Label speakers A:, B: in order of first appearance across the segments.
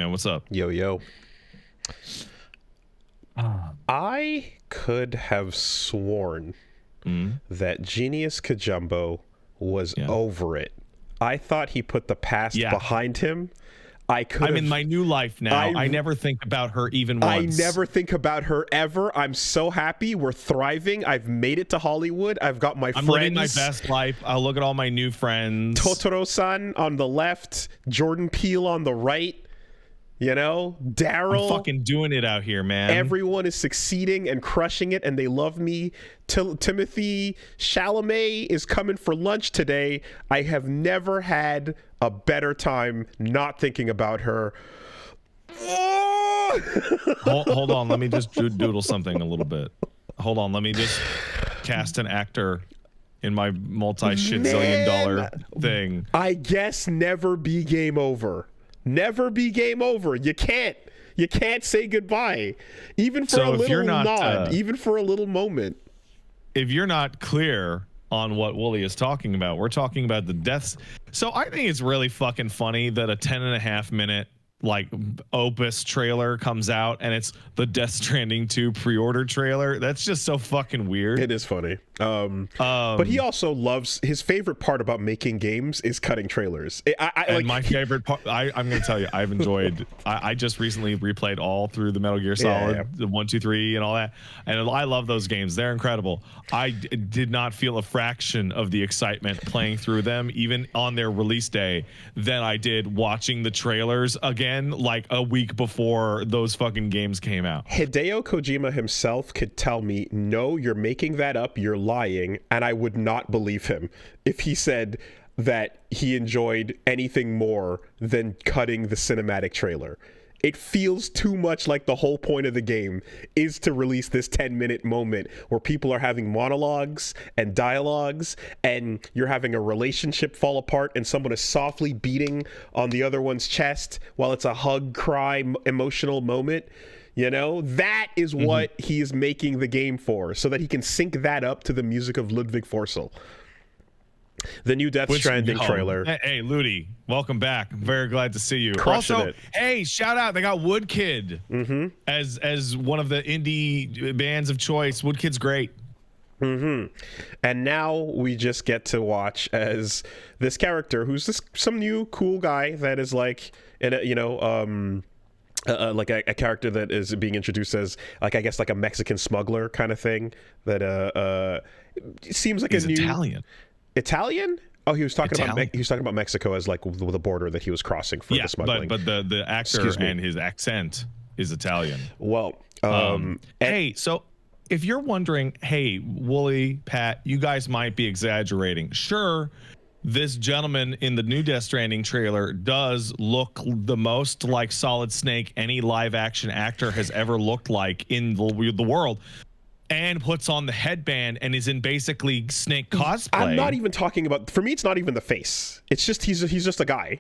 A: man. What's up?
B: Yo, yo. I could have sworn that Genius Kajumbo was over it. I thought he put the past behind him. I'm
A: in my new life now. I never think about her even once.
B: I never think about her ever. I'm so happy. We're thriving. I've made it to Hollywood. I've got my friends.
A: I'm living my best life. I'll look at all my new friends.
B: Totoro-san on the left, Jordan Peele on the right. You know, Daryl.
A: I'm fucking doing it out here, man.
B: Everyone is succeeding and crushing it, and they love me. Timothy Chalamet is coming for lunch today. I have never had a better time not thinking about her.
A: Hold on. Let me just doodle something a little bit. Hold on. Let me just cast an actor in my multi-shit-zillion-dollar thing.
B: I guess never be game over. Never be game over. You can't say goodbye, even for a little nod, even for a little moment.
A: If you're not clear on what Wooly is talking about, we're talking about the deaths. So I think it's really fucking funny that a 10.5-minute like opus trailer comes out and it's the Death Stranding 2 pre-order trailer. That's just so fucking weird.
B: It is funny. But he also loves, his favorite part about making games is cutting trailers.
A: My favorite part, I'm going to tell you, I've enjoyed, I just recently replayed all through the Metal Gear Solid, the 1, 2, 3 and all that. And I love those games. They're incredible. I did not feel a fraction of the excitement playing through them, even on their release day, than I did watching the trailers again, like a week before those fucking games came out.
B: Hideo Kojima himself could tell me, no, you're making that up, you're lying, and I would not believe him if he said that he enjoyed anything more than cutting the cinematic trailer. It feels too much like the whole point of the game is to release this 10-minute moment where people are having monologues and dialogues, and you're having a relationship fall apart, and someone is softly beating on the other one's chest while it's a hug, cry, emotional moment. You know, that is what he is making the game for, so that he can sync that up to the music of Ludwig Forssell. The new Death Stranding trailer.
A: Hey, Ludi, welcome back. I'm very glad to see you.
B: Crushing
A: also,
B: it.
A: Hey, shout out. They got Woodkid as one of the indie bands of choice. Woodkid's great.
B: And now we just get to watch as this character who's some new cool guy that is like, like a character that is being introduced as, like, I guess like a Mexican smuggler kind of thing. That seems like
A: He's
B: a new
A: Italian.
B: Oh, he was talking about Mexico as like the border that he was crossing for the smuggling.
A: but the actor and his accent is Italian.
B: Well,
A: hey, so if you're wondering, hey, Wooly, Pat, you guys might be exaggerating. Sure, this gentleman in the new Death Stranding trailer does look the most like Solid Snake any live action actor has ever looked like in the world. And puts on the headband and is in basically Snake cosplay.
B: I'm not even talking about, for me, it's not even the face. It's just, he's just a guy.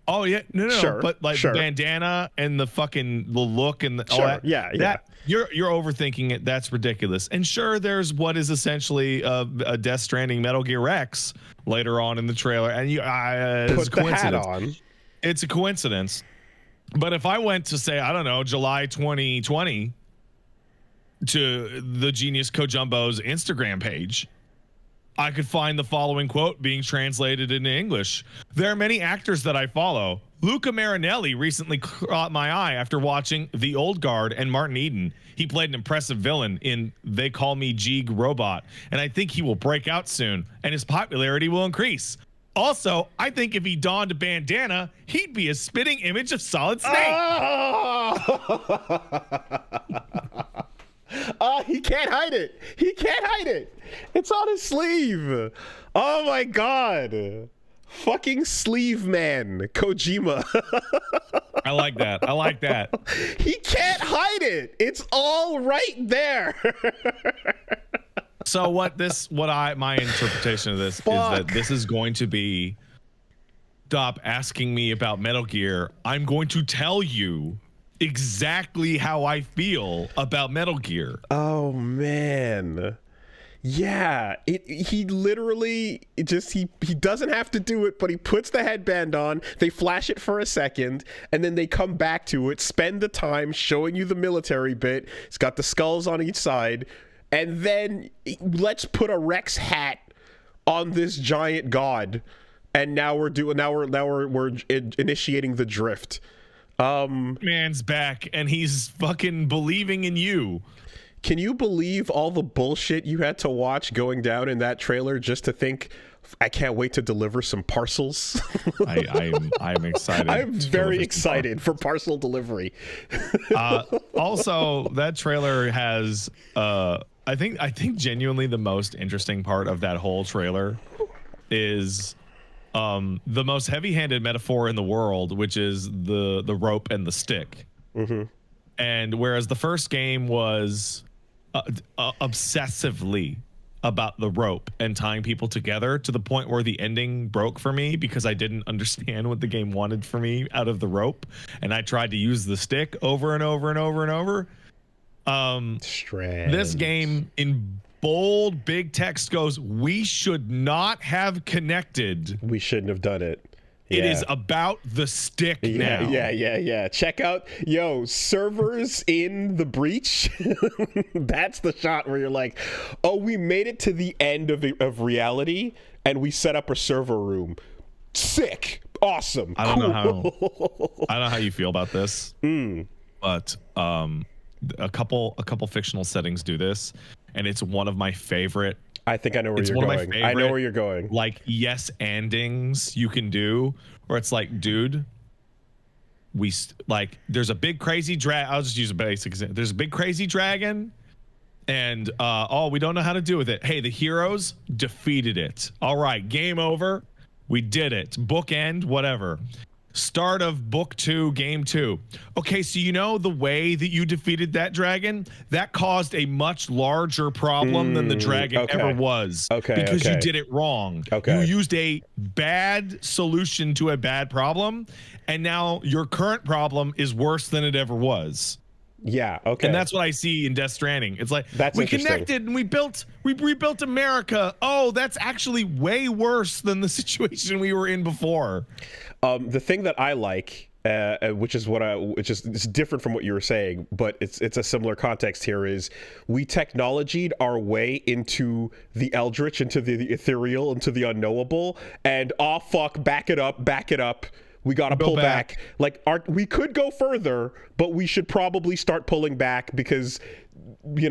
A: Oh yeah, no,
B: sure,
A: but like the bandana and the look and all that.
B: Yeah.
A: You're overthinking it. That's ridiculous. And sure, there's what is essentially a Death Stranding Metal Gear X later on in the trailer, and it's a coincidence.
B: Hat on.
A: It's a coincidence. But if I went to say, I don't know, July 2020. To the Genius Kojumbo's Instagram page, I could find the following quote being translated into English. There are many actors that I follow. Luca Marinelli recently caught my eye after watching The Old Guard and Martin Eden. He played an impressive villain in They Call Me Jeeg Robot, and I think he will break out soon, and his popularity will increase. Also, I think if he donned a bandana, he'd be a spitting image of Solid Snake.
B: He can't hide it. He can't hide it. It's on his sleeve. Oh my god. Fucking Sleeveman, Kojima.
A: I like that.
B: He can't hide it. It's all right there.
A: So my interpretation of this is that this is going to be, stop asking me about Metal Gear. I'm going to tell you exactly how I feel about Metal Gear.
B: Oh man. Yeah, he literally just he doesn't have to do it, but he puts the headband on, they flash it for a second, and then they come back to it, spend the time showing you the military bit. It's got the skulls on each side, and then let's put a Rex hat on this giant god, and now we're initiating the drift.
A: Man's back, and he's fucking believing in you.
B: Can you believe all the bullshit you had to watch going down in that trailer just to think, I can't wait to deliver some parcels?
A: I'm excited.
B: I'm very excited for parcel delivery.
A: Also, that trailer has, I think genuinely the most interesting part of that whole trailer is the most heavy-handed metaphor in the world, which is the rope and the stick. Mm-hmm. And whereas the first game was obsessively about the rope and tying people together to the point where the ending broke for me because I didn't understand what the game wanted for me out of the rope, and I tried to use the stick over and over and over and over. This game in bold big text goes, we should not have connected.
B: We shouldn't have done it.
A: It is about the stick now.
B: Yeah. Check out, servers in the breach. That's the shot where you're like, oh, we made it to the end of reality, and we set up a server room. Sick, awesome.
A: I don't know how you feel about this, but a couple fictional settings do this, and it's one of my favorite.
B: I think I know where you're going. I know where you're going.
A: Like yes andings you can do, where it's like, dude, there's a big crazy I'll just use a basic example. There's a big crazy dragon, and we don't know how to deal with it. Hey, the heroes defeated it. All right, game over. We did it. Bookend, whatever. Start of book 2, game 2. Okay, so the way that you defeated that dragon, that caused a much larger problem than the dragon ever was. Because you did it wrong. You used a bad solution to a bad problem, and now your current problem is worse than it ever was.
B: Yeah, okay.
A: And that's what I see in Death Stranding. It's like,
B: that's
A: we connected and we rebuilt America. Oh, that's actually way worse than the situation we were in before.
B: The thing that I like, which is it's different from what you were saying, but it's a similar context here, is we technologied our way into the eldritch, into the ethereal, into the unknowable, and back it up. We got to pull back. Like we could go further, but we should probably start pulling back because, we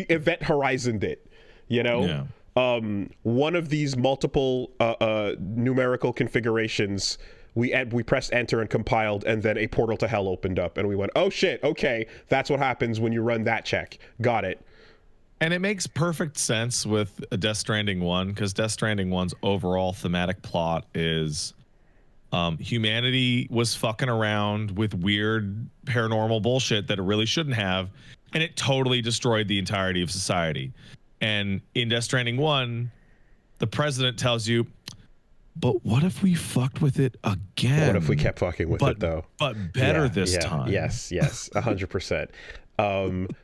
B: event horizoned it, Yeah. One of these multiple numerical configurations, we pressed enter and compiled, and then a portal to hell opened up, and we went, oh shit, okay, that's what happens when you run that check. Got it.
A: And it makes perfect sense with Death Stranding 1, because Death Stranding 1's overall thematic plot is humanity was fucking around with weird paranormal bullshit that it really shouldn't have, and it totally destroyed the entirety of society. And in Death Stranding 1, the president tells you, but what if we fucked with it again?
B: What if we kept fucking with it, though?
A: But better this time.
B: Yes, 100%.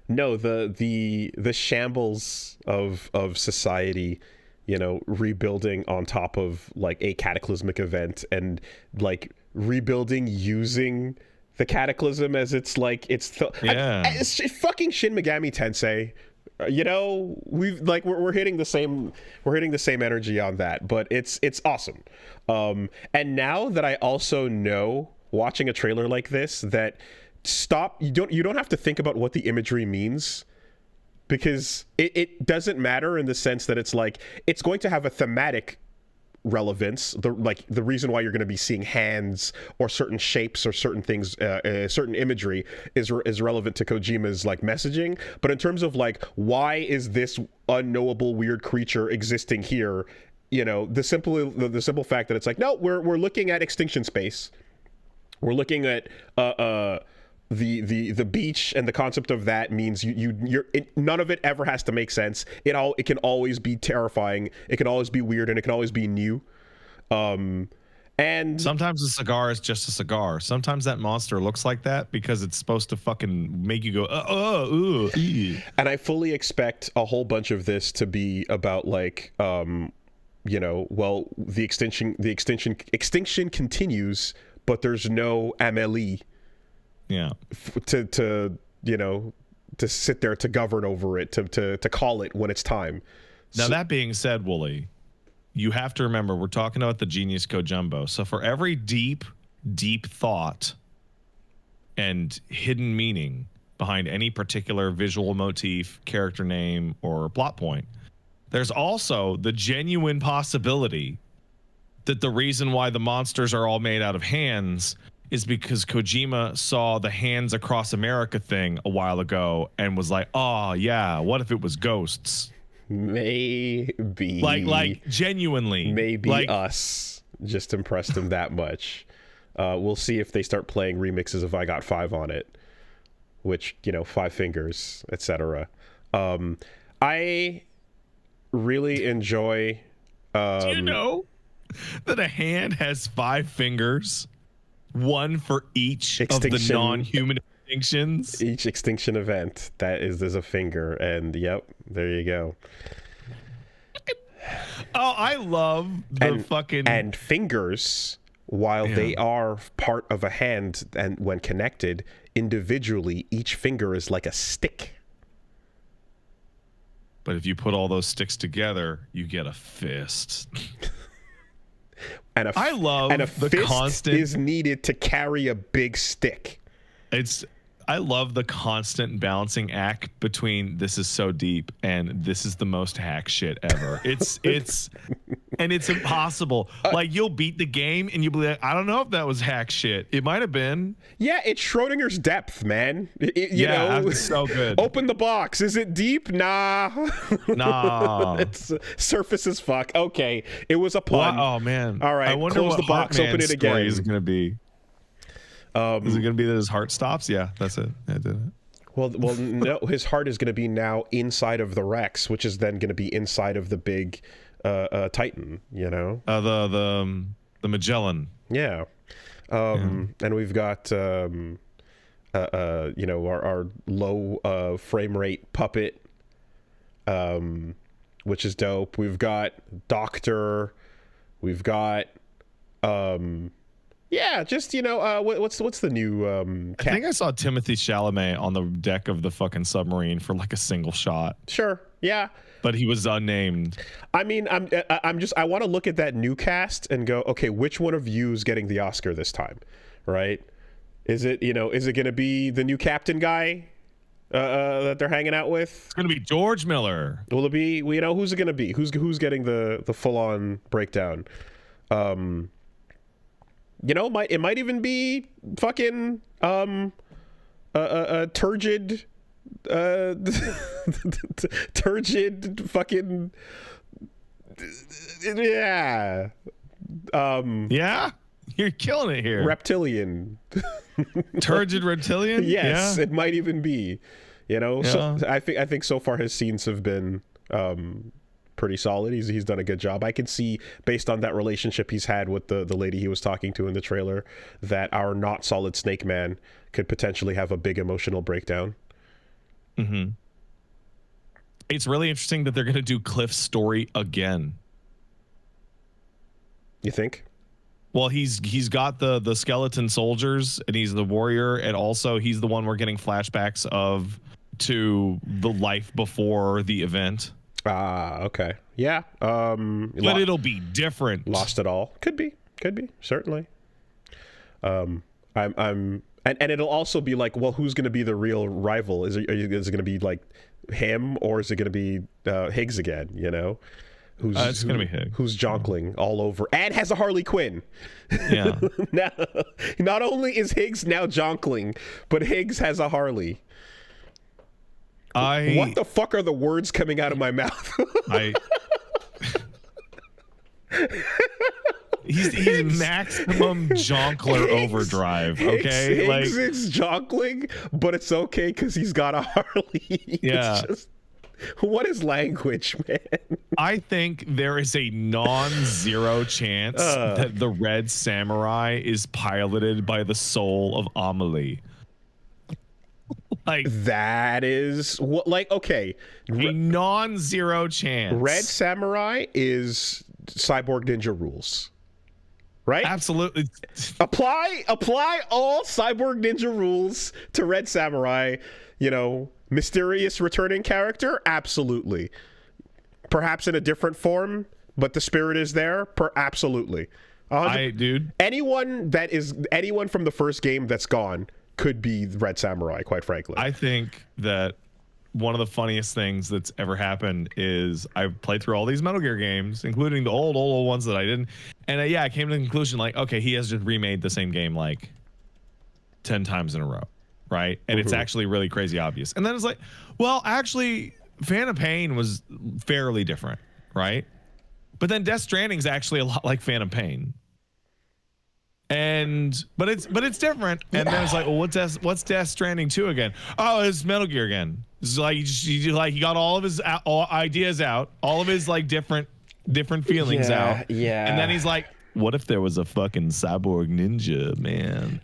B: No, the shambles of society, rebuilding on top of like a cataclysmic event, and like rebuilding using the cataclysm as it's fucking Shin Megami Tensei. We're hitting the same energy on that, but it's awesome. And now that I also know, watching a trailer like this, that you don't have to think about what the imagery means, because it doesn't matter in the sense that it's like it's going to have a thematic relevance. The reason why you're going to be seeing hands or certain shapes or certain things, certain imagery is relevant to Kojima's like messaging. But in terms of like, why is this unknowable weird creature existing here? The simple fact that it's like, no, we're looking at extinction space. We're looking at the beach, and the concept of that means none of it ever has to make sense. It can always be terrifying. It can always be weird, and it can always be new. And And
A: sometimes a cigar is just a cigar. Sometimes that monster looks like that because it's supposed to fucking make you go,
B: and I fully expect a whole bunch of this to be about like, you know, well, the extinction continues, but there's no MLE.
A: Yeah.
B: To you know, to sit there to govern over it, to call it when it's time.
A: Now, that being said, Wooly, you have to remember we're talking about the Genius Kojumbo. So for every deep thought and hidden meaning behind any particular visual motif, character name, or plot point, there's also the genuine possibility that the reason why the monsters are all made out of hands is because Kojima saw the Hands Across America thing a while ago and was like, oh yeah, what if it was ghosts?
B: Maybe.
A: Like genuinely.
B: Maybe
A: like,
B: us just impressed him that much. We'll see if they start playing remixes of I Got Five on it, which, you know, Five Fingers, etc. I really enjoy...
A: Do you know that a hand has 5 fingers? One for each of the non-human extinctions.
B: Each extinction event, there's a finger, and yep, there you go.
A: Oh, I love the
B: and fingers, while they are part of a hand, and when connected individually, each finger is like a stick.
A: But if you put all those sticks together, you get a fist. I love the
B: fist
A: constant
B: is needed to carry a big stick.
A: I love the constant balancing act between this is so deep and this is the most hack shit ever. It's and it's impossible. Like, you'll beat the game and you'll be like, I don't know if that was hack shit. It might have been.
B: Yeah, it's Schrodinger's depth, man. You know,
A: it's so good.
B: Open the box. Is it deep? Nah. It's surface as fuck. Okay, it was a pun.
A: Oh man.
B: All right,
A: I wonder
B: close
A: what
B: the box.
A: Heartman's
B: open it again.
A: Story is it going to be? Is it going to be that his heart stops? Yeah, that's it. I did it.
B: Well, no. His heart is going to be now inside of the Rex, which is then going to be inside of the big Titan. You know,
A: the Magellan.
B: Yeah, and we've got you know, our low frame rate puppet, which is dope. We've got Doctor. We've got yeah, just, you know, what's the new
A: I think I saw Timothy Chalamet on the deck of the fucking submarine for like a single shot.
B: Sure. Yeah.
A: But he was unnamed.
B: I mean, I want to look at that new cast and go, okay, which one of you is getting the Oscar this time? Right? Is it going to be the new captain guy that they're hanging out with?
A: It's going to be George Miller.
B: Will it be, you know, who's it going to be? Who's getting the full on breakdown? You know, it might even be fucking turgid turgid fucking yeah.
A: Yeah, you're killing it here.
B: Reptilian.
A: Turgid reptilian.
B: Yes,
A: yeah.
B: It might even be. You know,
A: yeah.
B: So I think so far his scenes have been pretty solid. He's done a good job. I can see, based on that relationship he's had with the lady he was talking to in the trailer, that our not solid Snake Man could potentially have a big emotional breakdown.
A: Mm-hmm. It's really interesting that they're going to do Cliff's story again.
B: You think?
A: Well, he's got the skeleton soldiers, and he's the warrior, and also he's the one we're getting flashbacks of to the life before the event.
B: Okay. Yeah.
A: But it'll be different.
B: Lost it all. Could be, certainly. And it'll also be like, well, who's going to be the real rival? Is it going to be like him, or is it going to be Higgs again? You know,
A: it's going to be Higgs,
B: who's jonkling all over and has a Harley Quinn.
A: Yeah.
B: Now, not only is Higgs now jonkling, but Higgs has a Harley. What the fuck are the words coming out of my mouth?
A: He's maximum Jonkler overdrive. Okay,
B: Higgs is jonkling, but it's okay because he's got a Harley.
A: Yeah.
B: What is language, man?
A: I think there is a non-zero chance that the Red Samurai is piloted by the soul of Amelie. Like,
B: that is what, like, okay.
A: a non-zero chance.
B: Red Samurai is Cyborg Ninja rules. Right?
A: Absolutely.
B: Apply all Cyborg Ninja rules to Red Samurai. You know, mysterious returning character? Absolutely. Perhaps in a different form, but the spirit is there? Absolutely.
A: Dude.
B: Anyone from the first game that's gone could be Red Samurai, quite frankly.
A: I think that one of the funniest things that's ever happened is I've played through all these Metal Gear games, including the old ones that I didn't. And I came to the conclusion, like, okay, he has just remade the same game like 10 times in a row, right? And it's actually really crazy obvious. And then it's like, well, actually, Phantom Pain was fairly different, right? But then Death Stranding is actually a lot like Phantom Pain. But it's different. And then it's like, well, what's Death Stranding 2 again? Oh, it's Metal Gear again. It's like he got all of his ideas out, all of his like different feelings out.
B: Yeah.
A: And then he's like, what if there was a fucking cyborg ninja, man?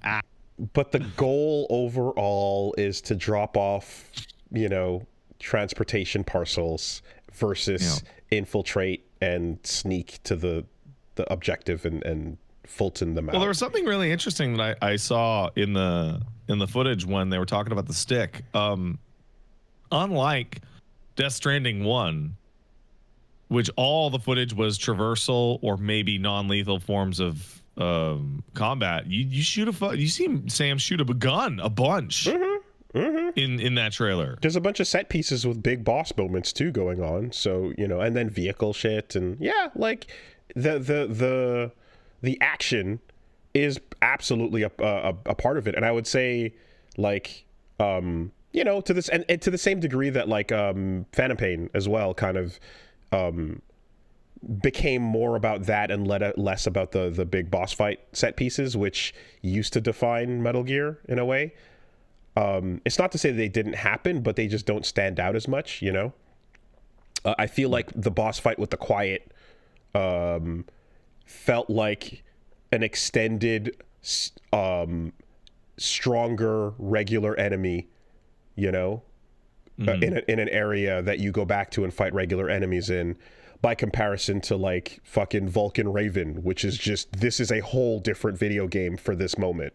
B: But the goal overall is to drop off, you know, transportation parcels versus infiltrate and sneak to the objective and Fulton them out.
A: Well, there was something really interesting that I saw in the footage when they were talking about the stick. Unlike Death Stranding 1, which all the footage was traversal or maybe non-lethal forms of combat, you see Sam shoot a gun a bunch in that trailer.
B: There's a bunch of set pieces with big boss moments too going on. So, you know, and then vehicle shit and like the action is absolutely a part of it. And I would say, like, you know, to this and to the same degree that like Phantom Pain as well kind of became more about that and less about the big boss fight set pieces, which used to define Metal Gear in a way. It's not to say they didn't happen, but they just don't stand out as much, you know? I feel like the boss fight with the Quiet felt like an extended, stronger regular enemy, you know, in an area that you go back to and fight regular enemies in, by comparison to like fucking Vulcan Raven, which is just, this is a whole different video game for this moment,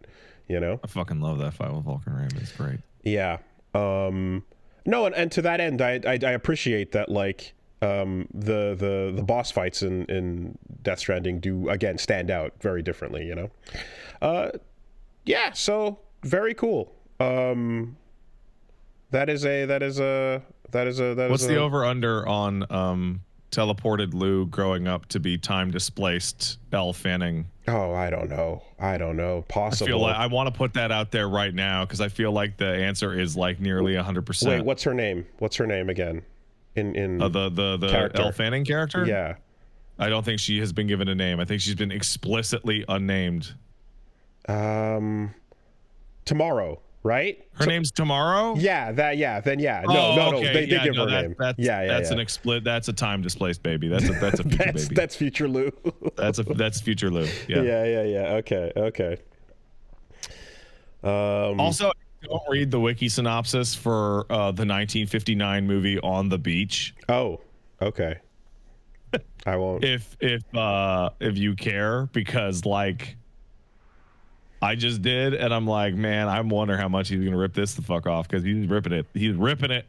B: you know?
A: I fucking love that fight with Vulcan Raven. It's great.
B: Yeah. No, and to that end, I appreciate that, like, the boss fights in Death Stranding do again stand out very differently, you know. Yeah, so very cool. That is
A: What's the over under on teleported Lou growing up to be time displaced Elle Fanning?
B: Oh, I don't know. Possible.
A: I feel like I want to put that out there right now because I feel like the answer is like nearly 100%.
B: Wait, what's her name? What's her name again? In
A: the Elle Fanning character?
B: Yeah.
A: I don't think she has been given a name. I think she's been explicitly unnamed.
B: Tomorrow, right?
A: Her name's Tomorrow?
B: Yeah, that. Yeah, then yeah. No.
A: Okay.
B: They give her a name.
A: That's a time displaced baby. That's a future baby.
B: That's future Lou.
A: that's future Lou. Yeah.
B: Yeah. Okay.
A: Also, don't read the wiki synopsis for the 1959 movie On the Beach.
B: Oh, okay. I won't.
A: If you care, because like I just did, and I'm like, man, I wonder how much he's gonna rip this the fuck off, because he's ripping it. He's ripping it.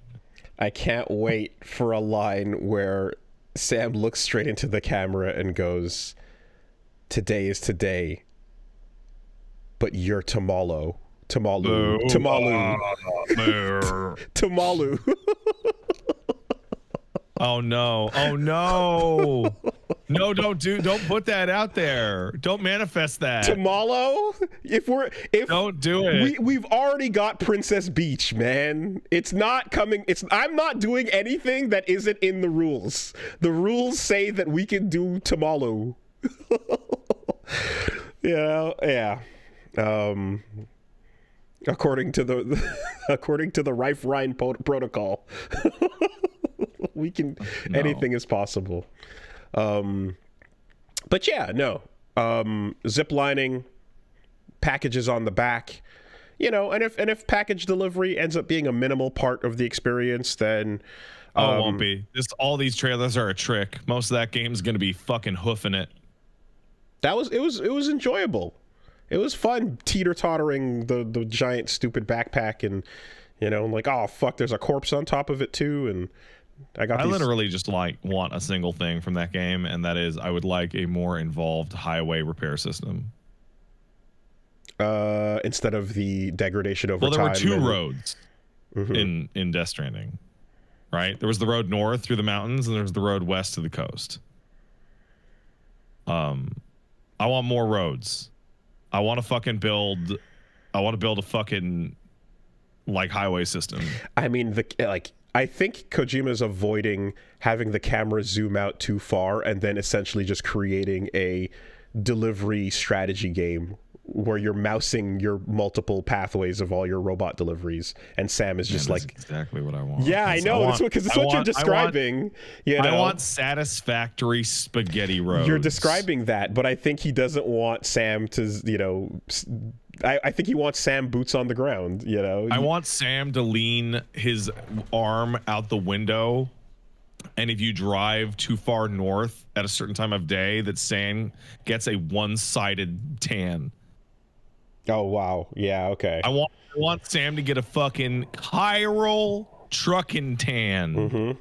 B: I can't wait for a line where Sam looks straight into the camera and goes, "Today is today, but you're Tomo-Lou." Tomo-Lou.
A: Oh no. No, don't put that out there. Don't manifest that.
B: Tomo-Lou?
A: Don't do it.
B: We've already got Princess Beach, man. It's not coming. I'm not doing anything that isn't in the rules. The rules say that we can do Tomo-Lou. You know, yeah. According to the Rife Rhine protocol. We can. No. Anything is possible. But yeah, no. Zip lining, packages on the back, and if package delivery ends up being a minimal part of the experience, then
A: it won't be. All these trailers are a trick. Most of that game is going to be fucking hoofing it.
B: It was enjoyable. It was fun teeter-tottering the giant stupid backpack, and I'm like, oh fuck, there's a corpse on top of it too, and I
A: literally just want a single thing from that game, and that is I would like a more involved highway repair system.
B: Instead of the degradation over time.
A: Well, there were two roads in Death Stranding, right? There was the road north through the mountains, and there was the road west to the coast. I want more roads. I want to build a fucking highway system.
B: I mean, I think Kojima's avoiding having the camera zoom out too far and then essentially just creating a delivery strategy game where you're mousing your multiple pathways of all your robot deliveries, and Sam is just
A: that's exactly what I want.
B: Yeah, I know. Because it's what you're describing.
A: I want satisfactory spaghetti roads.
B: You're describing that, but I think he doesn't want Sam to, I think he wants Sam boots on the ground, I
A: want Sam to lean his arm out the window, and if you drive too far north at a certain time of day, that Sam gets a one-sided tan.
B: Oh wow, yeah, okay.
A: I want Sam to get a fucking chiral trucking tan.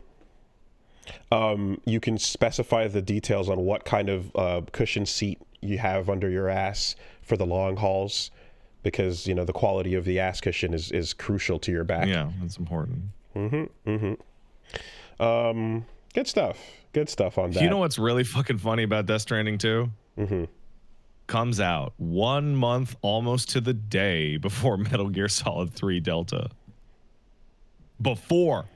B: You can specify the details on what kind of cushion seat you have under your ass for the long hauls, because the quality of the ass cushion is crucial to your back.
A: Yeah, that's important.
B: Good stuff on that.
A: You know what's really fucking funny about Death Stranding 2? Comes out 1 month almost to the day before Metal Gear Solid 3 Delta. Before.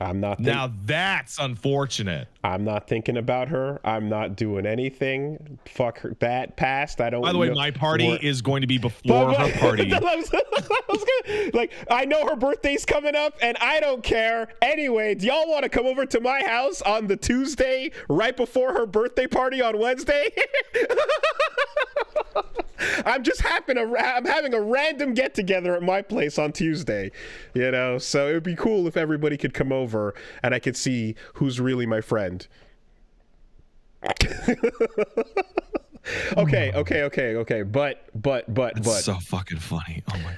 A: Now that's unfortunate.
B: I'm not thinking about her. I'm not doing anything. Fuck her, that past. I don't.
A: By the way, my party is going to be before her party.
B: I know her birthday's coming up, and I don't care. Anyway, do y'all want to come over to my house on the Tuesday right before her birthday party on Wednesday? I'm having a random get together at my place on Tuesday, so it would be cool if everybody could come over and I could see who's really my friend. Okay. But
A: it's so fucking funny. Oh my god.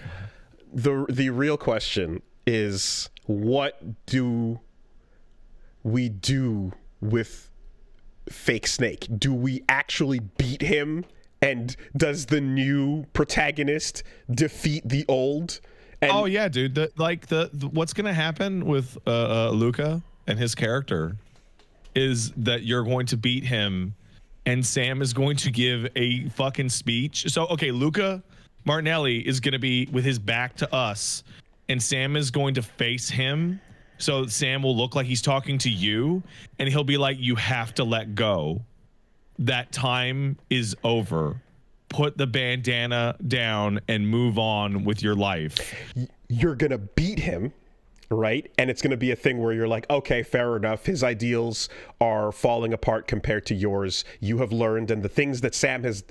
B: The real question is, what do we do with Fake Snake? Do we actually beat him? And does the new protagonist defeat the old? And
A: oh yeah, dude. The what's gonna happen with Luca and his character is that you're going to beat him, and Sam is going to give a fucking speech. So okay, Luca Martinelli is gonna be with his back to us, and Sam is going to face him. So Sam will look like he's talking to you, and he'll be like, "You have to let go. That time is over. Put the bandana down and move on with your life."
B: You're gonna beat him, right? And it's gonna be a thing where you're like, okay, fair enough. His ideals are falling apart compared to yours. You have learned, and the things that Sam has,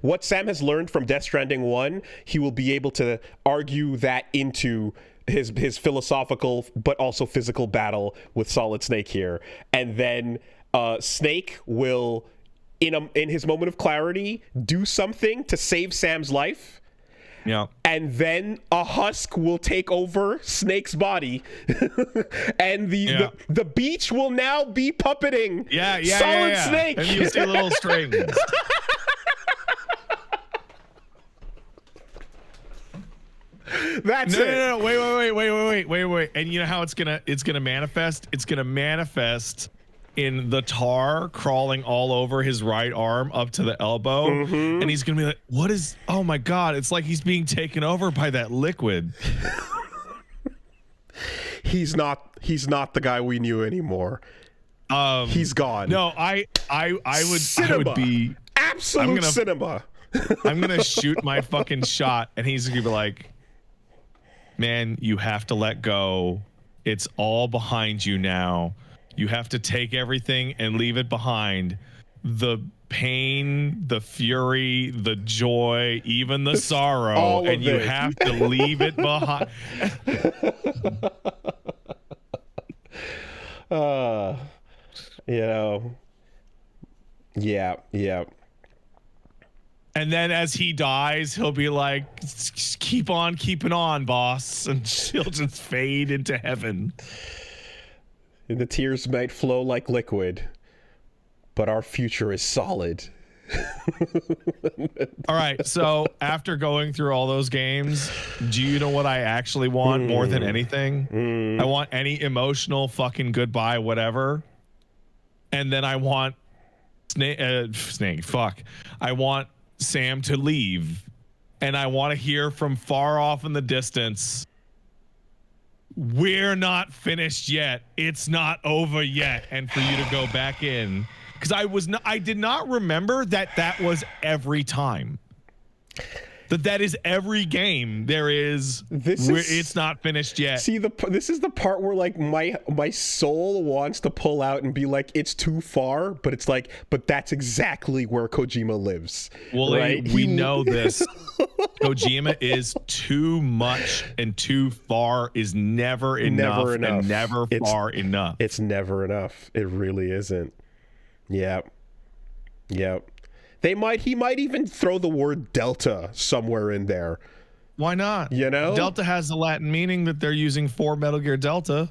B: what Sam has learned from Death Stranding 1, he will be able to argue that into his philosophical but also physical battle with Solid Snake here, and then Snake will, in his moment of clarity, do something to save Sam's life.
A: Yeah.
B: And then a husk will take over Snake's body, and the beach will now be puppeting Solid Snake.
A: And you see little strings.
B: That's
A: No, wait. And you know how it's gonna manifest? It's gonna manifest in the tar crawling all over his right arm up to the elbow, and he's gonna be like, "What is? Oh my god!" It's like he's being taken over by that liquid.
B: He's not the guy we knew anymore. He's gone.
A: No, I would be
B: absolute cinema.
A: I'm gonna shoot my fucking shot, and he's gonna be like, "Man, you have to let go. It's all behind you now. You have to take everything and leave it behind. The pain, the fury, the joy, even the sorrow, and you have to leave it behind.
B: You know, yeah.
A: And then as he dies, he'll be like, keep on keeping on, boss. And she'll just fade into heaven.
B: And the tears might flow like liquid, but our future is solid.
A: All right. So after going through all those games, do you know what I actually want more than anything? I want any emotional fucking goodbye, whatever. And then I want Snake. Fuck. I want Sam to leave. And I want to hear from far off in the distance, we're not finished yet. It's not over yet. And for you to go back in. Because I did not remember that was every time. That is every game. It's not finished yet.
B: See, this is the part where like my soul wants to pull out and be like, it's too far, but it's like, but that's exactly where Kojima lives.
A: Well, right? We know this. Kojima is too much and too far is never enough. And never far enough.
B: It's never enough. It really isn't. Yep. He might even throw the word Delta somewhere in there.
A: Why not?
B: You know?
A: Delta has the Latin meaning that they're using for Metal Gear Delta.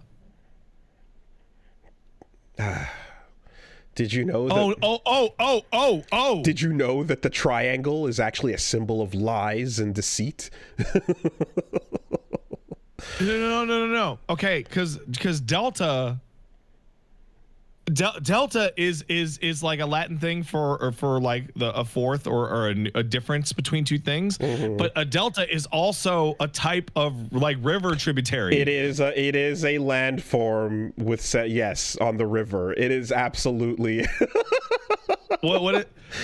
B: Did you know that?
A: Oh.
B: Did you know that the triangle is actually a symbol of lies and deceit?
A: No. Okay, because Delta is like a Latin thing for like a fourth or a difference between two things, but a delta is also a type of like river tributary.
B: It is a landform with on the river. It is absolutely.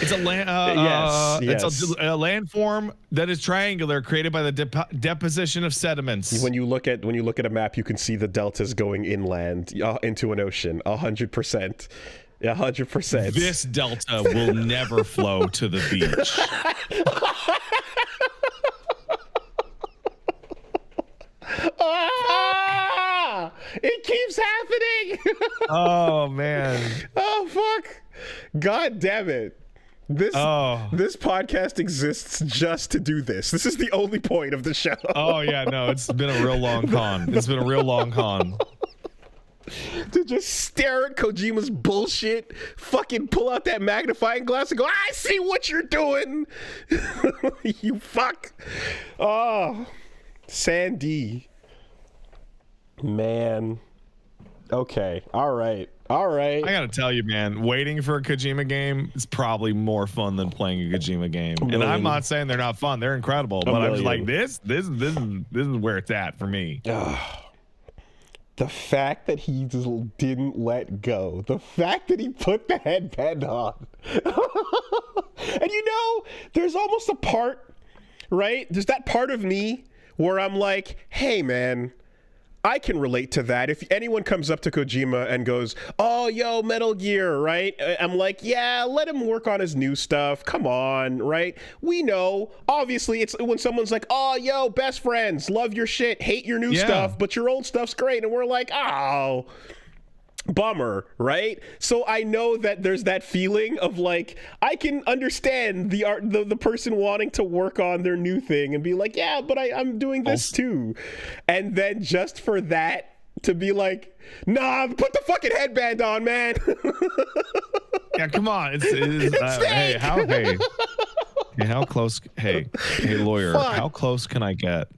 A: It's a land.
B: Yes.
A: It's a landform that is triangular, created by the deposition of sediments.
B: When you look at a map, you can see the deltas going inland into an ocean. 100%. 100%.
A: This delta will never flow to the beach.
B: It keeps happening.
A: Oh man.
B: Oh fuck. God damn it. This podcast exists just to do this. This is the only point of the show.
A: Oh yeah, no, it's been a real long con. It's been a real long con.
B: To just stare at Kojima's bullshit, fucking pull out that magnifying glass and go, I see what you're doing. You fuck. Oh, Sandy. Man. Okay. All right. I
A: gotta tell you, man, waiting for a Kojima game is probably more fun than playing a Kojima game. And I'm not saying they're not fun; they're incredible. But I'm just like, this is where it's at for me.
B: The fact that he just didn't let go, the fact that he put the headband on, and there's almost a part, right? There's that part of me where I'm like, hey, man. I can relate to that. If anyone comes up to Kojima and goes, oh, yo, Metal Gear, right? I'm like, yeah, let him work on his new stuff. Come on, right? We know. Obviously, it's when someone's like, oh, yo, best friends, love your shit, hate your new stuff, but your old stuff's great. And we're like, oh, bummer, right? So I know that there's that feeling of like, I can understand the person wanting to work on their new thing and be like, yeah, but I'm doing this too. And then just for that to be like, nah, put the fucking headband on, man.
A: Yeah, come on. Hey, how close? Hey, lawyer, how close can I get?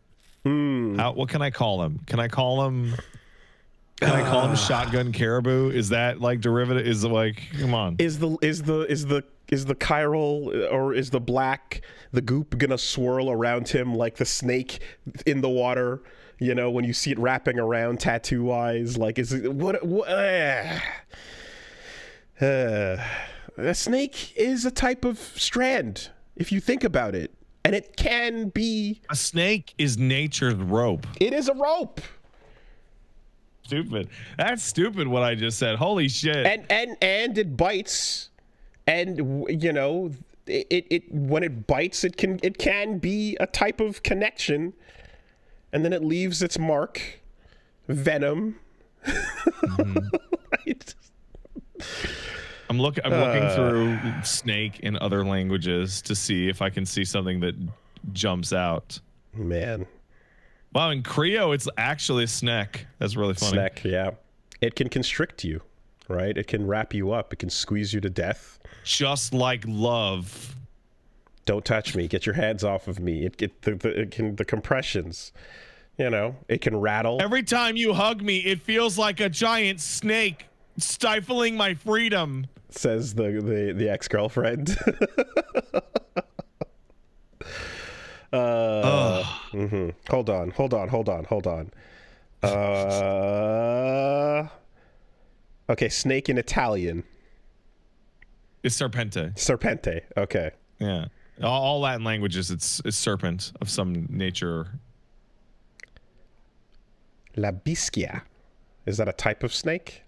A: What can I call him? Can I call him Shotgun Caribou? Is that like derivative? Is it like, come on?
B: Is the chiral or is the goop gonna swirl around him like the snake in the water? You know, when you see it wrapping around tattoo wise, like is it what? A snake is a type of strand if you think about it, and it can be.
A: A snake is nature's rope.
B: It is a rope.
A: stupid. That's stupid what I just said. Holy shit.
B: And it bites. And you know, it when it bites, it can be a type of connection, and then it leaves its mark. Venom. Right?
A: I'm looking through Snake in other languages to see if I can see something that jumps out.
B: Man.
A: Wow, in Creo, it's actually a snack. That's really funny.
B: Snack, yeah. It can constrict you, right? It can wrap you up. It can squeeze you to death.
A: Just like love.
B: Don't touch me. Get your hands off of me. The compressions. You know, it can rattle.
A: Every time you hug me, it feels like a giant snake stifling my freedom.
B: Says the ex-girlfriend. Hold on. Okay, snake in Italian.
A: It's serpente.
B: Serpente. Okay.
A: Yeah. All Latin languages, it's serpent of some nature.
B: La bischia. Is that a type of snake?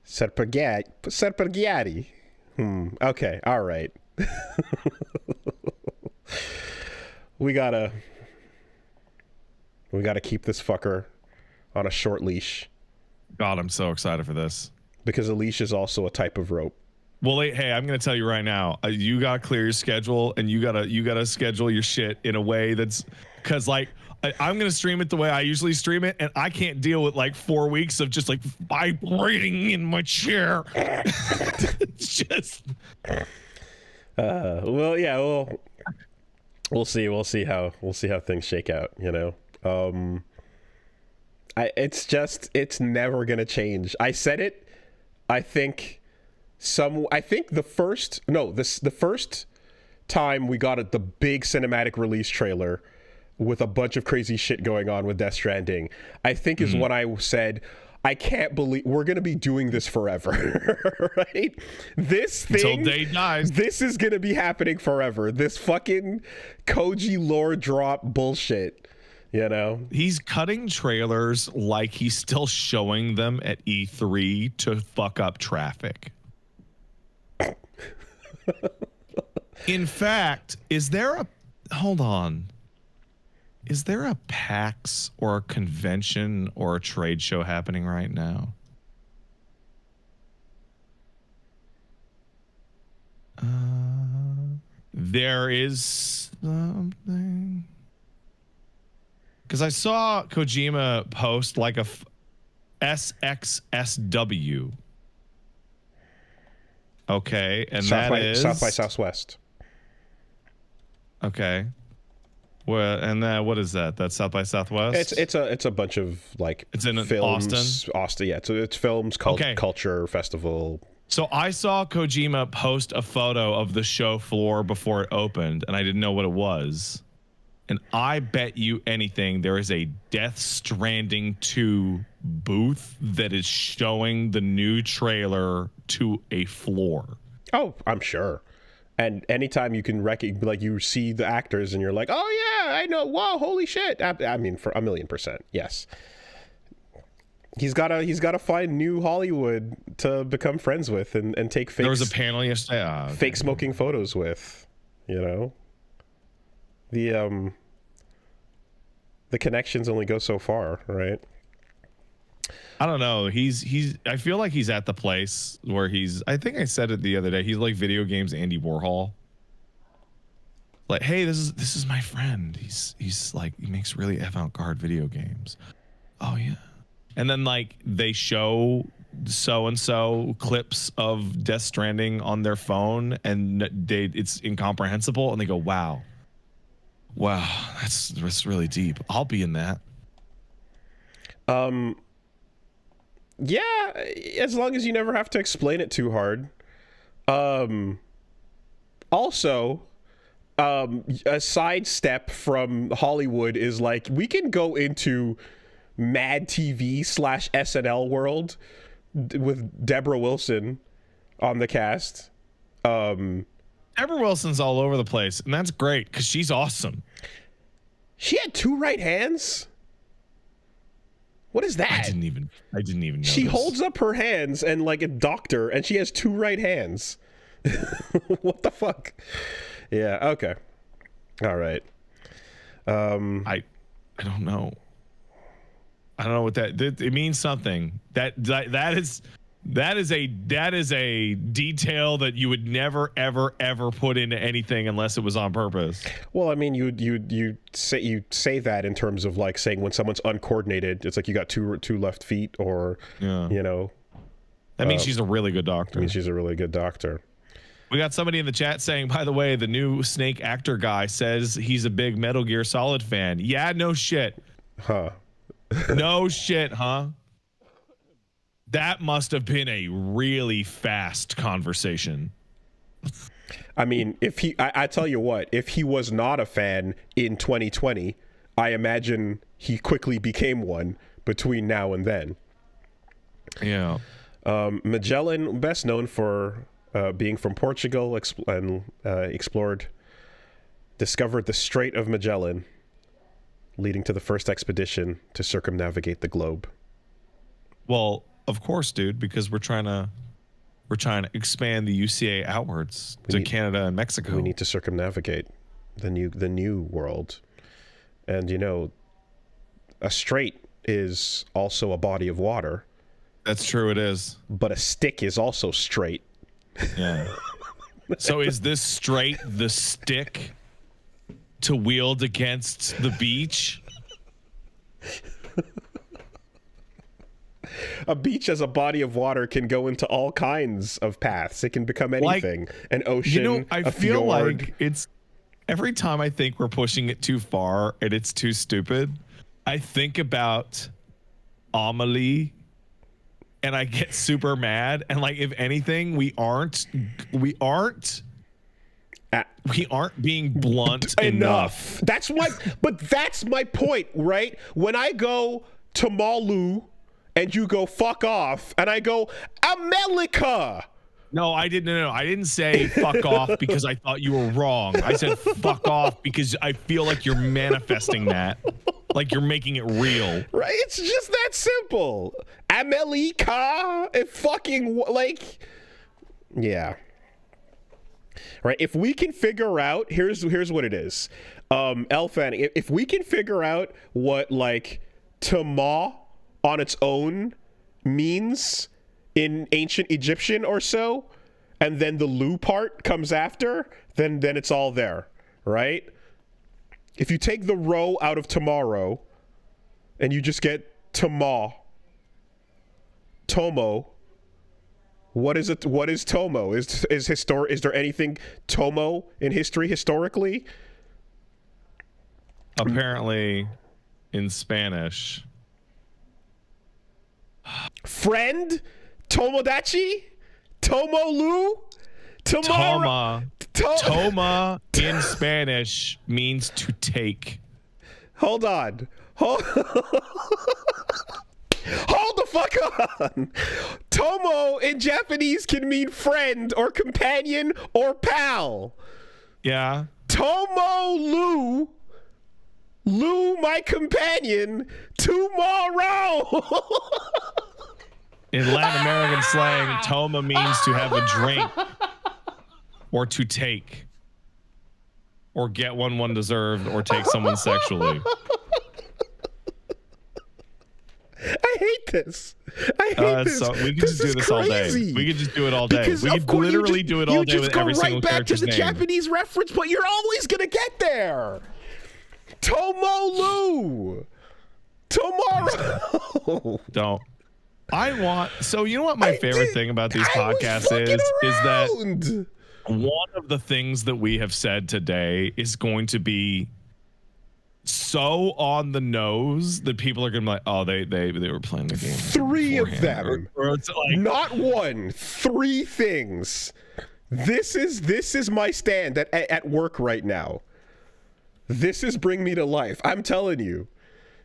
B: Serpaghiari. Okay. All right. We gotta keep this fucker on a short leash.
A: God, I'm so excited for this.
B: Because a leash is also a type of rope.
A: Well, hey, I'm gonna tell you right now. You gotta clear your schedule, and you gotta schedule your shit in a way that's, because like I'm gonna stream it the way I usually stream it, and I can't deal with like 4 weeks of just like vibrating in my chair. It's just.
B: Well, yeah. Well, we'll see. We'll see how things shake out. You know. It's never gonna change. I said it. I think the first time we got the big cinematic release trailer with a bunch of crazy shit going on with Death Stranding, I think is when I said, I can't believe we're going to be doing this forever. Right? This thing,
A: until day dies.
B: This is going to be happening forever. This fucking Koji lore drop bullshit. You know,
A: he's cutting trailers like he's still showing them at E3 to fuck up traffic. In fact, is there a PAX or a convention or a trade show happening right now? There is something. Because I saw Kojima post like a SXSW. Okay, and South
B: by Southwest.
A: Okay. Well, and what is that? That's South by Southwest?
B: It's a bunch of like,
A: it's in
B: films, Austin, yeah. So it's films, culture festival.
A: So I saw Kojima post a photo of the show floor before it opened, and I didn't know what it was. And I bet you anything there is a Death Stranding 2 booth that is showing the new trailer to a floor.
B: Oh, I'm sure. And anytime you can like you see the actors and you're like, oh yeah, I know. Whoa, holy shit. I mean, for 1,000,000%, yes. He's gotta find new Hollywood to become friends with and take fake.
A: There was a panel yesterday.
B: Fake smoking photos with, you know. The connections only go so far, right?
A: I don't know. I feel like he's at the place where I think I said it the other day. He's like video games Andy Warhol. Like, hey, this is my friend. He's like, he makes really avant-garde video games. Oh yeah. And then like they show so-and-so clips of Death Stranding on their phone, and it's incomprehensible, and they go, wow, that's really deep. I'll be in that.
B: Yeah, as long as you never have to explain it too hard. Also, a sidestep from Hollywood is like, we can go into Mad TV / SNL world with Deborah Wilson on the cast.
A: Deborah Wilson's all over the place, and that's great because she's awesome.
B: She had 2 right hands? What is that?
A: I didn't even know.
B: She
A: this.
B: holds up her hands and like a doctor, and she has 2 right hands. What the fuck? Yeah. Okay. All right.
A: I don't know. I don't know what that it means. Something that is a detail that you would never ever put into anything unless it was on purpose.
B: Well, I mean, you say that in terms of like saying when someone's uncoordinated, it's like you got two left feet, or you know.
A: That means she's a really good doctor.
B: I mean, she's a really good doctor.
A: We got somebody in the chat saying, by the way, the new Snake actor guy says he's a big Metal Gear Solid fan. Yeah, no shit.
B: Huh.
A: No shit, huh? That must have been a really fast conversation.
B: I mean, I tell you what, if he was not a fan in 2020, I imagine he quickly became one between now and then.
A: Yeah.
B: Magellan, best known for being from Portugal, discovered the Strait of Magellan, leading to the first expedition to circumnavigate the globe.
A: Well, of course, dude, because we're trying to expand the UCA outwards to Canada and Mexico.
B: We need to circumnavigate the new world. And you know, a strait is also a body of water.
A: That's true, it is.
B: But a stick is also straight.
A: Yeah. So is this straight the stick to wield against the beach?
B: A beach as a body of water can go into all kinds of paths. It can become anything. An ocean,
A: you know, I feel
B: fjord.
A: like it's every time I think we're pushing it too far and it's too stupid, I think about Amelie and I get super mad. And like, if anything, we aren't being blunt enough.
B: That's my point, right? When I go Tomo-Lou and you go fuck off, and I go America.
A: No, I didn't. No, I didn't say fuck off because I thought you were wrong. I said fuck off because I feel like you're manifesting that, like you're making it real.
B: Right? It's just that simple. America. It fucking like, yeah. Right? If we can figure out, here's what it is. Elfan, if we can figure out what like Tama on its own means in ancient Egyptian or so, and then the Lu part comes after, then it's all there, right? If you take the row out of tomorrow and you just get Tomo, what is it? What is Tomo? Is there anything Tomo in history historically?
A: Apparently in Spanish.
B: Friend? Tomodachi? Tomo-Lou?
A: Toma in Spanish means to take.
B: Hold on. Hold the fuck on. Tomo in Japanese can mean friend or companion or pal.
A: Yeah.
B: Tomo-Lou. Lou, my companion, tomorrow.
A: In Latin American slang, toma means to have a drink or to take or get one deserved or take someone sexually.
B: I hate this. I hate this.
A: So we could just do this all day. We could just do it all day.
B: Because
A: we could literally do it all day with every single character's name.
B: You just go right back to the Japanese reference, but you're always going to get there. Tomo-Lou. Tomorrow.
A: Don't. So you know what my favorite thing about these podcasts is that one of the things that we have said today is going to be so on the nose that people are going to be like, oh, they were playing the game.
B: 3 of them.
A: Or it's like,
B: not 1, 3 things. This is my stand at work right now. This is Bring Me to Life. I'm telling you,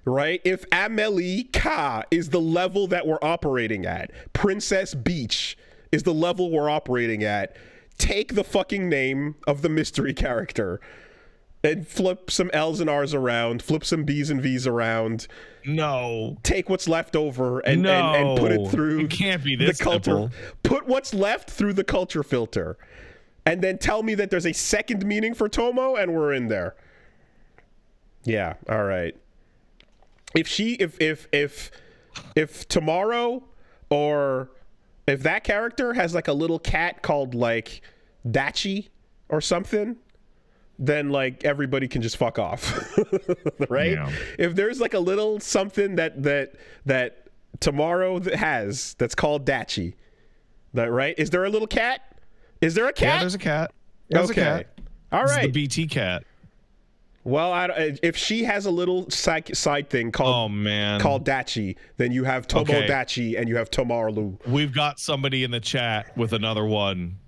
B: right? If Amelie Ka is the level that we're operating at, Princess Beach is the level we're operating at, take the fucking name of the mystery character and flip some L's and R's around, flip some B's and V's around.
A: No.
B: Take what's left over and put it through.
A: It can't be this
B: the culture.
A: simple.
B: Put what's left through the culture filter, and then tell me that there's a second meaning for Tomo, and we're in there. Yeah. All right. If tomorrow, or if that character has like a little cat called like Dachi or something, then like everybody can just fuck off. Right? Yeah. If there's like a little something that tomorrow has that's called Dachi, that right? Is there a little cat? Is there a cat?
A: Yeah, there's a cat. There's a cat.
B: All right.
A: It's the BT cat.
B: Well, if she has a little side thing called called Dachi, then you have Dachi and you have Tomo-Lou.
A: We've got somebody in the chat with another one.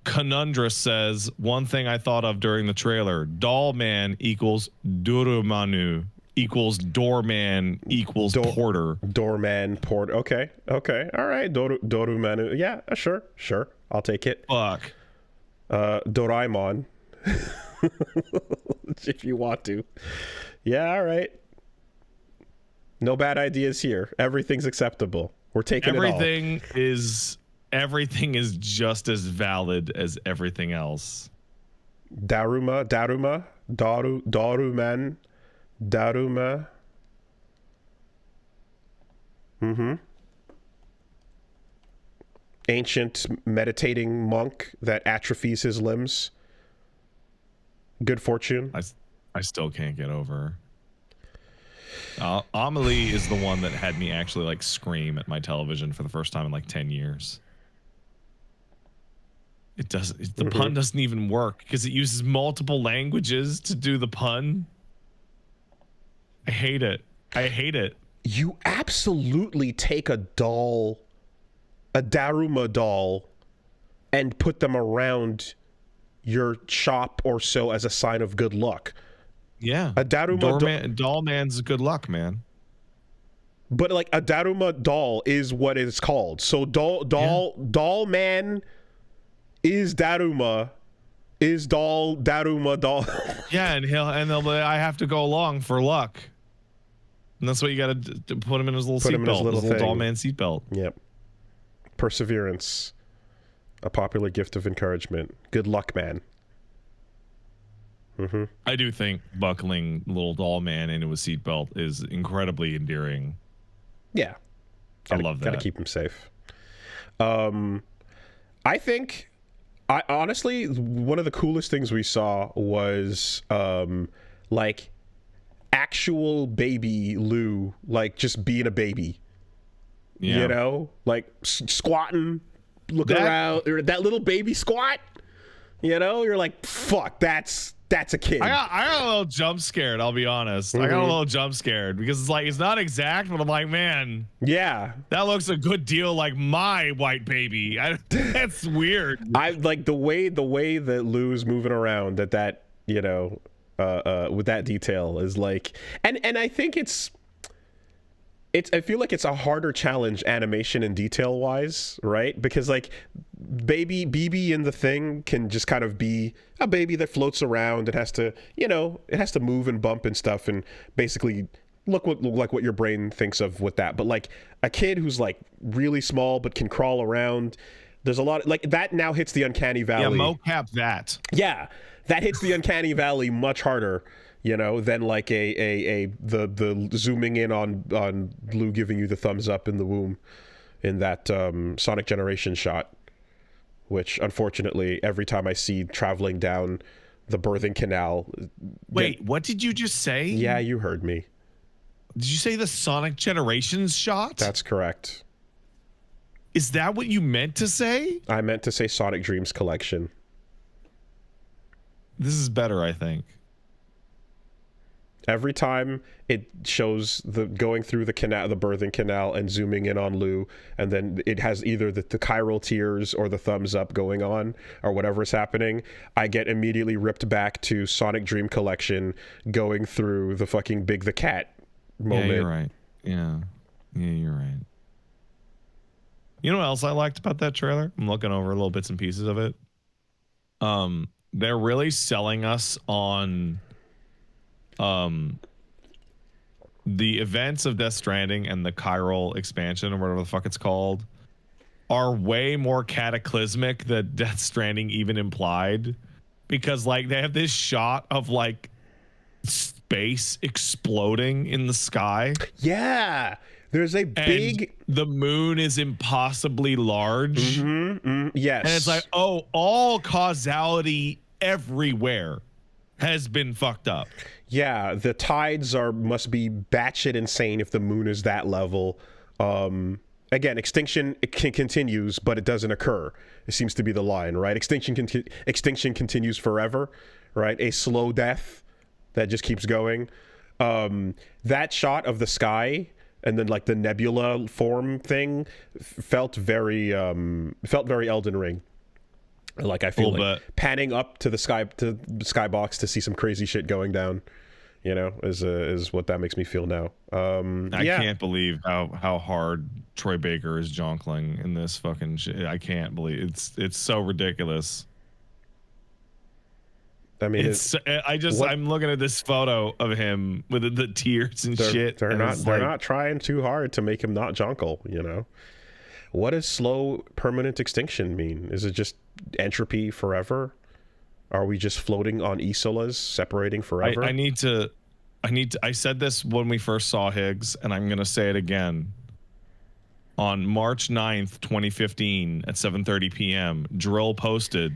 A: Conundra says, one thing I thought of during the trailer, Dollman equals Durumanu equals doorman equals porter.
B: Doorman, porter. Okay. All right. Dorumanu. Yeah, sure. I'll take it.
A: Fuck.
B: Doraemon. If you want to. Yeah, all right. No bad ideas here. Everything's acceptable. We're taking
A: everything everything is just as valid as everything else.
B: Daruma, Daruman, Daruma. Ancient meditating monk that atrophies his limbs. Good fortune.
A: I still can't get over. Amelie is the one that had me actually like scream at my television for the first time in like 10 years. The pun doesn't even work because it uses multiple languages to do the pun. I hate it.
B: You absolutely take a Daruma doll, and put them around your shop or so as a sign of good luck.
A: Yeah.
B: A Daruma
A: doll man's good luck, man.
B: But like a Daruma doll is what it's called. So doll man is Daruma, is Daruma doll.
A: Yeah, and they'll be, I have to go along for luck. And that's what you got to put him in his little seatbelt, his little doll man seatbelt.
B: Yep. Perseverance, a popular gift of encouragement. Good luck, man.
A: I do think buckling little doll man into a seatbelt is incredibly endearing.
B: Yeah.
A: I love that.
B: Gotta keep him safe. I think, honestly, one of the coolest things we saw was like actual baby Lou, like just being a baby. Yeah. You know, like squatting, looking around, that little baby squat. You know, you're like, fuck, that's a kid.
A: I got a little jump scared, I'll be honest. I got a little jump scared because it's like, it's not exact, but I'm like, man,
B: yeah,
A: that looks a good deal like my white baby. That's weird.
B: I like the way that Lou's moving around, that you know, with that detail is like, and I think I feel like it's a harder challenge animation and detail wise, right? Because like baby BB in the thing can just kind of be a baby that floats around and has to, you know, it has to move and bump and stuff and basically look like what your brain thinks of with that. But like a kid who's like really small but can crawl around, there's a lot like that now hits the uncanny valley.
A: Yeah, mocap that.
B: Yeah, that hits the uncanny valley much harder. You know, then like the zooming in on Lou giving you the thumbs up in the womb in that Sonic Generation shot, which unfortunately every time I see traveling down the birthing canal.
A: Wait, what did you just say?
B: Yeah, you heard me.
A: Did you say the Sonic Generations shot?
B: That's correct.
A: Is that what you meant to say?
B: I meant to say Sonic Dreams Collection.
A: This is better, I think.
B: Every time it shows the going through the canal, the birthing canal, and zooming in on Lou, and then it has either the chiral tears or the thumbs up going on, or whatever's happening, I get immediately ripped back to Sonic Dream Collection going through the fucking Big the Cat moment.
A: Yeah, you're right. Yeah, you're right. You know what else I liked about that trailer? I'm looking over little bits and pieces of it. they're really selling us on the events of Death Stranding and the chiral expansion, or whatever the fuck it's called, are way more cataclysmic than Death Stranding even implied, because like they have this shot of like space exploding in the sky.
B: Yeah, there's a big.
A: And the moon is impossibly large.
B: Yes,
A: and it's like, oh, all causality everywhere has been fucked up.
B: Yeah, the tides must be batshit insane if the moon is that level. Again, extinction continues, but it doesn't occur. It seems to be the line, right? Extinction continues forever, right? A slow death that just keeps going. That shot of the sky and then like the nebula form thing felt very Elden Ring. Like I feel like panning up to the skybox to see some crazy shit going down, you know, is what that makes me feel now. I
A: can't believe how hard Troy Baker is jonkling in this fucking shit. I can't believe it's so ridiculous.
B: I mean,
A: I'm looking at this photo of him with the tears and shit.
B: They're not trying too hard to make him not jonkle, you know. What does slow permanent extinction mean? Is it just entropy forever? Are we just floating on isolas separating forever?
A: I said this when we first saw Higgs, and I'm going to say it again. On March 9th, 2015 at 7:30 p.m., Drill posted,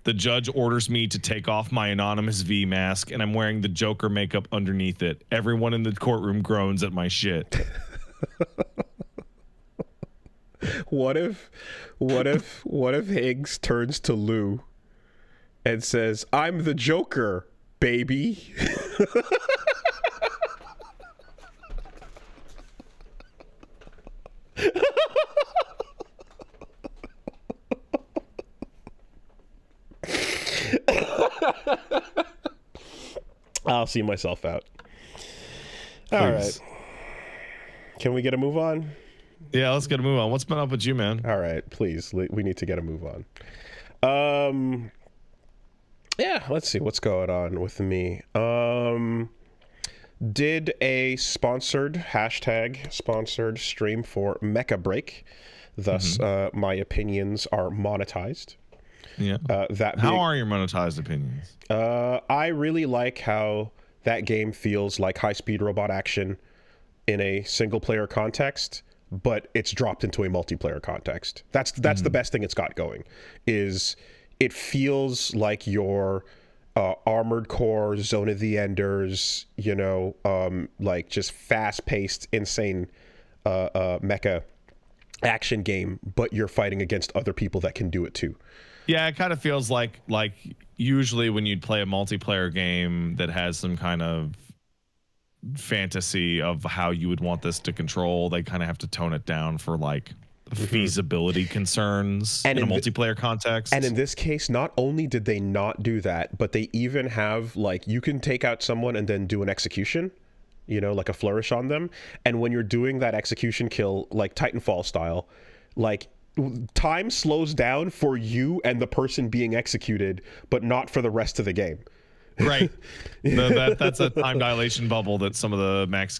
A: "The judge orders me to take off my anonymous V mask, and I'm wearing the Joker makeup underneath it. Everyone in the courtroom groans at my shit."
B: What if Higgs turns to Lou and says, "I'm the Joker, baby." I'll see myself out. Please. All right. Can we get a move on?
A: Yeah, let's get a move on. What's been up with you, man?
B: All right, please. We need to get a move on. Yeah, let's see what's going on with me. Did a sponsored stream for Mecha Break. Thus, my opinions are monetized.
A: Yeah. How are your monetized opinions?
B: I really like how that game feels like high-speed robot action in a single-player context, but it's dropped into a multiplayer context. That's the best thing it's got going, is it feels like your Armored Core, Zone of the Enders, you know, like just fast-paced, insane mecha action game, but you're fighting against other people that can do it too.
A: Yeah, it kind of feels like usually when you'd play a multiplayer game that has some kind of fantasy of how you would want this to control, they kind of have to tone it down for like feasibility concerns in a multiplayer context.
B: And in this case, not only did they not do that, but they even have like, you can take out someone and then do an execution, you know, like a flourish on them. And when you're doing that execution kill, like Titanfall style, like time slows down for you and the person being executed, but not for the rest of the game.
A: Right. That's a time dilation bubble that some of the Max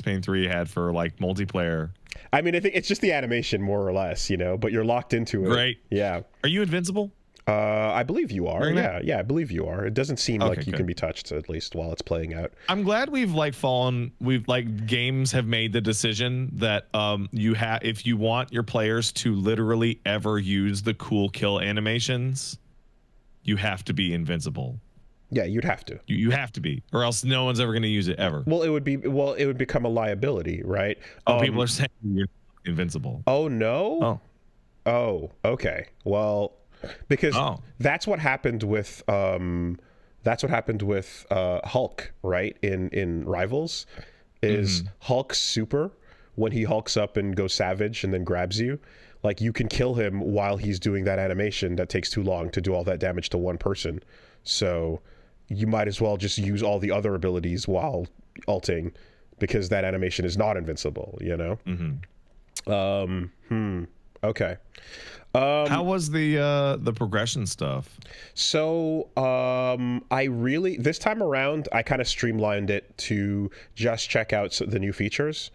A: Payne 3 had for like multiplayer.
B: I mean, I think it's just the animation more or less, you know, but you're locked into it.
A: Right.
B: Yeah.
A: Are you invincible?
B: I believe you are. Yeah, I believe you are. It doesn't seem like you
A: good.
B: Can be touched, at least while it's playing out.
A: I'm glad we've games have made the decision that if you want your players to literally ever use the cool kill animations, you have to be invincible.
B: Yeah, you'd have to.
A: You have to be, or else no one's ever going to use it ever.
B: Well, it would become a liability, right?
A: People are saying you're invincible.
B: Oh no. Oh, okay. Well, because that's what happened with Hulk, right? In Rivals, is Hulk's super, when he hulks up and goes savage and then grabs you, like you can kill him while he's doing that animation that takes too long to do all that damage to one person. So you might as well just use all the other abilities while ulting, because that animation is not invincible, you know?
A: Mm-hmm.
B: Okay.
A: How was the progression stuff?
B: So I really, this time around, I kind of streamlined it to just check out the new features.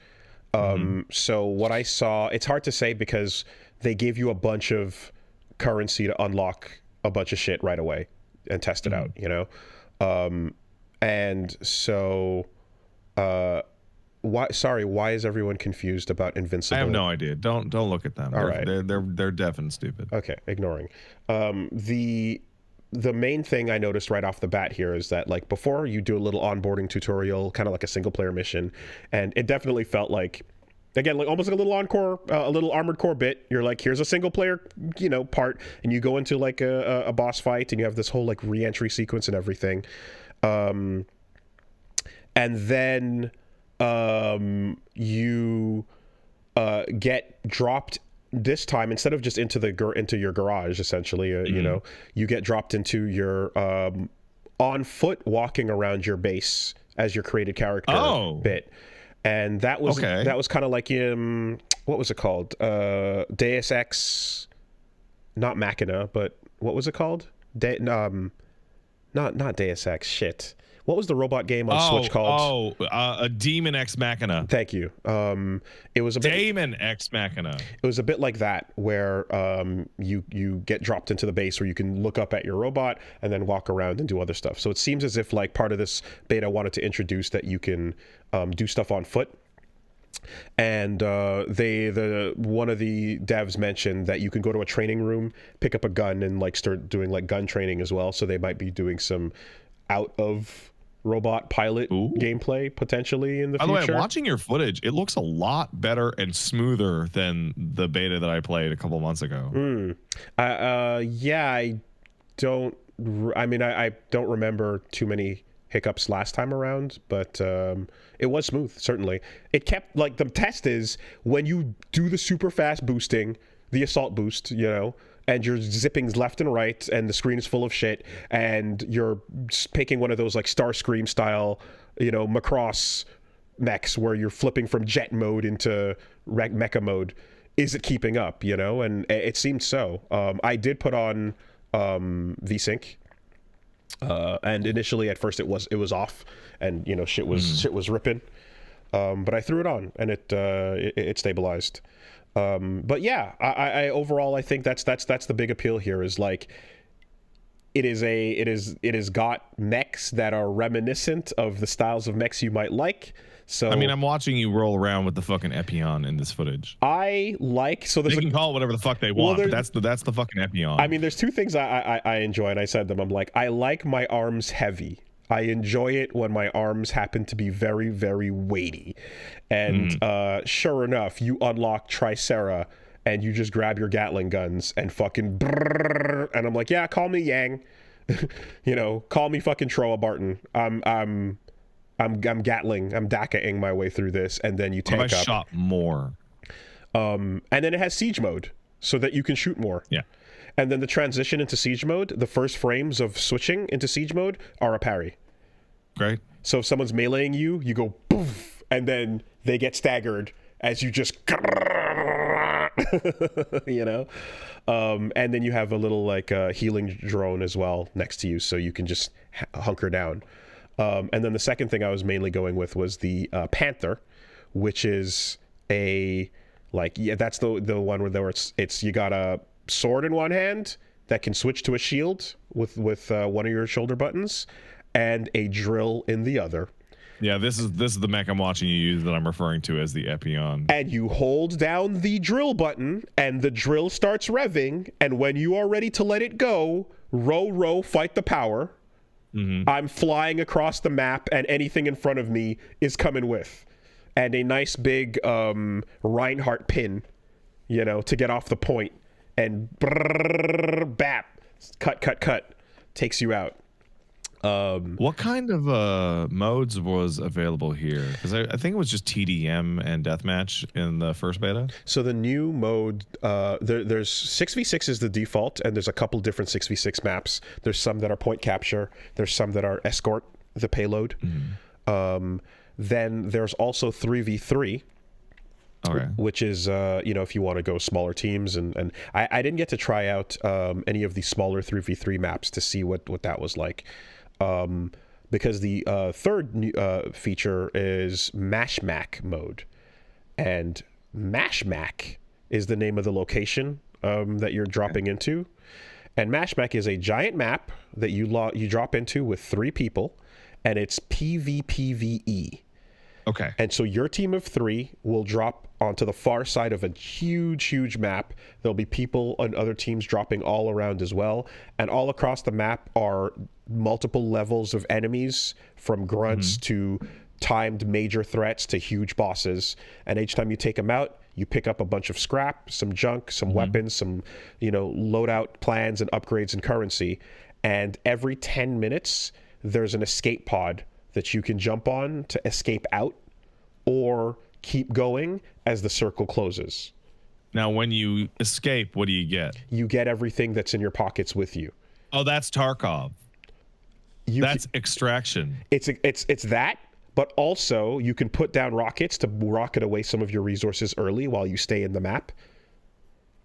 B: So what I saw, it's hard to say because they gave you a bunch of currency to unlock a bunch of shit right away and test it out, you know? And so why is everyone confused about Invincible?
A: I have no idea. Don't look at them. They're deaf and stupid.
B: Okay, ignoring. The main thing I noticed right off the bat here is that, like, before you do a little onboarding tutorial, kind of like a single player mission, and it definitely felt like, again, like almost like a little encore, a little Armored Core bit. You're like, here's a single player, you know, part, and you go into like a boss fight, and you have this whole like re-entry sequence and everything, and then you get dropped this time, instead of just into your garage, essentially, you know, you get dropped into your on foot walking around your base as your created character bit. And that was kind of like what was it called? Deus Ex, not Machina, but what was it called? Not Deus Ex. Shit. What was the robot game on Switch called?
A: A Demon Ex Machina.
B: Thank you. It was a bit,
A: Demon Ex Machina.
B: It was a bit like that, where you get dropped into the base where you can look up at your robot and then walk around and do other stuff. So it seems as if like part of this beta wanted to introduce that you can do stuff on foot. And one of the devs mentioned that you can go to a training room, pick up a gun, and like start doing like gun training as well. So they might be doing some out of robot pilot gameplay potentially in the future.
A: By the way, watching your footage, it looks a lot better and smoother than the beta that I played a couple months ago.
B: Yeah, I don't remember too many hiccups last time around, but it was smooth, certainly. It kept, like, the test is when you do the super fast boosting, the assault boost, you know, and you're zipping left and right, and the screen is full of shit, and you're picking one of those like Starscream style, you know, Macross mechs where you're flipping from jet mode into mecha mode. Is it keeping up, you know? And it seemed so. I did put on VSync, and initially at first it was off, and you know shit was ripping, but I threw it on and it stabilized. But yeah, I overall I think that's the big appeal here, is like it has got mechs that are reminiscent of the styles of mechs you might like. So
A: I mean, I'm watching you roll around with the fucking Epion in this footage.
B: They can
A: call it whatever the fuck they want, but that's the fucking Epion.
B: I mean, there's two things I enjoy, and I said them. I'm like, I like my arms heavy. I enjoy it when my arms happen to be very, very weighty. And sure enough, you unlock Tricera and you just grab your Gatling guns and fucking brrr, and I'm like, yeah, call me Yang. You know, call me fucking Troa Barton. I'm Gatling. I'm Daka-ing my way through this, and then you tank up.
A: I shot more.
B: And then it has siege mode so that you can shoot more.
A: Yeah.
B: And then the transition into siege mode, the first frames of switching into siege mode are a parry.
A: Great.
B: So if someone's meleeing you, you go poof, and then they get staggered as you just, you know? And then you have a little like healing drone as well next to you, so you can just hunker down. And then the second thing I was mainly going with was the Panther, which is that's the one where it's you got a sword in one hand that can switch to a shield with one of your shoulder buttons, and a drill in the other.
A: Yeah, this is the mech I'm watching you use that I'm referring to as the Epion.
B: And you hold down the drill button, and the drill starts revving, and when you are ready to let it go, row, fight the power. I'm flying across the map, and anything in front of me is coming with. And a nice big Reinhardt pin, you know, to get off the point. And brrr, bap, cut, takes you out.
A: What kind of modes was available here? Because I think it was just TDM and deathmatch in the first beta.
B: So the new mode, there's 6v6 is the default, and there's a couple different 6v6 maps. There's some that are point capture. There's some that are escort the payload. Then there's also 3v3,
A: Okay.
B: which is if you want to go smaller teams, and I didn't get to try out any of the smaller 3v3 maps to see what that was like, because the third feature is Mashmac mode, and Mashmac is the name of the location that you're dropping into, and Mashmac is a giant map that you drop into with 3 people, and it's PvPvE.
A: Okay.
B: And so your team of 3 will drop onto the far side of a huge map. There'll be people on other teams dropping all around as well. And all across the map are multiple levels of enemies, from grunts to timed major threats to huge bosses. And each time you take them out, you pick up a bunch of scrap, some junk, some weapons, some, loadout plans and upgrades and currency. And every 10 minutes, there's an escape pod that you can jump on to escape out or keep going as the circle closes.
A: Now, when you escape, what do you get?
B: You get everything that's in your pockets with you.
A: Oh, that's Tarkov. That's extraction.
B: It's that, but also you can put down rockets to rocket away some of your resources early while you stay in the map.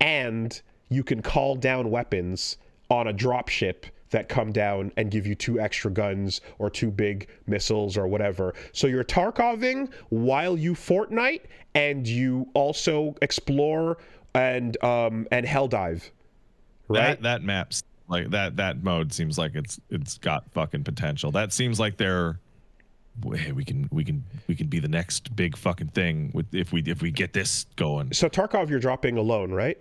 B: And you can call down weapons on a drop ship that come down and give you 2 extra guns or 2 big missiles or whatever. So you're Tarkoving while you Fortnite, and you also explore and hell dive. Right?
A: That map's like that mode seems like it's got fucking potential. That seems like they're, hey, we can be the next big fucking thing if we get this going.
B: So Tarkov, you're dropping alone, right?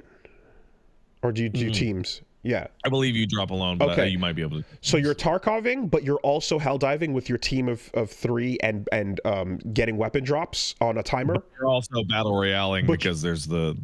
B: Or do you do teams? Yeah.
A: I believe you drop alone, but you might be able to.
B: So you're Tarkoving, but you're also hell diving with your team of 3 and getting weapon drops on a timer.
A: But you're also battle royaling because there's the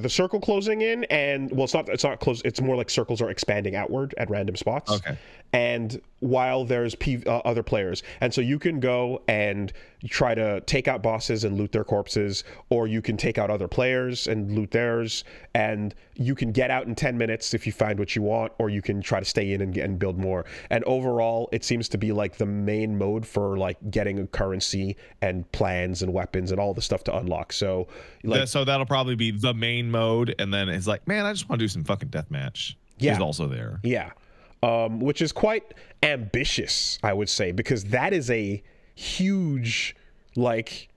B: circle closing in, and well, it's not close. It's more like circles are expanding outward at random spots.
A: Okay.
B: And while there's other players, and so you can go and try to take out bosses and loot their corpses, or you can take out other players and loot theirs, and you can get out in 10 minutes if you find what you want, or you can try to stay in and build more. And overall, it seems to be like the main mode for like getting a currency and plans and weapons and all the stuff to unlock. So
A: so that'll probably be the main mode, and then it's like, man, I just want to do some fucking deathmatch.
B: Yeah.
A: She's also there.
B: Yeah. Which is quite ambitious, I would say, because that is a huge, like,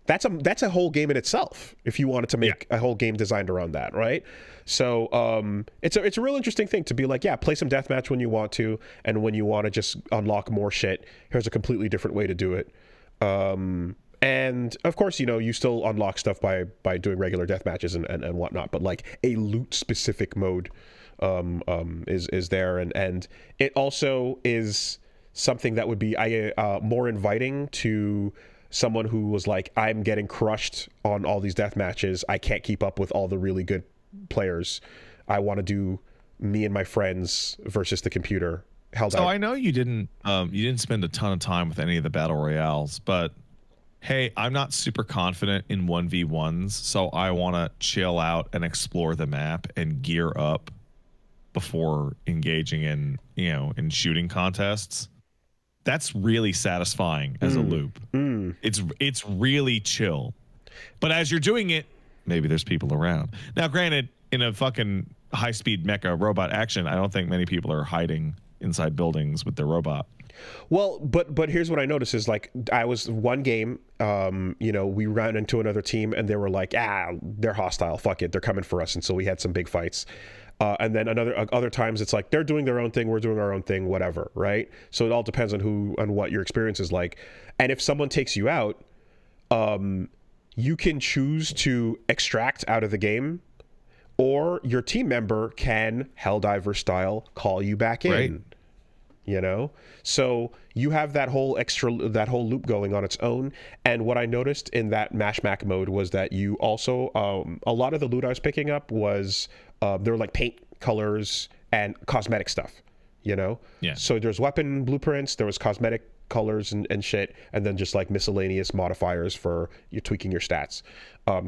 B: that's a whole game in itself if you wanted to make a whole game designed around that, right? So it's a real interesting thing to be like, yeah, play some deathmatch when you want to, and when you want to just unlock more shit, here's a completely different way to do it. And of course, you still unlock stuff by doing regular death matches and whatnot, but like a loot specific mode is there, and it also is something that would be more inviting to someone who was like, I'm getting crushed on all these death matches. I can't keep up with all the really good players. I want to do me and my friends versus the computer.
A: So I know you didn't spend a ton of time with any of the battle royales, but hey, I'm not super confident in 1v1s, so I want to chill out and explore the map and gear up before engaging in shooting contests. That's really satisfying as a loop. It's really chill. But as you're doing it, maybe there's people around. Now, granted, in a fucking high-speed mecha robot action, I don't think many people are hiding inside buildings with their robot.
B: Well, but here's what I noticed is, like, I was one game, we ran into another team and they were like, they're hostile, fuck it, they're coming for us. And so we had some big fights. And then other times it's like, they're doing their own thing, we're doing our own thing, whatever, right? So it all depends on what your experience is like. And if someone takes you out, you can choose to extract out of the game, or your team member can Helldiver style call you back in. Right. So you have that whole loop going on its own. And what I noticed in that Mashmac mode was that you also a lot of the loot I was picking up was there were like paint colors and cosmetic stuff,
A: Yeah.
B: So there's weapon blueprints, there was cosmetic colors and shit, and then just like miscellaneous modifiers for you tweaking your stats.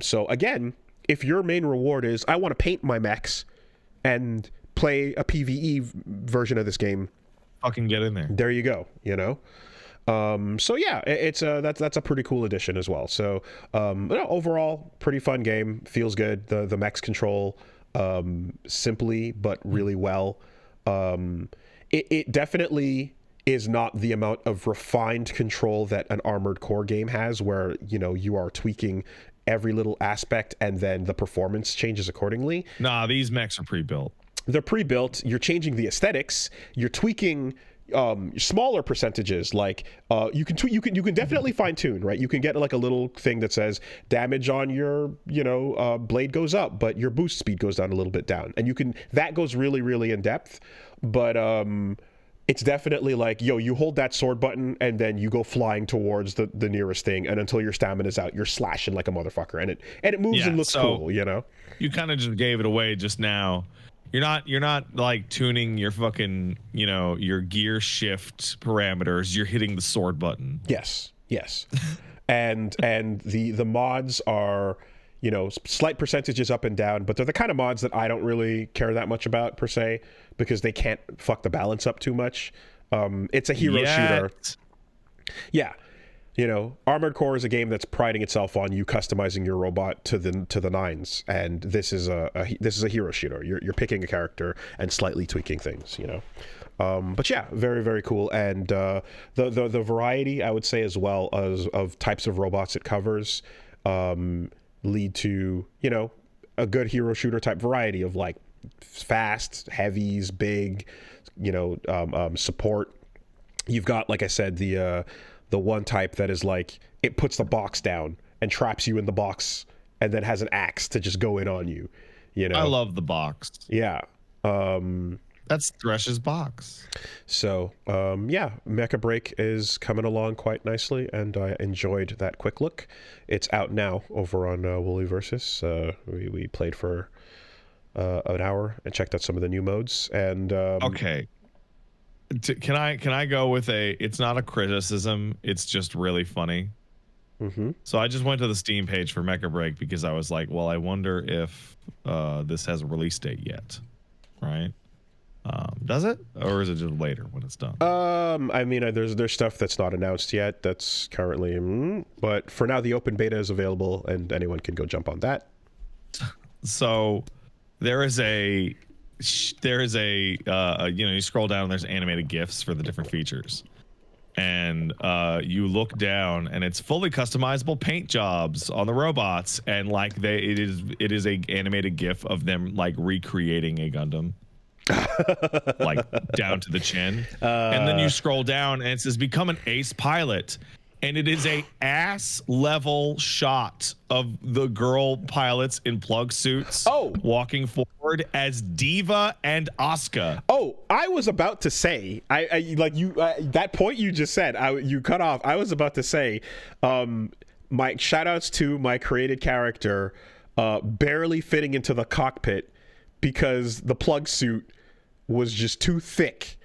B: So again, if your main reward is I want to paint my mechs and play a PvE version of this game,
A: fucking get in there.
B: There you go. So yeah, it's that's a pretty cool addition as well. So overall, pretty fun game. Feels good. The mechs control simply but really well. It definitely is not the amount of refined control that an Armored Core game has, where you are tweaking every little aspect and then the performance changes accordingly.
A: Nah, these mechs are pre-built.
B: They're pre-built. You're changing the aesthetics. You're tweaking smaller percentages. Like you can definitely fine tune, right? You can get like a little thing that says damage on your blade goes up, but your boost speed goes down a little bit down, and that goes really, really in depth. But it's definitely like, you hold that sword button and then you go flying towards the nearest thing, and until your stamina's out, you're slashing like a motherfucker, and it moves and looks cool.
A: You kind of just gave it away just now. You're not like tuning your fucking your gear shift parameters. You're hitting the sword button.
B: Yes. and the mods are slight percentages up and down, but they're the kind of mods that I don't really care that much about per se, because they can't fuck the balance up too much. It's a hero shooter. Yeah. Armored Core is a game that's priding itself on you customizing your robot to the nines, and this is a hero shooter. You're picking a character and slightly tweaking things. But yeah, very, very cool. And the variety, I would say, as well as of types of robots it covers, lead to a good hero shooter type variety of like fast, heavies, big, support. You've got, like I said, the one type that is like, it puts the box down and traps you in the box and then has an axe to just go in on you.
A: I love the box.
B: Yeah.
A: That's Thresh's box.
B: So Mecha Break is coming along quite nicely, and I enjoyed that quick look. It's out now over on Woolly Versus. We played for an hour and checked out some of the new modes. And
A: okay, can I go with it's not a criticism, it's just really funny.
B: Mm-hmm.
A: So I just went to the Steam page for Mecha Break because I was like, well, I wonder if this has a release date yet, right? Does it, or is it just later when it's done?
B: I mean, there's stuff that's not announced yet that's currently, but for now the open beta is available and anyone can go jump on that.
A: So there is a you scroll down and there's animated GIFs for the different features, and you look down and it's fully customizable paint jobs on the robots, and like it is a animated GIF of them like recreating a Gundam. Like down to the chin, and then you scroll down and it says become an ace pilot, and it is a ass level shot of the girl pilots in plug suits walking forward as Diva and Asuka.
B: I was about to say, I like you that point you just said, you cut off. I was about to say, my shout outs to my created character barely fitting into the cockpit because the plug suit was just too thick,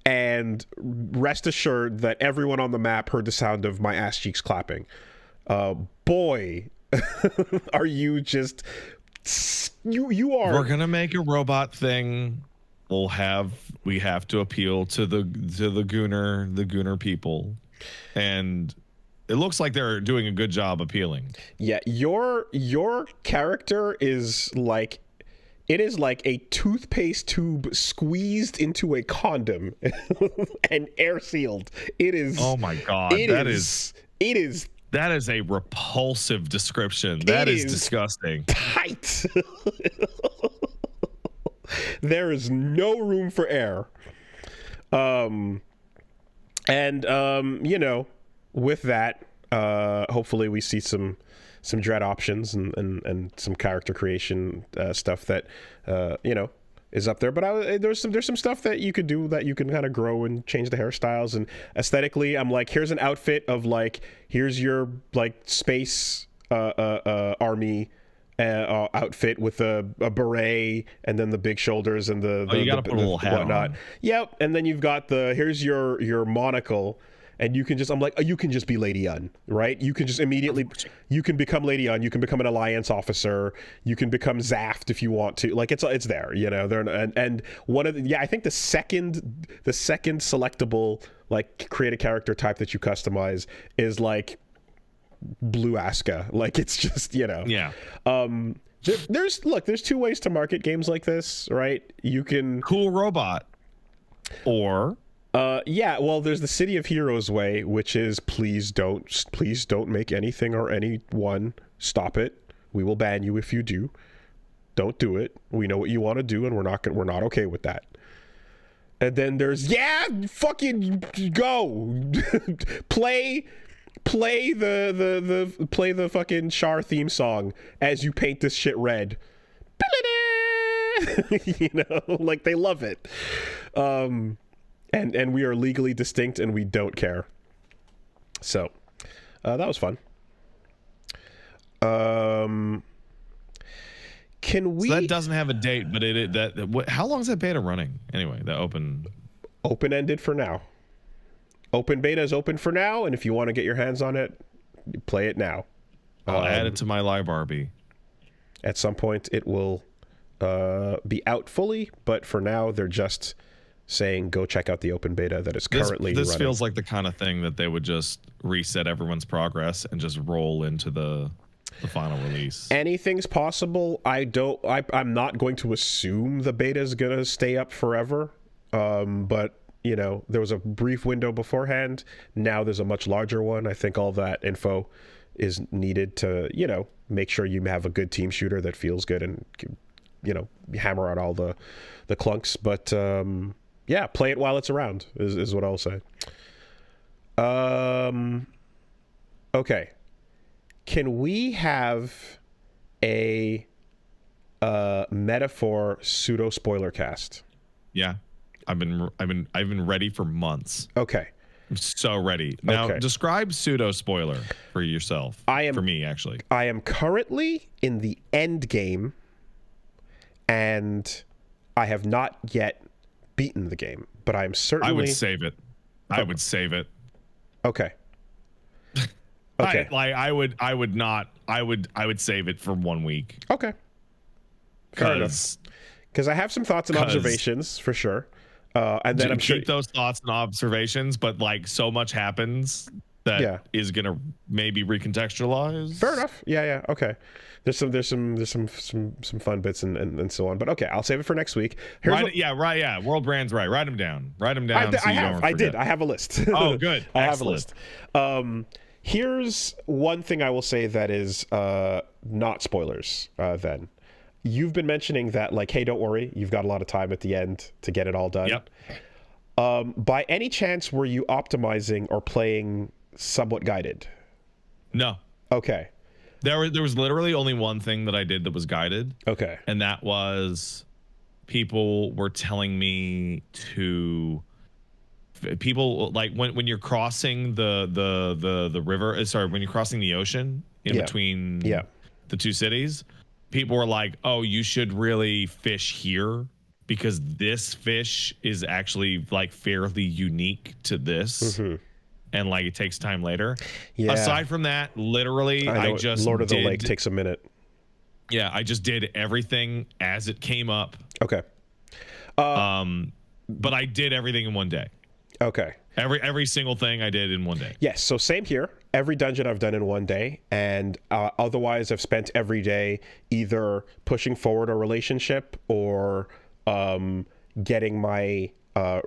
B: and rest assured that everyone on the map heard the sound of my ass cheeks clapping. Boy, are you just you are.
A: We're gonna make a robot thing. We have to appeal to the Gooner people, and it looks like they're doing a good job appealing.
B: Yeah, your character is like, it is like a toothpaste tube squeezed into a condom and air sealed. It is.
A: Oh my God. That is a repulsive description. That is disgusting.
B: Tight. There is no room for air. With that, hopefully we see some dread options and some character creation stuff that is up there. But there's some stuff that you could do that you can kind of grow and change the hairstyles, and aesthetically I'm like, here's an outfit of like, here's your like space army outfit with a beret and then the big shoulders and the
A: you gotta put a little hat
B: whatnot on. Yep. And then you've got here's your monocle, and you can just, I'm like, oh, you can just be Lady Un, right? You can just immediately, you can become Lady Un, you can become an alliance officer, you can become Zaft if you want to. Like it's there, you know. And one of the, I think the second selectable like create a character type that you customize is like Blue Aska. Like it's just, you know.
A: Yeah.
B: There's two ways to market games like this, right? You can
A: cool robot, or
B: there's the City of Heroes way, which is please don't make anything or anyone, stop it. We will ban you if you do. Don't do it. We know what you want to do, and we're not okay with that. And then there's fucking go play the fucking Char theme song as you paint this shit red. You know, like they love it. And we are legally distinct and we don't care. So that was fun. Can we?
A: So that doesn't have a date, but how long is that beta running anyway? The
B: open-ended for now. Open beta is open for now, and if you want to get your hands on it, play it now.
A: I'll add it to my library.
B: At some point, it will be out fully, but for now, they're just saying go check out the open beta that is currently running.
A: This feels like the kind of thing that they would just reset everyone's progress and just roll into the final release.
B: Anything's possible. I'm not going to assume the beta is going to stay up forever, but you know, there was a brief window beforehand. Now there's a much larger one. I think all that info is needed to, you know, make sure you have a good team shooter that feels good and, you know, hammer out all the clunks. But yeah, play it while it's around is what I'll say. Okay. Can we have a metaphor pseudo spoiler cast?
A: Yeah. I've been ready for months.
B: Okay.
A: I'm so ready. Now, describe pseudo spoiler for yourself. For me, actually.
B: I am currently in the end game, and I have not yet beaten the game, but I'm certainly.
A: I would save it. I would save it.
B: Okay. Okay.
A: I would save it for 1 week.
B: Okay. Fair enough. Because I have some thoughts and observations for sure. And then I'm sure
A: keep those thoughts and observations, but like so much happens that is gonna maybe recontextualize.
B: Fair enough. Yeah. Okay. There's some fun bits and so on. But okay, I'll save it for next week.
A: World Brand's right. Write them down. I have
B: a list.
A: Oh, good.
B: I have a list. Here's one thing I will say that is not spoilers. Then. You've been mentioning that, like, hey, don't worry, you've got a lot of time at the end to get it all done.
A: Yep.
B: By any chance, were you optimizing or playing somewhat guided?
A: No.
B: Okay.
A: There was literally only one thing that I did that was guided.
B: Okay.
A: And that was people were telling me like when you're crossing the river, when you're crossing the ocean in between the two cities, people were like, oh, you should really fish here because this fish is actually like fairly unique to this. Mm-hmm. And like it takes time later. Yeah. Aside from that, literally, I just
B: Lord of the Lake takes a minute.
A: Yeah, I just did everything as it came up.
B: Okay.
A: But I did everything in one day.
B: Okay.
A: Every single thing I did in one day.
B: Yes, so same here. Every dungeon I've done in one day, and otherwise I've spent every day either pushing forward a relationship or getting my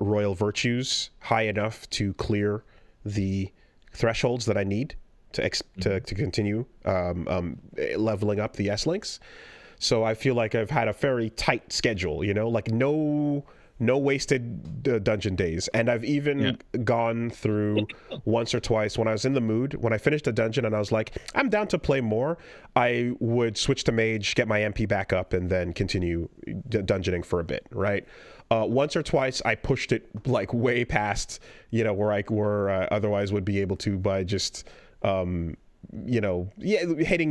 B: royal virtues high enough to clear the thresholds that I need to continue leveling up the S-links. So I feel like I've had a very tight schedule, you know, like no wasted dungeon days. And I've even gone through once or twice when I was in the mood, when I finished a dungeon and I was like, I'm down to play more, I would switch to mage, get my MP back up, and then continue dungeoning for a bit, right? Once or twice I pushed it like way past, you know, where I otherwise would be able to by just hitting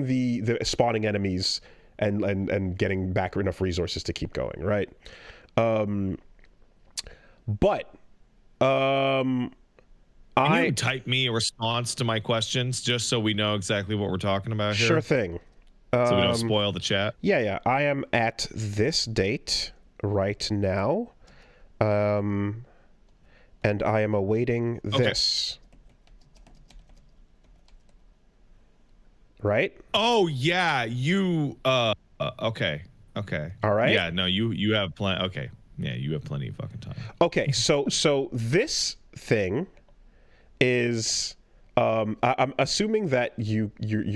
B: the spawning enemies and getting back enough resources to keep going, right? But
A: Can you type me a response to my questions just so we know exactly what we're talking about here?
B: Sure thing.
A: So we don't spoil the chat.
B: Yeah. I am at this date right now. And I am awaiting this. Right?
A: Oh yeah, you okay.
B: All right.
A: Yeah, no, you have plenty. Okay. Yeah, you have plenty of fucking time.
B: Okay, so this thing is I'm assuming that you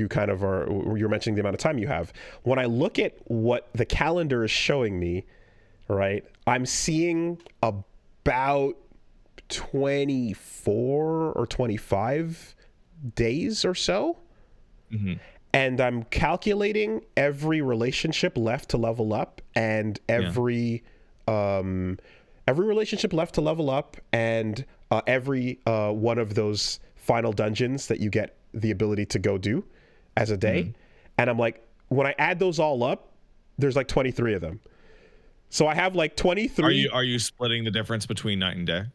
B: kind of are, you're mentioning the amount of time you have. When I look at what the calendar is showing me, right, I'm seeing about 24 or 25 days or so. And I'm calculating every relationship left to level up and every relationship left to level up and every one of those final dungeons that you get the ability to go do as a day. And I'm like, when I add those all up, there's like 23 of them. So I have like 23.
A: Are you splitting the difference between night and day?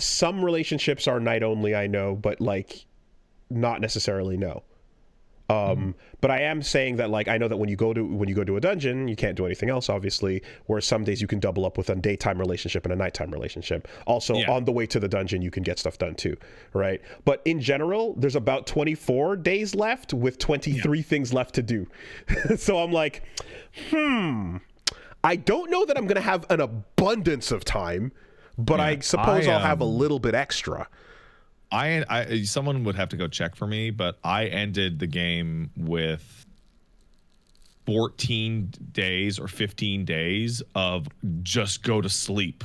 B: Some relationships are night only, I know, but like not necessarily no. But I am saying that, like, I know that when you go to a dungeon, you can't do anything else, obviously, whereas some days you can double up with a daytime relationship and a nighttime relationship. Also, on the way to the dungeon, you can get stuff done too, right? But in general, there's about 24 days left with 23 things left to do. So I'm like, I don't know that I'm going to have an abundance of time, but I suppose I'll have a little bit extra.
A: Someone would have to go check for me, but I ended the game with 14 days or 15 days of just go to sleep.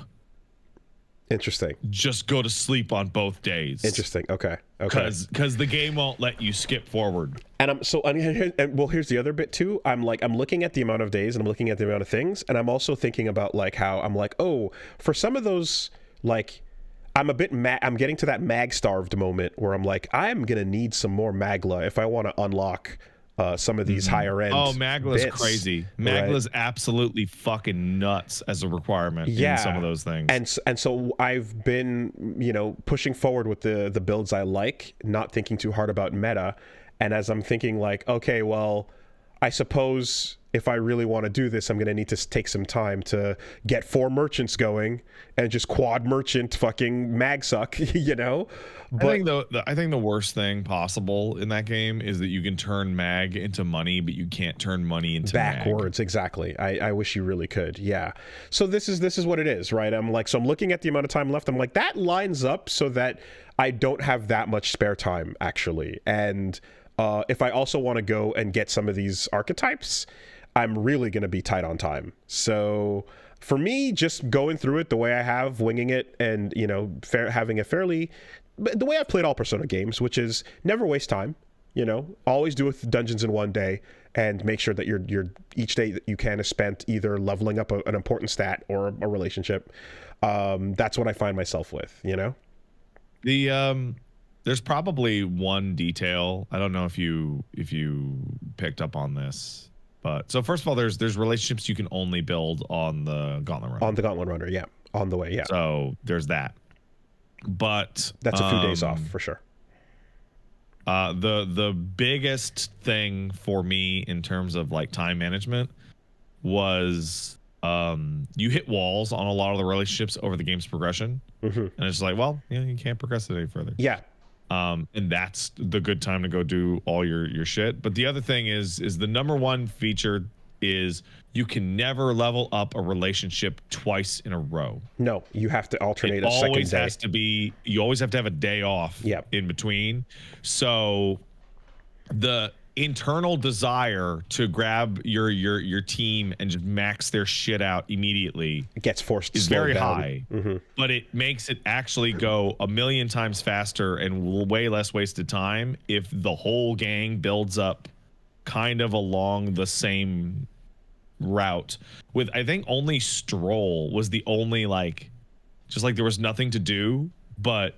B: Interesting.
A: Just go to sleep on both days.
B: Interesting. Okay.
A: Because the game won't let you skip forward.
B: And here's the other bit too. I'm looking at the amount of days and I'm looking at the amount of things, and I'm also thinking about like how I'm like, oh, for some of those, like, I'm a bit I'm getting to that mag starved moment where I'm like, I'm gonna need some more magla if I want to unlock some of these higher end.
A: Oh, magla's crazy. Magla's absolutely fucking nuts as a requirement in some of those things.
B: And so I've been, pushing forward with the builds I like, not thinking too hard about meta. And as I'm thinking like, okay, well, I suppose if I really want to do this, I'm going to need to take some time to get 4 merchants going and just quad merchant fucking mag suck, But
A: I think the worst thing possible in that game is that you can turn mag into money, but you can't turn money into
B: backwards.
A: Mag.
B: Exactly. I wish you really could. Yeah. So this is what it is, right? I'm looking at the amount of time left. I'm like, that lines up so that I don't have that much spare time actually. And if I also want to go and get some of these archetypes, I'm really going to be tight on time. So for me, just going through it the way I have, winging it, and having a fairly, the way I've played all Persona games, which is never waste time. Always do with dungeons in one day, and make sure that your each day that you can is spent either leveling up an important stat or a relationship. That's what I find myself with.
A: There's probably one detail. I don't know if you picked up on this. But so first of all, there's relationships you can only build on the Gauntlet Runner.
B: On the Gauntlet Runner, yeah. On the way, yeah.
A: So there's that. But
B: that's a few days off for sure.
A: The biggest thing for me in terms of like time management was you hit walls on a lot of the relationships over the game's progression. And it's like, well, you can't progress it any further.
B: Yeah.
A: And that's the good time to go do all your shit. But the other thing is the number one feature is you can never level up a relationship twice in a row.
B: No, you have to alternate a second day.
A: You always have to have a day off in between. So the internal desire to grab your team and just max their shit out immediately
B: gets forced
A: is very high, but it makes it actually go a million times faster and way less wasted time if the whole gang builds up kind of along the same route. With I think only Stroll was the only there was nothing to do but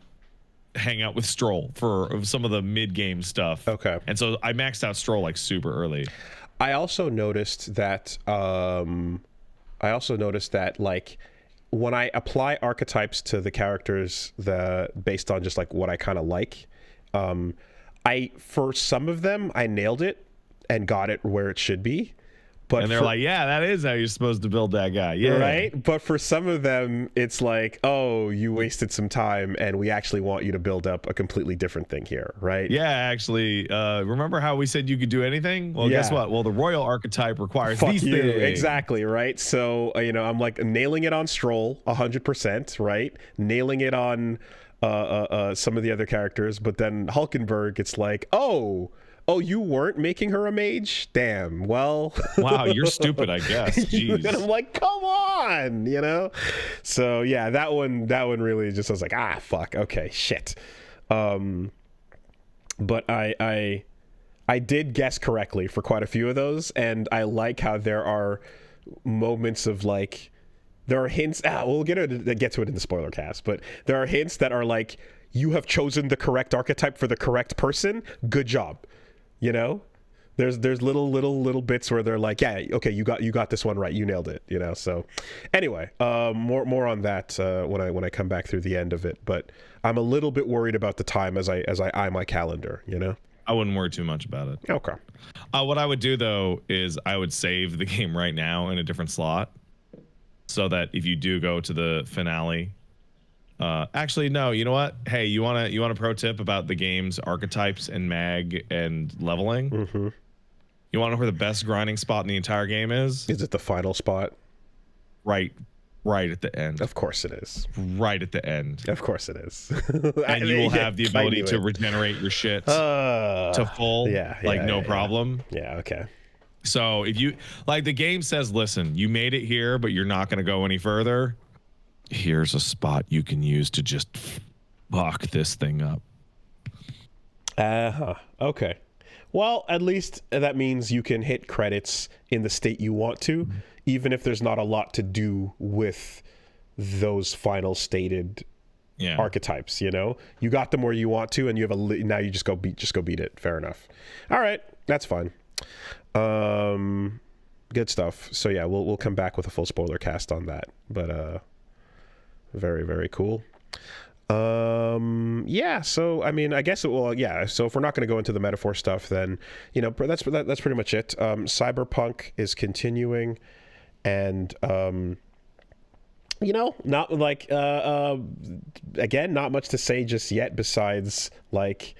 A: hang out with Stroll for some of the mid-game stuff.
B: Okay.
A: And so I maxed out Stroll super early.
B: I also noticed that when I apply archetypes to the characters, based on just like what I kind of like, for some of them I nailed it and got it where it should be. But
A: and they're like, yeah, that is how you're supposed to build that guy. Yeah.
B: Right? But for some of them, it's like, oh, you wasted some time and we actually want you to build up a completely different thing here, right?
A: Yeah, actually, remember how we said you could do anything? Well, guess what? Well, the royal archetype requires these things.
B: Exactly, right? So, I'm like nailing it on Stroll 100%, right? Nailing it on some of the other characters. But then Hulkenberg, it's like, oh, you weren't making her a mage? Damn. Well,
A: wow, you're stupid, I guess. Jeez.
B: And I'm like, come on, So yeah, that one really just, I was like, fuck, okay, shit. But I did guess correctly for quite a few of those, and I like how there are moments of like, there are hints. We'll get to it in the spoiler cast, but there are hints that are like, you have chosen the correct archetype for the correct person. Good job. There's little bits where they're like, yeah, okay, you got this one right, you nailed it, So anyway, more on that when I come back through the end of it. But I'm a little bit worried about the time as I eye my calendar.
A: I wouldn't worry too much about it.
B: Okay.
A: What I would do though is I would save the game right now in a different slot, so that if you do go to the finale. Actually, no. You know what? Hey, you want a pro tip about the game's archetypes and mag and leveling?
B: Mm-hmm.
A: You want to know where the best grinding spot in the entire game is?
B: Is it the final spot?
A: Right at the end.
B: Of course it is.
A: Right at the end.
B: Of course it is.
A: And you will have the ability to regenerate your shit to full. No problem.
B: Yeah. Okay.
A: So if you the game says, listen, you made it here, but you're not going to go any further. Here's a spot you can use to just fuck this thing up.
B: Okay. Well, at least that means you can hit credits in the state you want to, even if there's not a lot to do with those final stated archetypes. You got them where you want to, and you have now you just go beat it. Fair enough. All right, that's fine. Good stuff. So yeah, we'll come back with a full spoiler cast on that. But very, very cool. So I mean, I guess so if we're not going to go into the metaphor stuff, then that's pretty much it. Cyberpunk is continuing, and not like again, not much to say just yet besides like,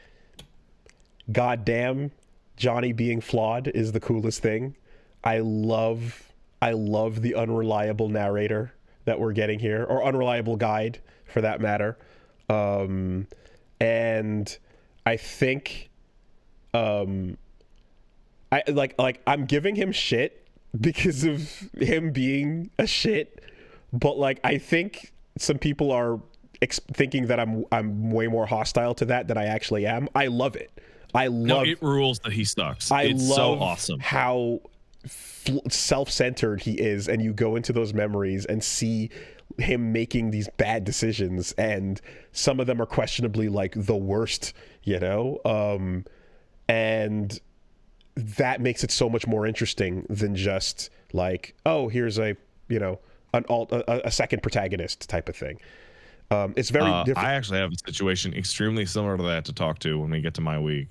B: goddamn, Johnny being flawed is the coolest thing. I love the unreliable narrator that we're getting here, or unreliable guide for that matter. And I think I'm giving him shit because of him being a shit, but like I think some people are thinking that I'm way more hostile to that than I actually am. I love it.
A: It rules that he sucks. It's love so awesome
B: how self-centered he is, and you go into those memories and see him making these bad decisions, and some of them are questionably like the worst, and that makes it so much more interesting than just like, oh, here's a second protagonist type of thing. It's very different.
A: I actually have a situation extremely similar to that to talk to when we get to my week.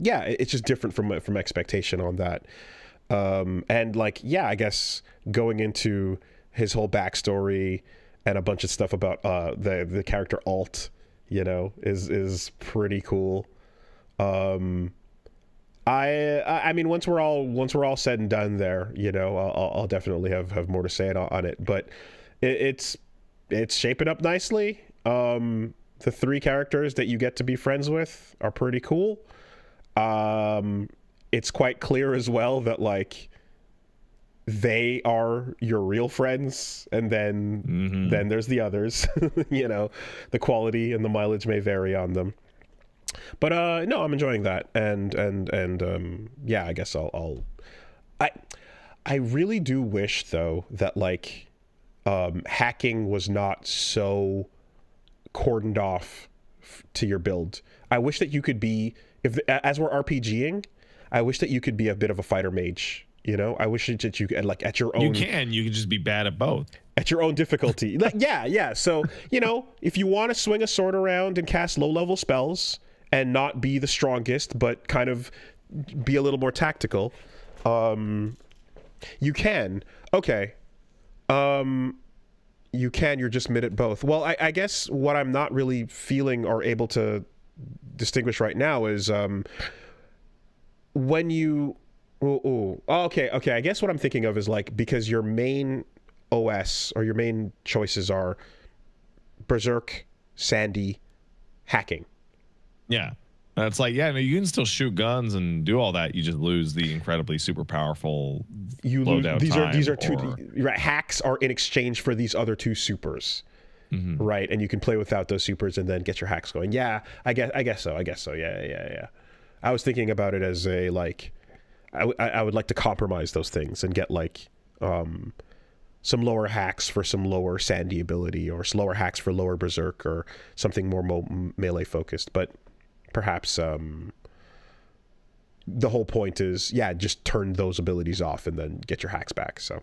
B: Yeah, it's just different from expectation on that. And like, yeah, I guess going into his whole backstory and a bunch of stuff about the character Alt, is pretty cool. I mean, once we're all said and done there, I'll definitely have more to say on it. But it's shaping up nicely. The three characters that you get to be friends with are pretty cool. It's quite clear as well that like they are your real friends, and then there's the others. The quality and the mileage may vary on them, but no, I'm enjoying that, and yeah, I guess I really do wish though that like hacking was not so cordoned off to your build. I wish that you could be, as we're RPGing, I wish that you could be a bit of a fighter mage You know, I wish that you could, like, at your own.
A: You can just be bad at both.
B: At your own difficulty. Like, yeah. So, you know, if you want to swing a sword around and cast low-level spells and not be the strongest, but kind of be a little more tactical, you can. Okay. You can. You're just mid at both. Well, I guess what I'm not really feeling or able to distinguish right now is when you... okay. I guess what I'm thinking of is, like, because your main OS or your main choices are Berserk, Sandy, hacking.
A: Yeah. It's like, yeah, no, you can still shoot guns and do all that. You just lose the incredibly super powerful loadout time.
B: These are two, right? Hacks are in exchange for these other two supers, right? And you can play without those supers and then get your hacks going. Yeah, I guess so. Yeah. I was thinking about it as a, like, I would like to compromise those things and get, like, some lower hacks for some lower Sandy ability, or lower hacks for lower Berserk, or something more melee focused. But perhaps the whole point is, yeah, just turn those abilities off and then get your hacks back. So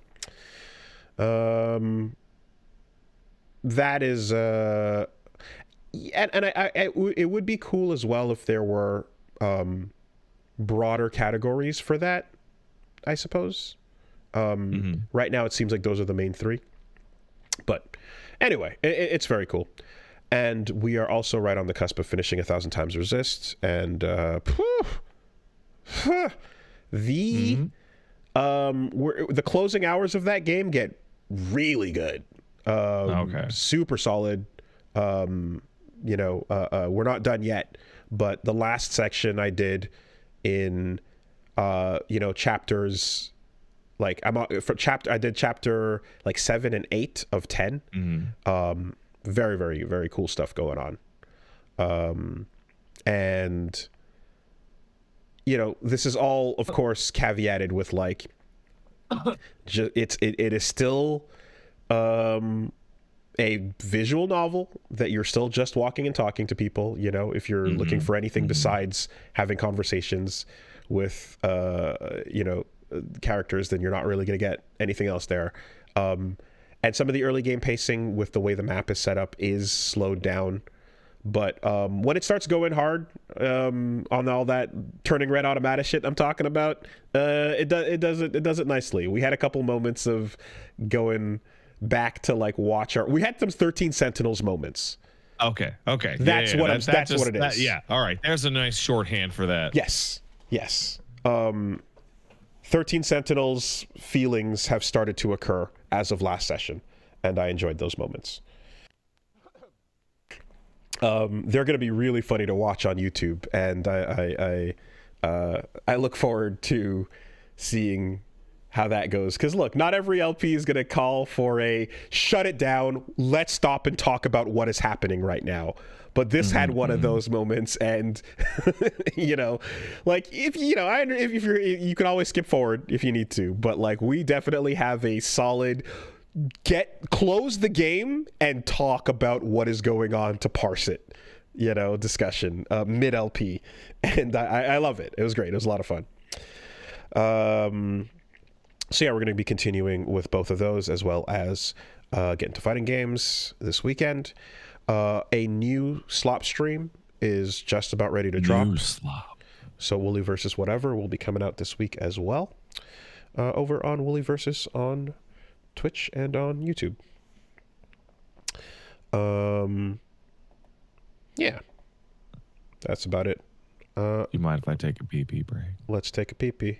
B: that is and it would be cool as well if there were broader categories for that, I suppose. Right now it seems like those are the main three, but anyway, it's very cool. And we are also right on the cusp of finishing 1,000 Times Resist, and the closing hours of that game get really good. Okay. Super solid. We're not done yet, but the last section I did in chapters, like, I did chapter like 7 and 8 of 10. Very, very, very cool stuff going on. And this is all, of course, caveated with, like, it is still a visual novel that you're still just walking and talking to people. If you're looking for anything besides having conversations with characters, then you're not really going to get anything else there. And some of the early game pacing with the way the map is set up is slowed down. But when it starts going hard on all that turning red automatic shit I'm talking about, it does it nicely. We had a couple moments of going back to, like, we had some 13 Sentinels moments.
A: Okay.
B: That's what it is.
A: Yeah. All right. There's a nice shorthand for that.
B: Yes. 13 Sentinels feelings have started to occur as of last session, and I enjoyed those moments. They're going to be really funny to watch on YouTube, and I look forward to seeing how that goes. Because look, not every LP is going to call for a shut it down, let's stop and talk about what is happening right now. But this had one of those moments, and like, if you can always skip forward if you need to, but, like, we definitely have a solid close the game and talk about what is going on to parse it, discussion mid LP, and I love it. It was great. It was a lot of fun. So yeah, we're going to be continuing with both of those, as well as get into fighting games this weekend. A new slop stream is just about ready to drop.
A: New slop.
B: So Wooly versus whatever will be coming out this week as well, over on Wooly versus on Twitch and on YouTube. Yeah, that's about it.
A: You mind if I take a pee-pee break?
B: Let's take a pee-pee.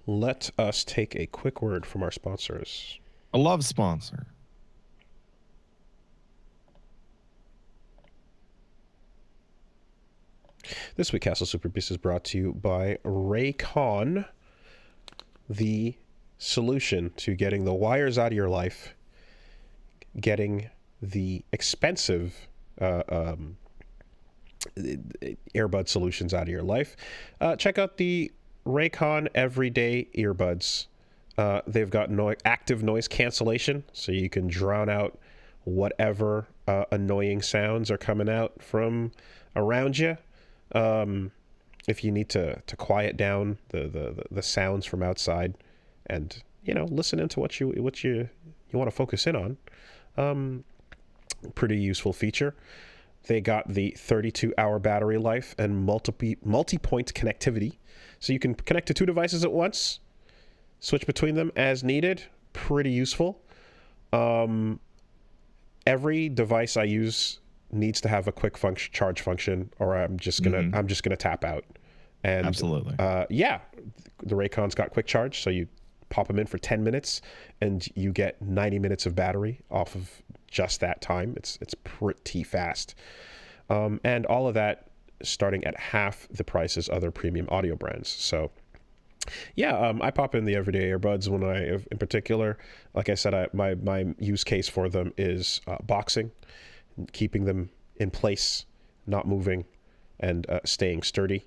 B: let us take a quick word from our sponsors.
A: A love sponsor.
B: This week, Castle Super Beast is brought to you by Raycon, the solution to getting the wires out of your life, getting the expensive earbud solutions out of your life. Check out the Raycon Everyday Earbuds. They've got active noise cancellation, so you can drown out whatever annoying sounds are coming out from around you. If you need to quiet down the sounds from outside, and listen into what you want to focus in on. Pretty useful feature. They got the 32-hour battery life and multi-point connectivity, so you can connect to 2 devices at once, switch between them as needed. Pretty useful. Every device I use needs to have a quick charge function, or I'm just gonna tap out. And
A: absolutely,
B: the Raycon's got quick charge, so you pop them in for 10 minutes and you get 90 minutes of battery off of just that time. It's pretty fast, and all of that starting at half the price as other premium audio brands. So I pop in the everyday earbuds when in particular, like I said, my use case for them is boxing, keeping them in place, not moving, and staying sturdy.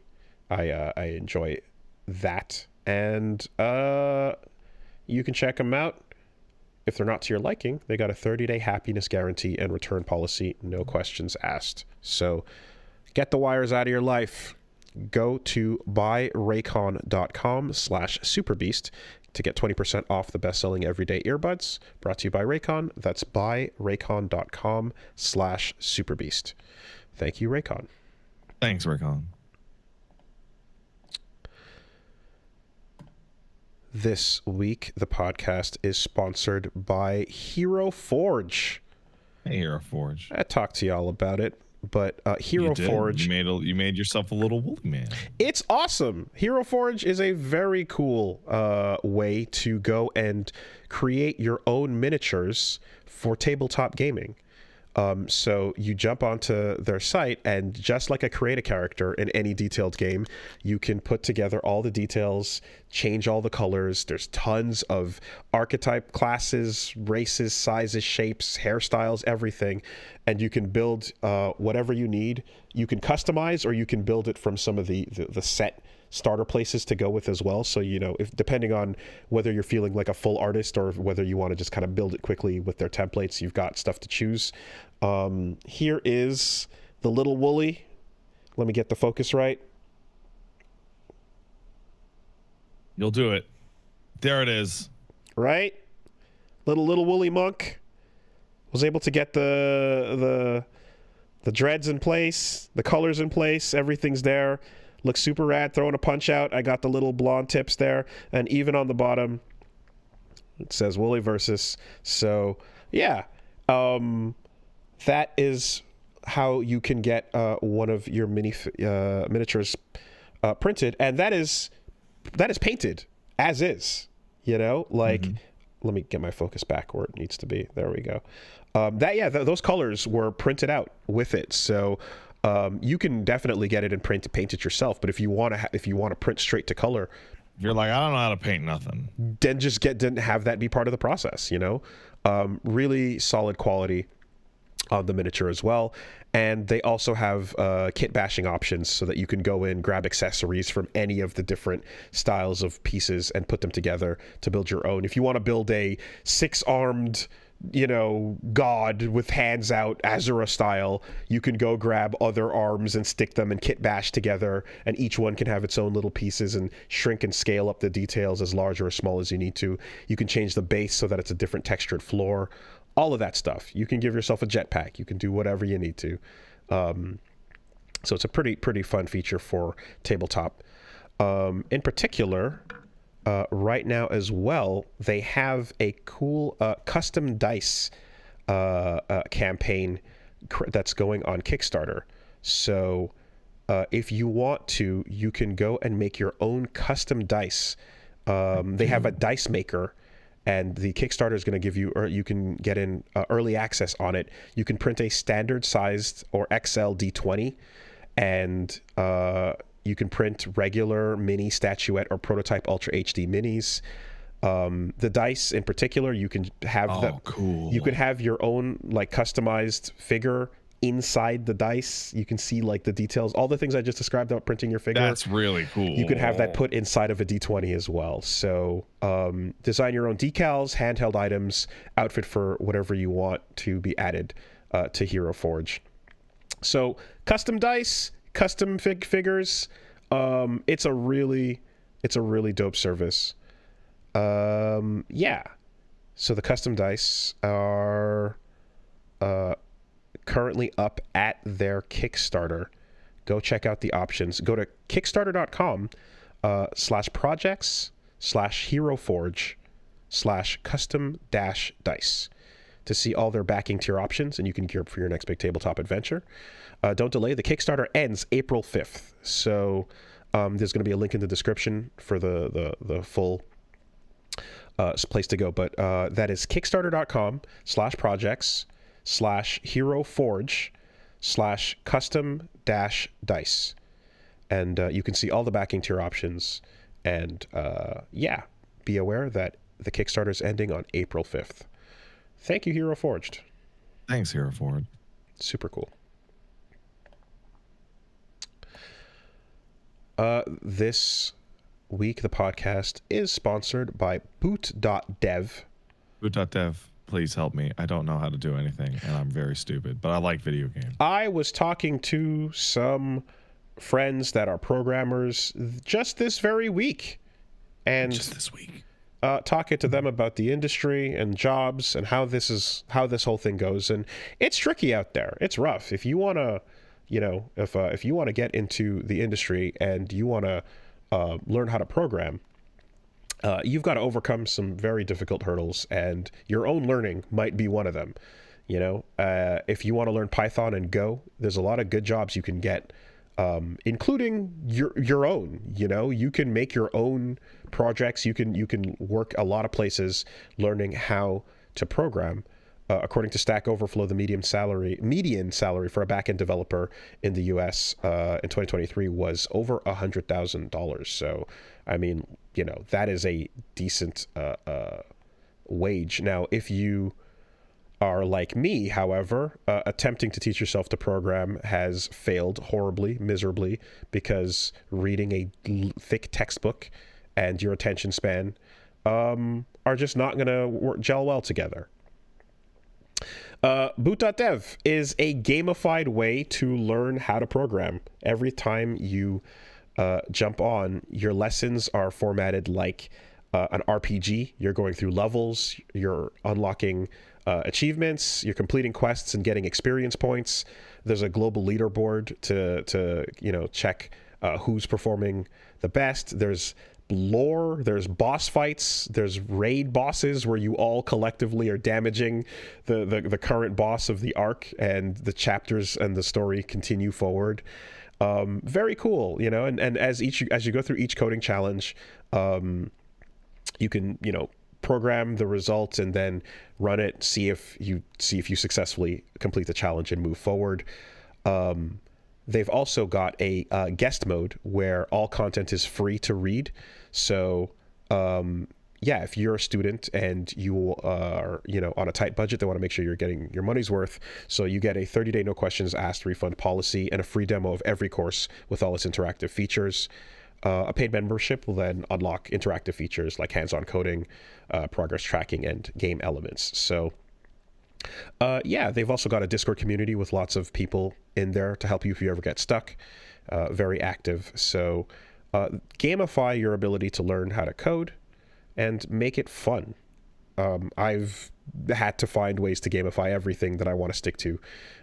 B: I enjoy that, and you can check them out. If they're not to your liking, they got a 30-day happiness guarantee and return policy, no questions asked. So get the wires out of your life. Go to buyraycon.com/superbeast to get 20% off the best-selling everyday earbuds. Brought to you by Raycon. That's buyraycon.com/superbeast. Thank you, Raycon.
A: Thanks, Raycon.
B: This week, the podcast is sponsored by Hero Forge.
A: Hey, Hero Forge.
B: I talked to y'all about it, but Hero Forge...
A: You made yourself a little woolly man.
B: It's awesome. Hero Forge is a very cool way to go and create your own miniatures for tabletop gaming. So you jump onto their site, and just like a create a character in any detailed game, you can put together all the details, change all the colors. There's tons of archetype classes, races, sizes, shapes, hairstyles, everything. And you can build whatever you need. You can customize, or you can build it from some of the set starter places to go with as well. So, if depending on whether you're feeling like a full artist or whether you want to just kind of build it quickly with their templates, you've got stuff to choose. Here is the little Wooly. Let me get the focus right.
A: You'll do it. There it is.
B: Right? Little Woolly monk. Was able to get the dreads in place, the colors in place, everything's there. Looks super rad. Throwing a punch out. I got the little blonde tips there. And even on the bottom, it says Wooly Versus. So, yeah. That is how you can get one of your miniatures printed. And that is painted as is. Let me get my focus back where it needs to be. There we go. Those colors were printed out with it. So... you can definitely get it and paint it yourself, but if you want to print straight to color,
A: you're like, I don't know how to paint nothing,
B: then just didn't have that be part of the process. Really solid quality on the miniature as well. And they also have kit bashing options so that you can go in, grab accessories from any of the different styles of pieces and put them together to build your own. If you want to build a 6-armed god with hands out, Azura style, you can go grab other arms and stick them and kit bash together, and each one can have its own little pieces and shrink and scale up the details as large or as small as you need to. You can change the base so that it's a different textured floor, all of that stuff. You can give yourself a jetpack. You can do whatever you need to. So it's a pretty fun feature for tabletop. In particular, right now as well, they have a cool custom dice campaign that's going on Kickstarter. So if you want to, you can go and make your own custom dice They have a dice maker, and the Kickstarter is going to give you, or you can get in early access on it. You can print a standard sized or XL D20, and you can print regular mini statuette or prototype Ultra HD minis. The dice in particular, you can have
A: cool.
B: You can have your own like customized figure inside the dice. You can see like the details, all the things I just described about printing your figure.
A: That's really cool.
B: You can have that put inside of a D20 as well. So design your own decals, handheld items, outfit for whatever you want to be added to Hero Forge. So custom dice, custom figures. It's a really dope service. Yeah. So the custom dice are currently up at their Kickstarter. Go check out the options. Go to kickstarter.com/projects/heroforge/custom-dice to see all their backing tier options, and you can gear up for your next big tabletop adventure. Don't delay. The Kickstarter ends April 5th. So there's going to be a link in the description for the full place to go. But that is kickstarter.com/projects/heroforge/custom-dice. And you can see all the backing tier options. And yeah, be aware that the Kickstarter is ending on April 5th. Thank you, Hero Forged.
A: Thanks, Hero Forge.
B: Super cool. This week, the podcast is sponsored by Boot.dev.
A: Boot.dev, please help me. I don't know how to do anything, and I'm very stupid, but I like video games.
B: I was talking to some friends that are programmers just this very week. And
A: just this week.
B: Talking to them about the industry and jobs and how this whole thing goes. And it's tricky out there. It's rough. If you want to, if you want to get into the industry and you want to learn how to program, you've got to overcome some very difficult hurdles, and your own learning might be one of them. If you want to learn Python and Go, there's a lot of good jobs you can get, including your own. You can make your own projects. You can work a lot of places learning how to program. According to Stack Overflow, the median salary for a backend developer in the U.S. In 2023 was over $100,000. So, I mean, that is a decent wage. Now, if you are like me, however, attempting to teach yourself to program has failed horribly, miserably, because reading a thick textbook and your attention span are just not going to gel well together. Boot.dev is a gamified way to learn how to program. Every time you jump on, your lessons are formatted like an RPG. You're going through levels, you're unlocking achievements, you're completing quests and getting experience points. There's a global leaderboard to check who's performing the best. There's lore, there's boss fights, there's raid bosses where you all collectively are damaging the current boss of the arc, and the chapters and the story continue forward. Very cool, and as you go through each coding challenge, you can program the results and then run it, see if you successfully complete the challenge and move forward. They've also got a guest mode where all content is free to read. So, if you're a student and you are, on a tight budget, they want to make sure you're getting your money's worth. So you get a 30-day no questions asked refund policy and a free demo of every course with all its interactive features. A paid membership will then unlock interactive features like hands-on coding, progress tracking, and game elements. So, they've also got a Discord community with lots of people in there to help you if you ever get stuck. Very active. So gamify your ability to learn how to code and make it fun. I've had to find ways to gamify everything that I want to stick to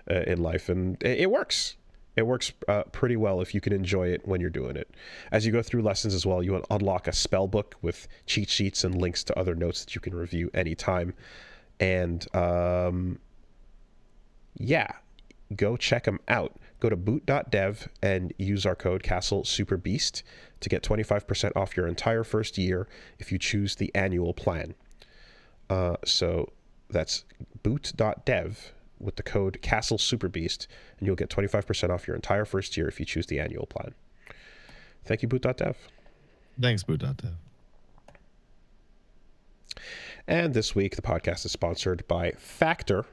B: in life, and it works. It works pretty well if you can enjoy it when you're doing it. As you go through lessons as well, you unlock a spell book with cheat sheets and links to other notes that you can review anytime. And go check them out. Go to boot.dev and use our code CastleSuperBeast to get 25% off your entire first year if you choose the annual plan. So that's boot.dev with the code CastleSuperBeast, and you'll get 25% off your entire first year if you choose the annual plan. Thank you, boot.dev.
A: Thanks, boot.dev.
B: And this week, the podcast is sponsored by Factor.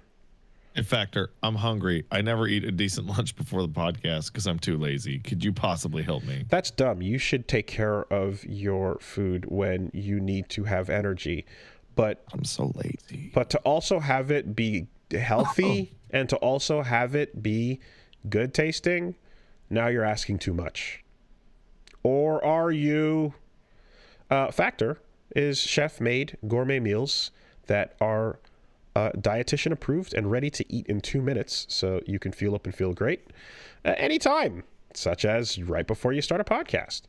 A: In Factor, I'm hungry. I never eat a decent lunch before the podcast because I'm too lazy. Could you possibly help me?
B: That's dumb. You should take care of your food when you need to have energy. But
A: I'm so lazy.
B: But to also have it be healthy and to also have it be good tasting, now you're asking too much. Or are you? Factor is chef-made gourmet meals that are dietitian approved and ready to eat in 2 minutes, so you can fuel up and feel great anytime, such as right before you start a podcast.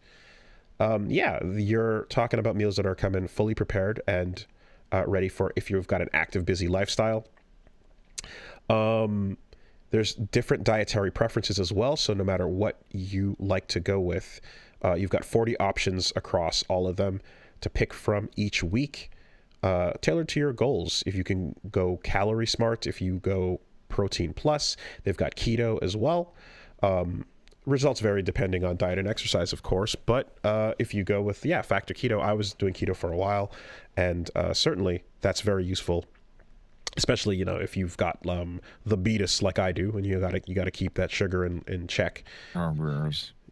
B: You're talking about meals that are coming fully prepared and ready for if you've got an active, busy lifestyle. There's different dietary preferences as well, so no matter what you like to go with, you've got 40 options across all of them to pick from each week. Tailored to your goals. If you can go calorie smart, if you go protein plus, they've got keto as well. Results vary depending on diet and exercise, of course, but if you go with Factor Keto, I was doing keto for a while, and certainly that's very useful, especially if you've got the beatus like I do, and you gotta keep that sugar in check.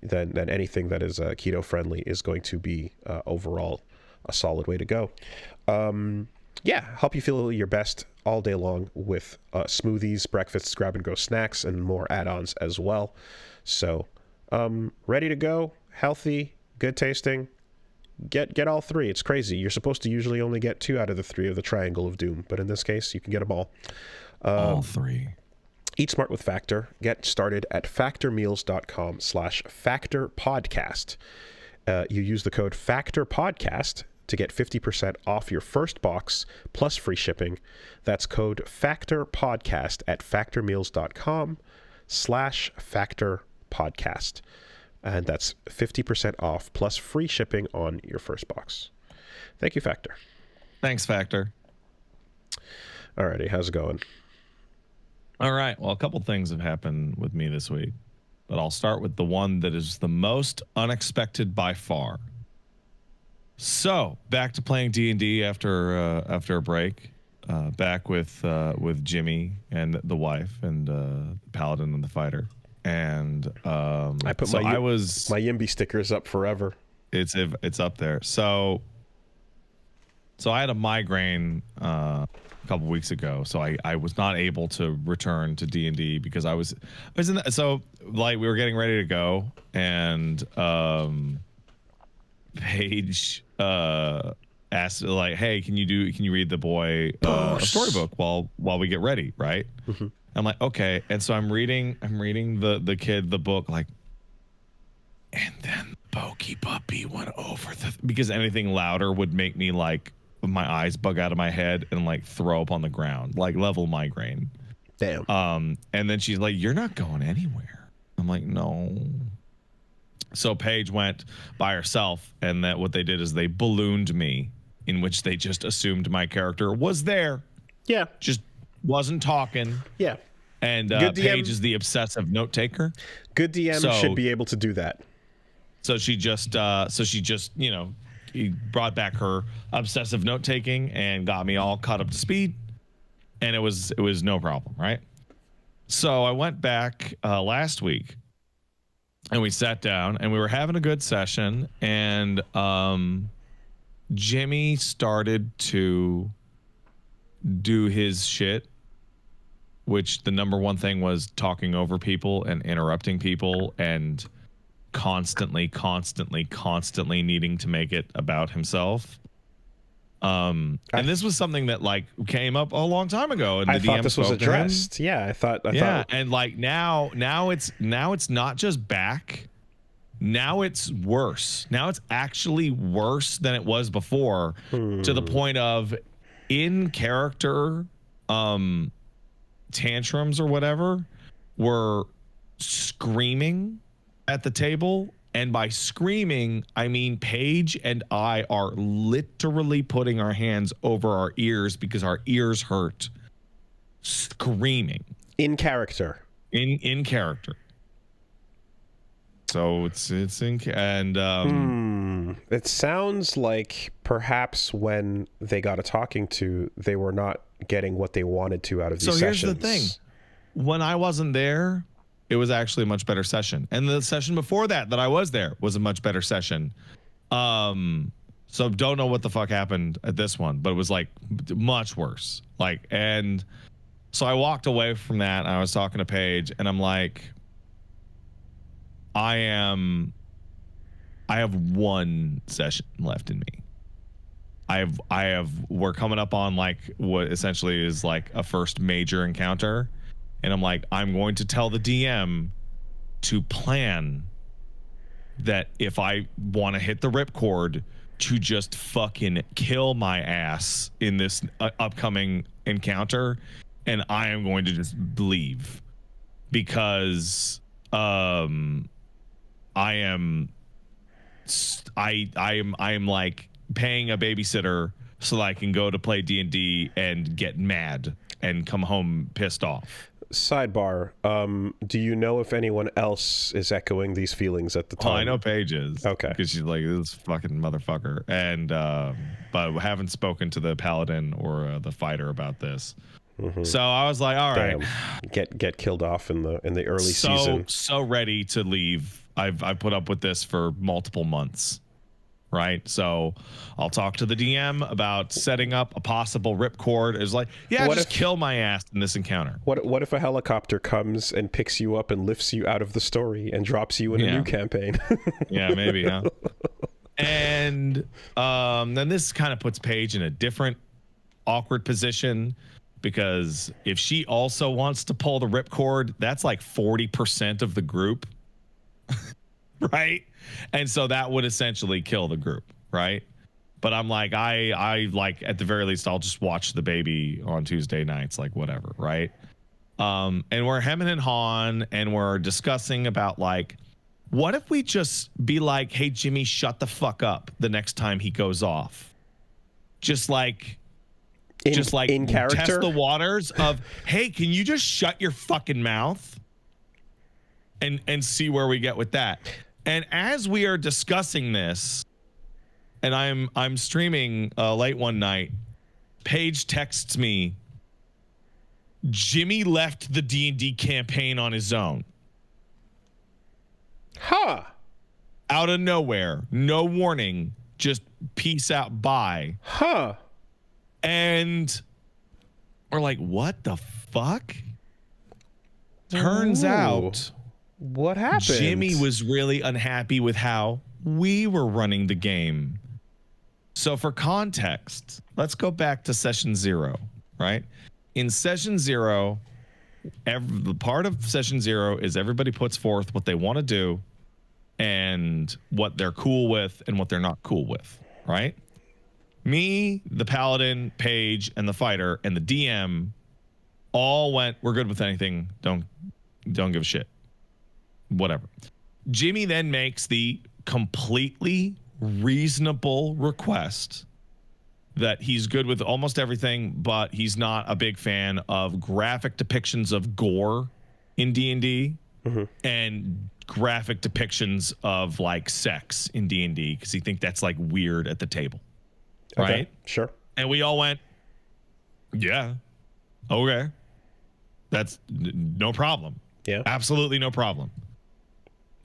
B: Then anything that is keto friendly is going to be overall a solid way to go. Help you feel your best all day long with smoothies, breakfasts, grab-and-go snacks, and more add-ons as well. So, ready to go, healthy, good tasting. Get all three. It's crazy. You're supposed to usually only get 2 out of the 3 of the triangle of doom, but in this case, you can get them all.
A: All 3.
B: Eat smart with Factor. Get started at factormeals.com/factorpodcast. You use the code FACTORPODCAST to get 50% off your first box plus free shipping. That's code FACTORPODCAST at factormeals.com/factorpodcast. And that's 50% off plus free shipping on your first box. Thank you, Factor.
A: Thanks, Factor.
B: Alrighty, how's it going?
A: All right. Well, a couple things have happened with me this week, but I'll start with the one that is the most unexpected by far. So back to playing D&D after a break, back with Jimmy and the wife and the paladin and the fighter, and
B: I put my Yimby stickers up forever.
A: It's up there. So I had a migraine a couple weeks ago, so I was not able to return to D&D because I was in that, so like we were getting ready to go, and Paige asked like, hey, can you read the boy a storybook while we get ready, right? Mm-hmm. I'm like, okay. And so I'm reading the kid the book, like, and then the pokey puppy went over because anything louder would make me like my eyes bug out of my head and like throw up on the ground, like level migraine.
B: Damn.
A: And then she's like, you're not going anywhere. I'm like, no. So Paige went by herself, and that what they did is they ballooned me, in which they just assumed my character was there.
B: Yeah.
A: Just wasn't talking.
B: Yeah.
A: And Paige is the obsessive note taker.
B: Good DM should be able to do that.
A: So she just he brought back her obsessive note taking and got me all caught up to speed, and it was no problem, right? So I went back last week, and we sat down and we were having a good session, and Jimmy started to do his shit, which the number one thing was talking over people and interrupting people and constantly needing to make it about himself. And this was something that like came up a long time ago, and
B: I thought this was addressed. Yeah, I thought.
A: And like now it's not just back. Now it's worse. Now it's actually worse than it was before, to the point of in character tantrums or whatever, were screaming at the table. And by screaming, I mean Paige and I are literally putting our hands over our ears because our ears hurt. Screaming.
B: In character.
A: In character. So it's in and
B: It sounds like perhaps when they got a talking to, they were not getting what they wanted to out of these sessions.
A: So here's the thing. When I wasn't there, it was actually a much better session. And the session before that I was there was a much better session. So don't know what the fuck happened at this one, but it was like much worse. Like, and so I walked away from that and I was talking to Paige and I'm like, I have one session left in me. We're coming up on like what essentially is like a first major encounter. And I'm like, I'm going to tell the DM to plan that if I want to hit the ripcord to just fucking kill my ass in this upcoming encounter. And I am going to just leave because I am like paying a babysitter so that I can go to play D&D and get mad and come home pissed off.
B: Sidebar, do you know if anyone else is echoing these feelings at the time?
A: Oh, I know Paige is.
B: Okay.
A: Because she's like, this fucking motherfucker. And, but haven't spoken to the paladin or the fighter about this. Mm-hmm. So I was like, all right.
B: Get killed off in the early season.
A: So ready to leave. I've put up with this for multiple months. Right. So I'll talk to the DM about setting up a possible ripcord. It's like, yeah, just kill my ass in this encounter.
B: What if a helicopter comes and picks you up and lifts you out of the story and drops you in a new campaign?
A: Yeah, maybe. Huh? And then this kind of puts Paige in a different awkward position because if she also wants to pull the ripcord, that's like 40% of the group. Right. And so that would essentially kill the group, right? But I'm like, I like at the very least, I'll just watch the baby on Tuesday nights, like whatever, right? And we're hemming and hawing, and we're discussing about like, what if we just be like, hey Jimmy, shut the fuck up the next time he goes off, just like
B: in character,
A: test the waters of, hey, can you just shut your fucking mouth, and see where we get with that. And as we are discussing this, and I'm streaming late one night, Paige texts me, Jimmy left the D&D campaign on his own.
B: Huh.
A: Out of nowhere, no warning, just peace out, bye.
B: Huh.
A: And we're like, what the fuck? Turns out...
B: What happened?
A: Jimmy was really unhappy with how we were running the game. So for context, let's go back to session 0, right? In session 0, the part of session 0 is everybody puts forth what they want to do and what they're cool with and what they're not cool with, right? Me, the paladin, Paige, and the fighter, and the DM all went, we're good with anything. Don't give a shit. Whatever. Jimmy then makes the completely reasonable request that he's good with almost everything, but he's not a big fan of graphic depictions of gore in D&D and graphic depictions of like sex in D&D because he thinks that's like weird at the table.
B: Okay,
A: right?
B: Sure. And
A: we all went, yeah, okay. That's no problem.
B: Yeah.
A: Absolutely no problem.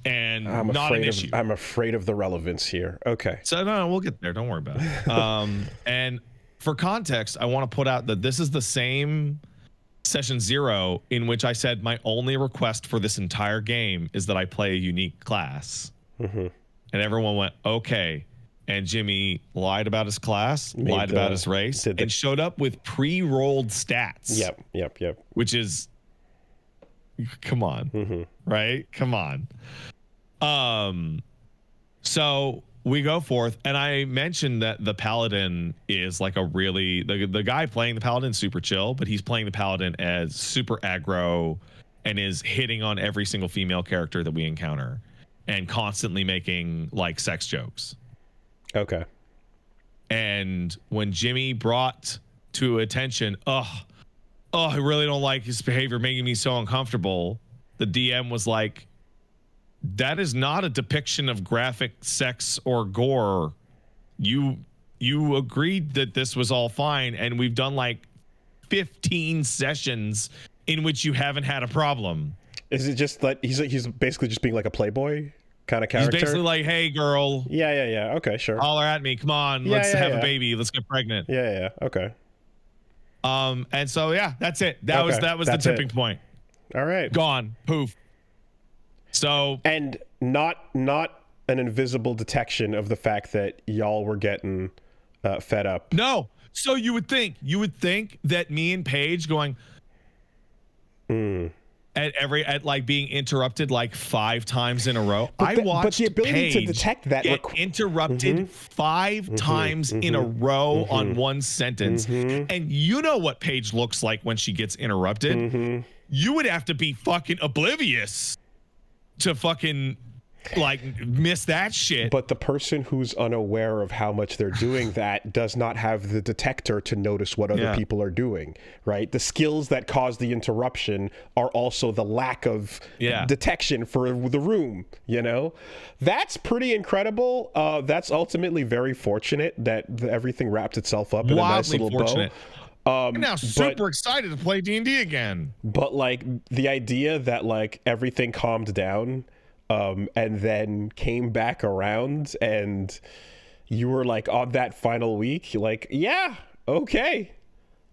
A: And not an issue.
B: I'm afraid of the relevance here. Okay.
A: So no, we'll get there. Don't worry about it. And for context, I want to put out that this is the same session 0 in which I said my only request for this entire game is that I play a unique class. And everyone went, okay. And Jimmy lied about his class, lied about his race, and showed up with pre-rolled stats.
B: Yep.
A: Which is, come on, right? Come on. So we go forth, and I mentioned that the paladin is like a really the guy playing the paladin super chill, but he's playing the paladin as super aggro and is hitting on every single female character that we encounter and constantly making like sex jokes.
B: Okay.
A: And when Jimmy brought to attention, I really don't like his behavior, making me so uncomfortable, the DM was like, that is not a depiction of graphic sex or gore. You agreed that this was all fine, and we've done like 15 sessions in which you haven't had a problem.
B: Is it just that he's basically just being like a playboy kind of character?
A: He's basically like, hey, girl.
B: Yeah. Okay, sure.
A: Holler at me. Come on. Let's have a baby. Let's get pregnant.
B: Yeah. Okay.
A: And so, yeah, that's it. That was the tipping point.
B: All right.
A: Gone. Poof. So.
B: And not an invisible detection of the fact that y'all were getting fed up.
A: No. So you would think that me and Paige going at like being interrupted like 5 times in a row. But the ability Paige
B: to detect that
A: get interrupted 5 times in a row on one sentence. And you know what Paige looks like when she gets interrupted. You would have to be fucking oblivious to fucking like miss that shit.
B: But the person who's unaware of how much they're doing that does not have the detector to notice what other people are doing, right? The skills that cause the interruption are also the lack of detection for the room, you know? That's pretty incredible. That's ultimately very fortunate that everything wrapped itself up in a nice little bow.
A: I'm now super excited to play D&D again.
B: But like the idea that like everything calmed down and then came back around and you were like on that final week, like, yeah, okay.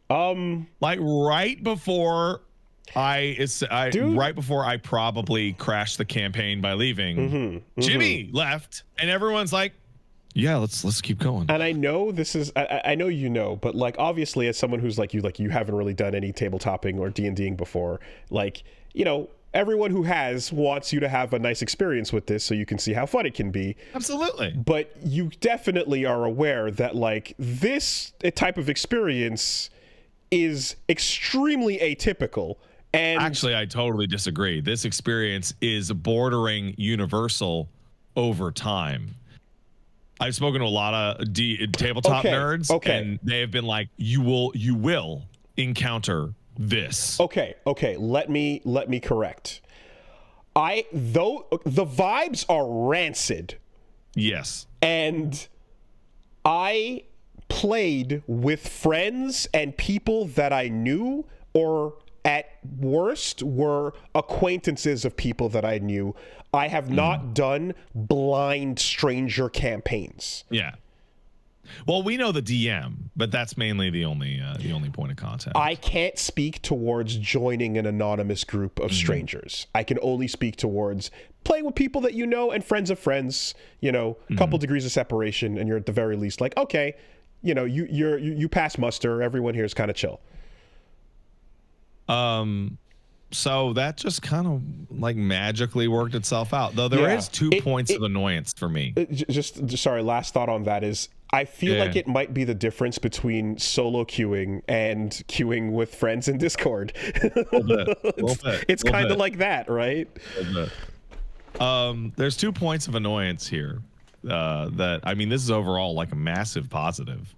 A: Like right before right before I probably crashed the campaign by leaving, Jimmy left and everyone's like, yeah, let's keep going.
B: And I know this is, I know you know, but like obviously as someone who's like you haven't really done any tabletopping or D&Ding before, like, you know, everyone who has wants you to have a nice experience with this so you can see how fun it can be.
A: Absolutely.
B: But you definitely are aware that like this type of experience is extremely atypical. And
A: actually, I totally disagree. This experience is bordering universal over time. I've spoken to a lot of tabletop nerds, and they have been like, you will encounter this.
B: Okay. Let me correct. Though the vibes are rancid.
A: Yes.
B: And I played with friends and people that I knew, or at worst were acquaintances of people that I knew. I have not done blind stranger campaigns.
A: Yeah. Well, we know the DM, but that's mainly the only point of contact.
B: I can't speak towards joining an anonymous group of strangers. I can only speak towards playing with people that you know and friends of friends, you know, a couple degrees of separation, and you're at the very least like, okay, you know, you pass muster, everyone here is kind of chill.
A: So that just kind of like magically worked itself out, though there is 2 points of annoyance for me.
B: Sorry, last thought on that is I feel like it might be the difference between solo queuing and queuing with friends in Discord. It's kind of like that, right?
A: There's 2 points of annoyance here. That, I mean, this is overall like a massive positive.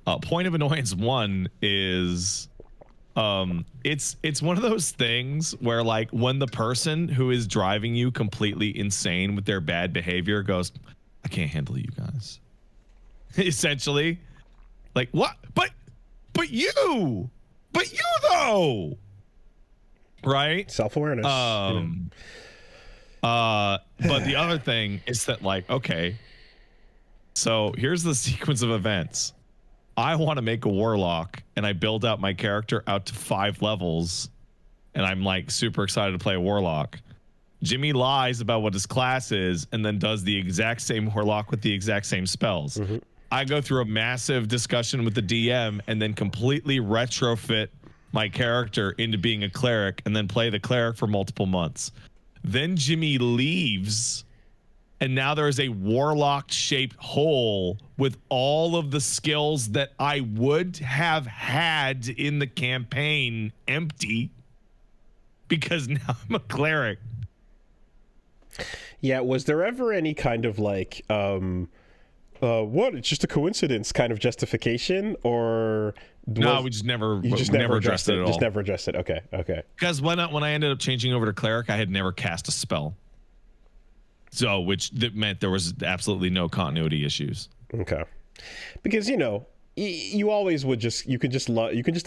A: Point of annoyance 1 is it's one of those things where like when the person who is driving you completely insane with their bad behavior goes, I can't handle you guys. Essentially, like, what? But you though, right?
B: Self-awareness.
A: But the other thing is that like, okay, so here's the sequence of events. I want to make a warlock, and I build out my character out to 5 levels, and I'm like super excited to play a warlock. Jimmy lies about what his class is and then does the exact same warlock with the exact same spells. I go through a massive discussion with the DM and then completely retrofit my character into being a cleric and then play the cleric for multiple months. Then Jimmy leaves, and now there is a warlock-shaped hole with all of the skills that I would have had in the campaign empty. because now I'm a cleric.
B: Yeah, was there ever any kind of like what, it's just a coincidence kind of justification, or
A: No, we just never addressed it at all.
B: Just never addressed it. Okay.
A: Because when I ended up changing over to cleric, I had never cast a spell. So, that meant there was absolutely no continuity issues.
B: Okay. Because, you know, you always would you can just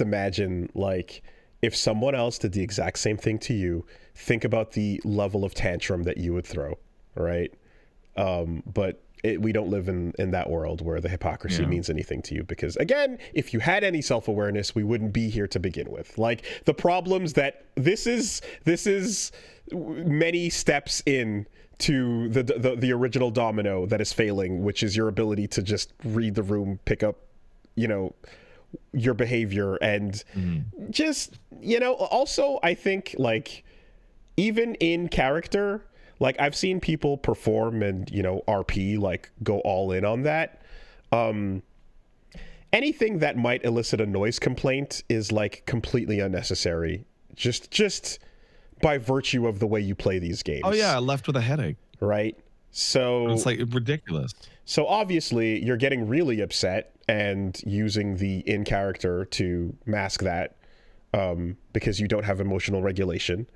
B: imagine, like, if someone else did the exact same thing to you, think about the level of tantrum that you would throw, right? But we don't live in that world where the hypocrisy means anything to you, because, again, if you had any self-awareness, we wouldn't be here to begin with. Like, the problems that this is many steps in to the original domino that is failing, which is your ability to just read the room, pick up, you know, your behavior, and just, you know, also I think, like, even in character, like, I've seen people perform and, you know, RP, like, go all in on that. Anything that might elicit a noise complaint is, like, completely unnecessary, just by virtue of the way you play these games.
A: Oh yeah, I left with a headache.
B: Right? So
A: it's like ridiculous.
B: So obviously you're getting really upset and using the in character to mask that, because you don't have emotional regulation.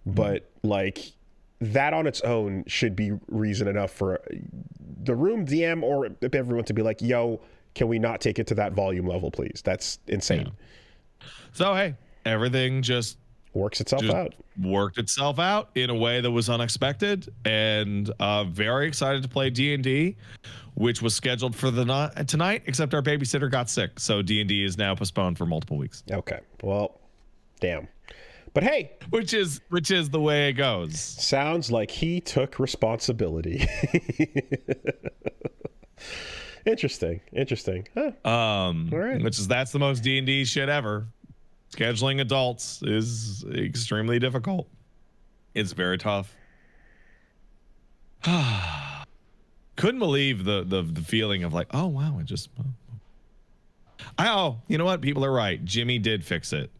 B: But, like, that on its own should be reason enough for the room DM or everyone to be like, yo, can we not take it to that volume level, please? That's insane.
A: Yeah. So, hey, everything just
B: worked itself out in a way that was unexpected, and very excited to play D&D, which was scheduled for tonight, except our babysitter got sick, so D&D is now postponed for multiple weeks. Okay, well, damn. But hey,
A: which is the way it goes.
B: Sounds like he took responsibility. Interesting. Huh.
A: All right. That's the most D&D shit ever. Scheduling adults is extremely difficult. It's very tough. Couldn't believe the feeling of, like, oh wow, you know what? People are right. Jimmy did fix it.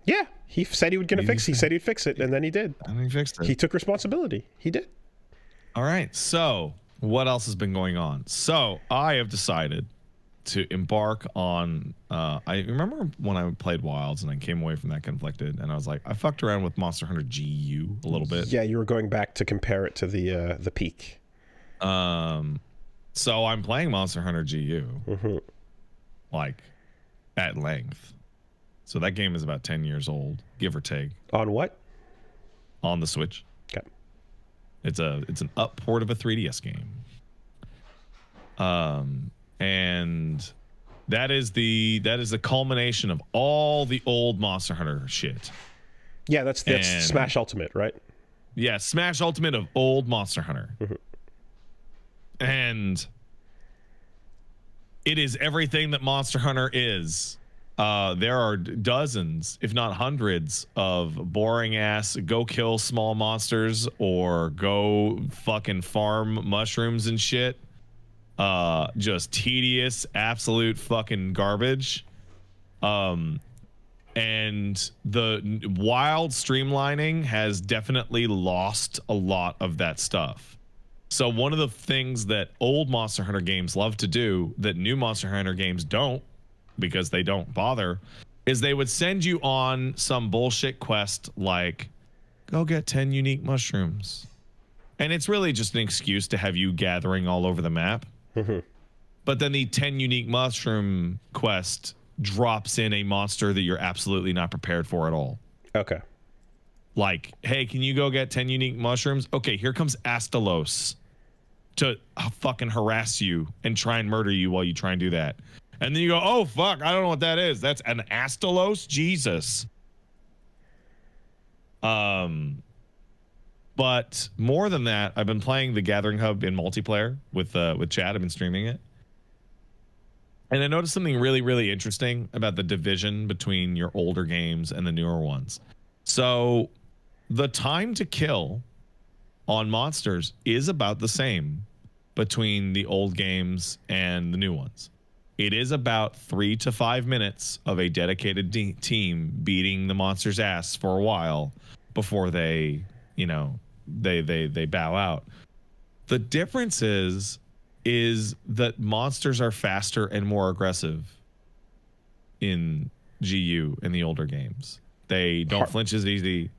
B: Yeah, he said he was going to fix it. He said he'd fix it, and then he did.
A: And he fixed it.
B: He took responsibility. He did.
A: All right. So what else has been going on? So I have decided to embark on, I remember when I played Wilds and I came away from that conflicted, and I was like, I fucked around with Monster Hunter GU a little bit.
B: Yeah, you were going back to compare it to the peak.
A: So I'm playing Monster Hunter GU, like, at length. So that game is about 10 years old, give or take.
B: On what?
A: On the Switch.
B: Okay.
A: It's an up port of a 3DS game. And that is the culmination of all the old Monster Hunter shit.
B: Yeah, that's Smash Ultimate, right?
A: Yeah, Smash Ultimate of old Monster Hunter. And it is everything that Monster Hunter is. There are dozens, if not hundreds, of boring ass go kill small monsters or go fucking farm mushrooms and shit. Just tedious, absolute fucking garbage. And the wild streamlining has definitely lost a lot of that stuff. So one of the things that old Monster Hunter games love to do that new Monster Hunter games don't, because they don't bother, is they would send you on some bullshit quest like, go get 10 unique mushrooms. And it's really just an excuse to have you gathering all over the map. But then the 10 unique mushroom quest drops in a monster that you're absolutely not prepared for at all.
B: Okay.
A: Like, hey, can you go get 10 unique mushrooms? Okay, here comes Astalos to fucking harass you and try and murder you while you try and do that. And then you go, oh, fuck, I don't know what that is. That's an Astalos? Jesus. But more than that, I've been playing the Gathering Hub in multiplayer with Chad. I've been streaming it. And I noticed something really, really interesting about the division between your older games and the newer ones. So the time to kill on monsters is about the same between the old games and the new ones. It is about 3 to 5 minutes of a dedicated team beating the monster's ass for a while before they, you know, they bow out. The difference is that monsters are faster and more aggressive in GU in the older games. They don't flinch as easy.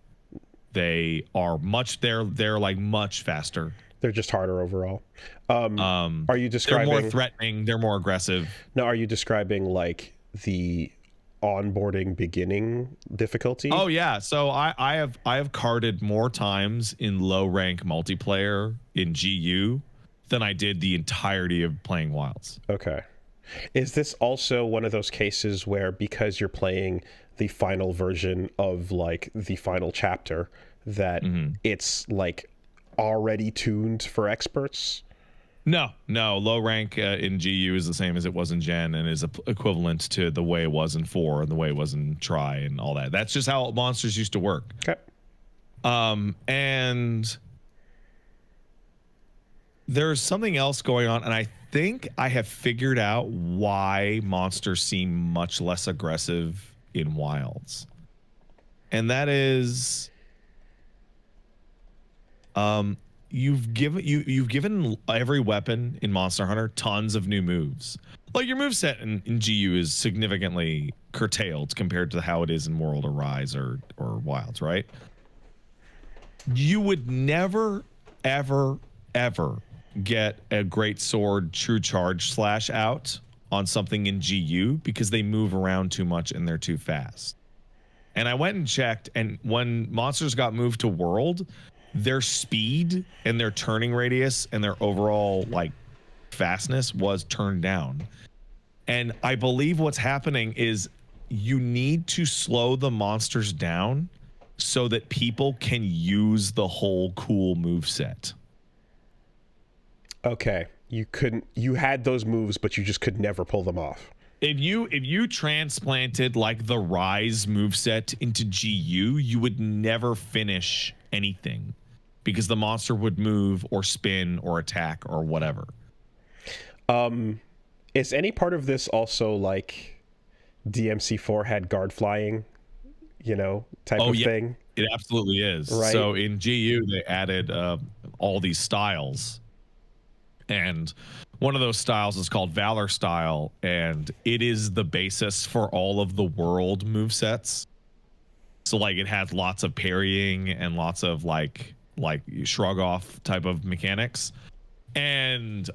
A: They are they're like much faster.
B: They're just harder overall. Are you describing?
A: They're more threatening. They're more aggressive.
B: No, are you describing like the onboarding beginning difficulty?
A: Oh yeah. So I have carded more times in low rank multiplayer in GU than I did the entirety of playing Wilds.
B: Okay. Is this also one of those cases where, because you're playing the final version of like the final chapter, that it's like already tuned for experts?
A: No. Low rank in GU is the same as it was in Gen, and is equivalent to the way it was in 4 and the way it was in Tri and all that. That's just how monsters used to work.
B: Okay.
A: And there's something else going on, and I think I have figured out why monsters seem much less aggressive in Wilds. And that is you've given every weapon in Monster Hunter tons of new moves. Like your moveset in GU is significantly curtailed compared to how it is in World or Rise or Wilds, right? You would never, ever get a great sword true charge slash out on something in GU because they move around too much and they're too fast. And I went and checked, and when monsters got moved to World, their speed and their turning radius and their overall like fastness was turned down. And I believe what's happening is you need to slow the monsters down so that people can use the whole cool move set.
B: Okay. You had those moves, but you just could never pull them off.
A: If you transplanted like the Rise moveset into GU, you would never finish anything because the monster would move or spin or attack or whatever.
B: Is any part of this also like DMC4 had guard flying, type of thing?
A: It absolutely is.
B: Right.
A: So in GU, they added all these styles. And one of those styles is called Valor style, and it is the basis for all of the world movesets. So like it has lots of parrying and lots of like shrug off type of mechanics. And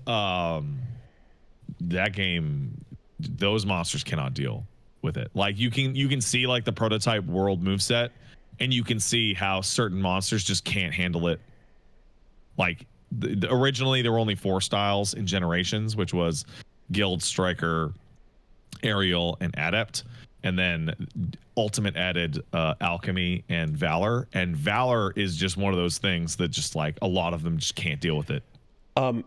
A: that game, those monsters cannot deal with it. Like you can see like the prototype world moveset, and you can see how certain monsters just can't handle it. Like originally there were only 4 styles in Generations, which was Guild, Striker, Aerial, and Adept. And then Ultimate added Alchemy and Valor. And Valor is just one of those things that just like a lot of them just can't deal with it.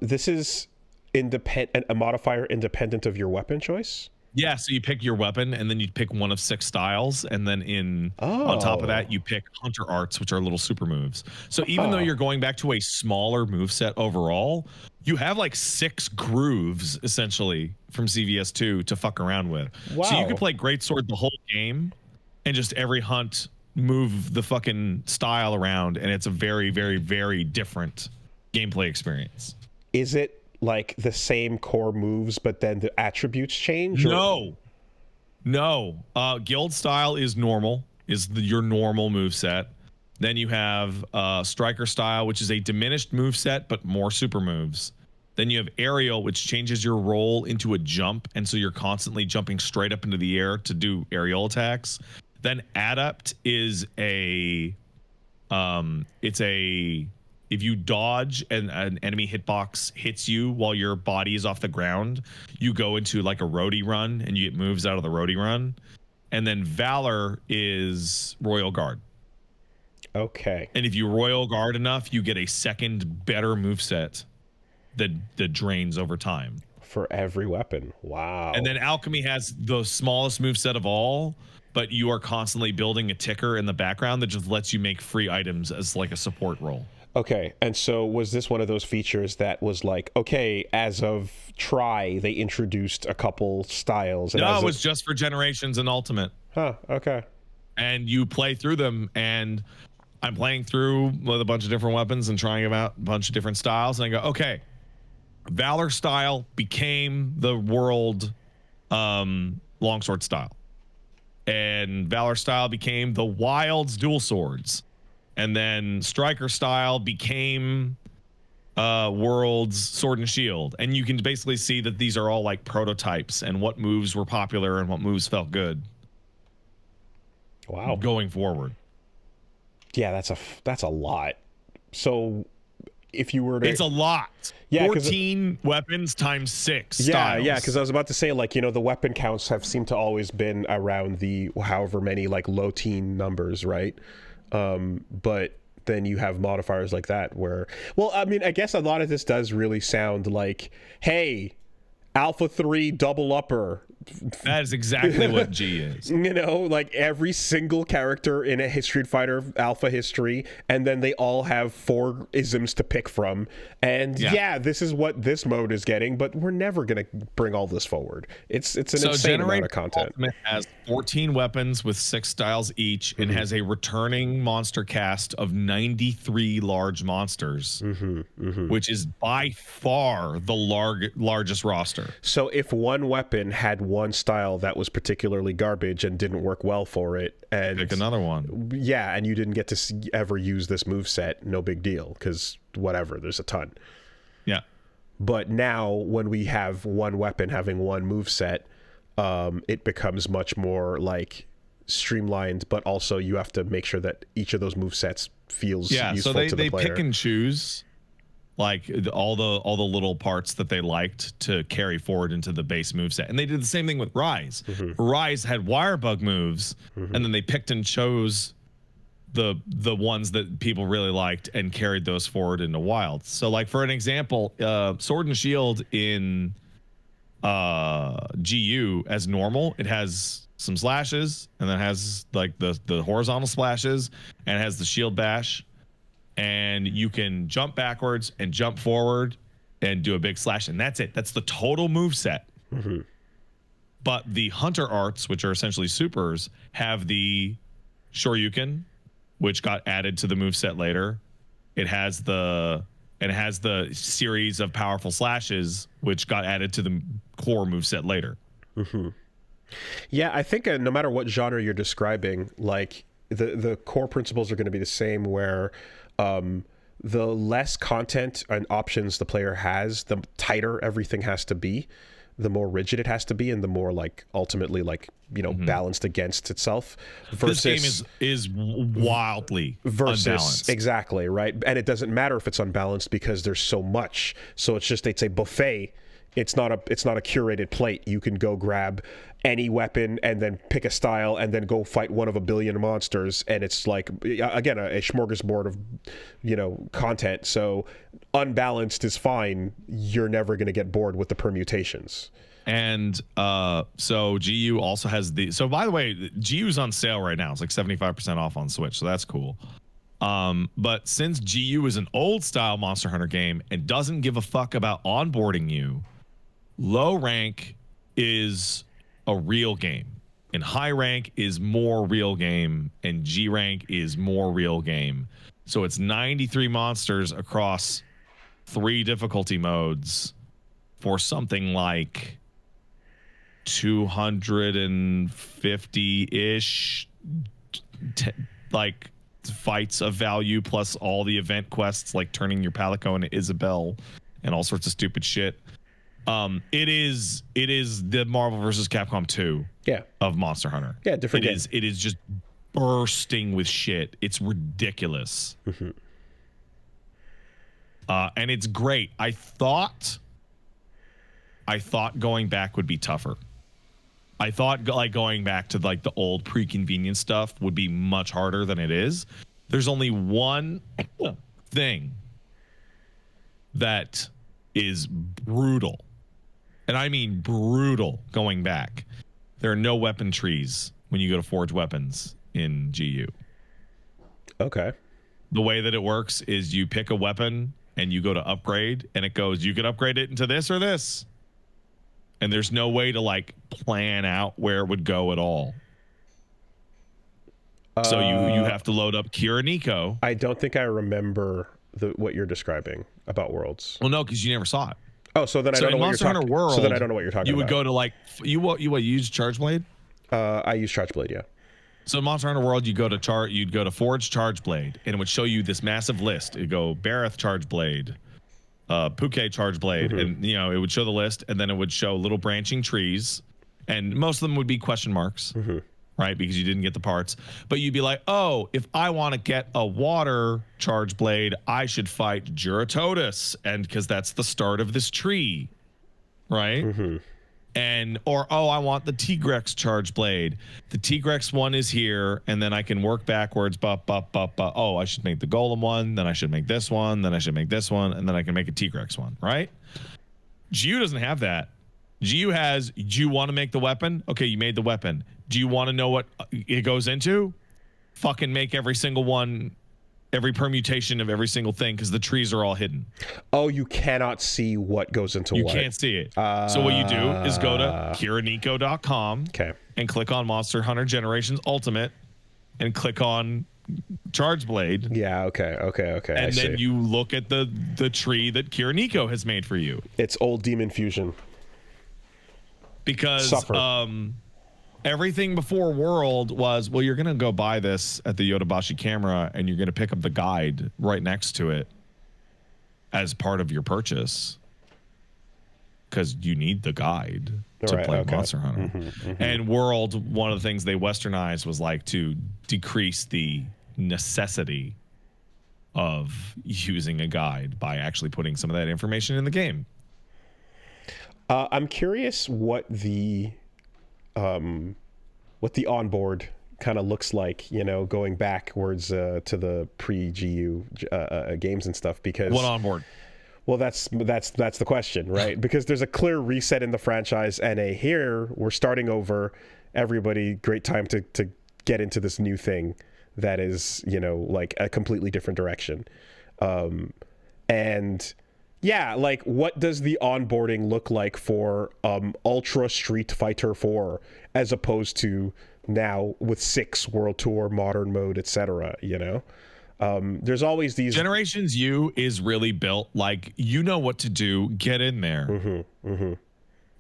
B: This is a modifier independent of your weapon choice?
A: Yeah, so you pick your weapon, and then you pick one of 6 styles, and then on top of that, you pick Hunter Arts, which are little super moves. So even though you're going back to a smaller move set overall, you have like 6 grooves essentially from CVS2 to fuck around with.
B: Wow.
A: So you could play Greatsword the whole game, and just every hunt move the fucking style around, and it's a very, very, very different gameplay experience.
B: Is it like the same core moves, but then the attributes change?
A: No. Guild style is normal, your normal move set. Then you have Striker style, which is a diminished move set but more super moves. Then you have Aerial, which changes your roll into a jump, and so you're constantly jumping straight up into the air to do aerial attacks. Then Adept is if you dodge and an enemy hitbox hits you while your body is off the ground, you go into like a roadie run and you get moves out of the roadie run. And then Valor is Royal Guard.
B: Okay.
A: And if you Royal Guard enough, you get a second better moveset that drains over time.
B: For every weapon. Wow.
A: And then Alchemy has the smallest moveset of all, but you are constantly building a ticker in the background that just lets you make free items as like a support role.
B: Okay, and so was this one of those features that was like, okay, as of try, they introduced a couple styles? And
A: No, it was just for Generations and Ultimate.
B: Huh, okay.
A: And you play through them, and I'm playing through with a bunch of different weapons and trying out a bunch of different styles, and I go, okay, Valor style became the world longsword style, and Valor style became the Wild's dual swords, and then Striker style became World's sword and shield. And you can basically see that these are all like prototypes and what moves were popular and what moves felt good.
B: Wow.
A: Going forward.
B: Yeah, that's a lot. So if you were to,
A: it's a lot.
B: Yeah,
A: 14 weapons times 6
B: yeah
A: styles.
B: Yeah, because I was about to say, like, you know, the weapon counts have seemed to always been around the however many, like, low teen numbers, right? But then you have modifiers like that where, well, I mean, I guess a lot of this does really sound like, hey, Alpha 3 double upper.
A: That is exactly what G is.
B: You know, like every single character in a Street Fighter Alpha history, and then they all have 4 isms to pick from. And yeah, this is what this mode is getting, but we're never going to bring all this forward. It's an insane amount of content.
A: Ultimate has 14 weapons with 6 styles each, and has a returning monster cast of 93 large monsters, which is by far the largest roster.
B: So if one weapon had one style that was particularly garbage and didn't work well for it, and
A: pick another one.
B: Yeah, and you didn't get to ever use this moveset, no big deal, because whatever, there's a ton.
A: Yeah.
B: But now when we have one weapon having one moveset, it becomes much more like streamlined, but also you have to make sure that each of those movesets feels useful to the player.
A: So they pick and choose like all the little parts that they liked to carry forward into the base moveset. And they did the same thing with Rise. Rise had wire bug moves, and then they picked and chose the ones that people really liked and carried those forward into Wild. So like for an example, Sword and Shield in GU as normal, it has some slashes, and then has like the horizontal splashes, and it has the shield bash. And you can jump backwards and jump forward and do a big slash, and that's it. That's the total move set. But the Hunter arts, which are essentially supers, have the Shoryuken, which got added to the move set later. It has the series of powerful slashes, which got added to the core move set later.
B: Yeah, I think no matter what genre you're describing, like the core principles are going to be the same, where the less content and options the player has, the tighter everything has to be, the more rigid it has to be, and the more like ultimately like, you know, balanced against itself. Versus
A: this game is wildly unbalanced.
B: Exactly, right? And it doesn't matter if it's unbalanced because there's so much. So it's a buffet. It's not a curated plate. You can go grab any weapon and then pick a style and then go fight one of a billion monsters, and it's like, again, a smorgasbord of, you know, content. So unbalanced is fine. You're never going to get bored with the permutations.
A: And so GU also has so by the way, GU's on sale right now. It's like 75% off on Switch, so that's cool. But since GU is an old style Monster Hunter game and doesn't give a fuck about onboarding you, low rank is a real game, and high rank is more real game, and G rank is more real game. So it's 93 monsters across 3 difficulty modes for something like 250-ish like fights of value, plus all the event quests like turning your Palico into Isabel and all sorts of stupid shit. It is the Marvel vs. Capcom 2 of Monster Hunter.
B: Yeah, different game.
A: It is just bursting with shit. It's ridiculous. And it's great. I thought going back would be tougher. I thought like going back to like the old pre-convenience stuff would be much harder than it is. There's only one thing that is brutal. And I mean brutal going back. There are no weapon trees when you go to forge weapons in GU.
B: Okay.
A: the way that it works is you pick a weapon and you go to upgrade, and it goes, you can upgrade it into this or this. And there's no way to like plan out where it would go at all. So you have to load up Kiriniko.
B: I don't think I remember what you're describing about Worlds.
A: Well, no, because you never saw it.
B: Oh, so then I don't know what you're talking about. So then I don't know what you're talking about.
A: You would go to like you use Charge Blade?
B: I use Charge Blade, yeah.
A: So in Monster Hunter World, you'd go to Forge Charge Blade, and it would show you this massive list. It'd go Bareth Charge Blade, Puke Charge Blade, and it would show the list, and then it would show little branching trees, and most of them would be question marks, right? Because you didn't get the parts. But you'd be like, oh, if I want to get a water Charge Blade, I should fight Juratotus, and because that's the start of this tree, right? Or I want the Tigrex Charge Blade. The Tigrex one is here, and then I can work backwards. Oh, I should make the Golem one, then I should make this one, then I should make this one, and then I can make a Tigrex one, right? GU doesn't have that. GU has, do you want to make the weapon? Okay, you made the weapon. Do you want to know what it goes into? Fucking make every single one, every permutation of every single thing, because the trees are all hidden.
B: Oh, you cannot see what goes into what.
A: You can't see it. So what you do is go to kiriniko.com and click on Monster Hunter Generations Ultimate and click on Charge Blade.
B: Yeah, okay.
A: And then you look at the tree that Kiriniko has made for you.
B: It's old Demon Fusion.
A: Because everything before World was, well, you're going to go buy this at the Yodobashi camera, and you're going to pick up the guide right next to it as part of your purchase, because you need the guide to play Monster Hunter. And World, one of the things they westernized was like to decrease the necessity of using a guide by actually putting some of that information in the game.
B: I'm curious what the onboard kind of looks like, going backwards to the pre-GU games and stuff. Because
A: what onboard?
B: Well, that's the question, right? Because there's a clear reset in the franchise, and here we're starting over. Everybody, great time to get into this new thing that is, like a completely different direction. And yeah, like, what does the onboarding look like for Ultra Street Fighter 4 as opposed to now with 6 World Tour, Modern Mode, etc., there's always these...
A: Generations U is really built like, you know what to do, get in there.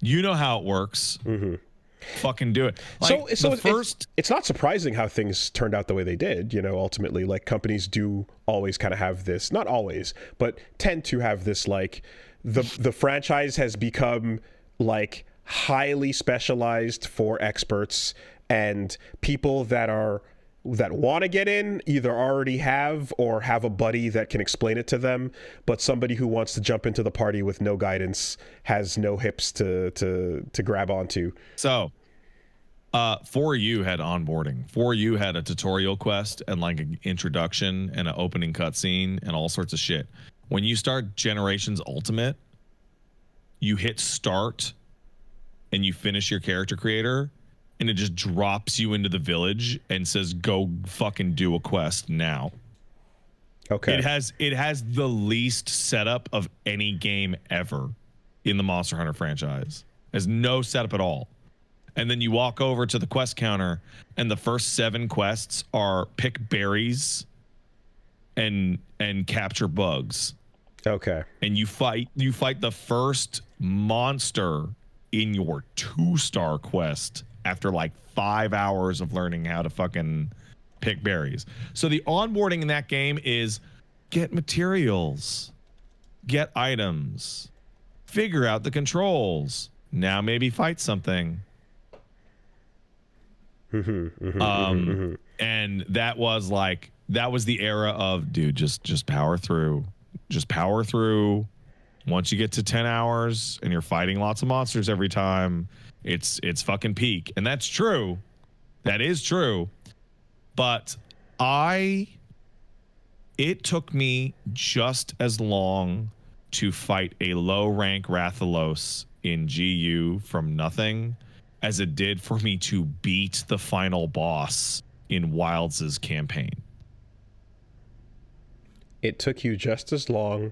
A: You know how it works. Fucking do it. Like, so
B: it's not surprising how things turned out the way they did. Ultimately, like, companies do always kind of have this, not always, but tend to have this, like, the franchise has become like highly specialized for experts, and people that want to get in either already have or have a buddy that can explain it to them, but somebody who wants to jump into the party with no guidance has no hips to grab onto.
A: So 4U had onboarding. 4U had a tutorial quest and like an introduction and an opening cutscene and all sorts of shit. When you start Generations Ultimate, you hit start and you finish your character creator, and it just drops you into the village and says, go fucking do a quest now. Okay. It has the least setup of any game ever in the Monster Hunter franchise. There's no setup at all. And then you walk over to the quest counter, and the first 7 quests are pick berries and capture bugs.
B: Okay.
A: And you fight the first monster in your 2-star quest after like 5 hours of learning how to fucking pick berries. So the onboarding in that game is get materials, get items, figure out the controls. Now maybe fight something. And that was the era of, dude, just power through. Just power through. Once you get to 10 hours and you're fighting lots of monsters every time, it's fucking peak. And that's true. That is true. But it took me just as long to fight a low rank Rathalos in GU from nothing as it did for me to beat the final boss in Wilds' campaign.
B: It took you just as long.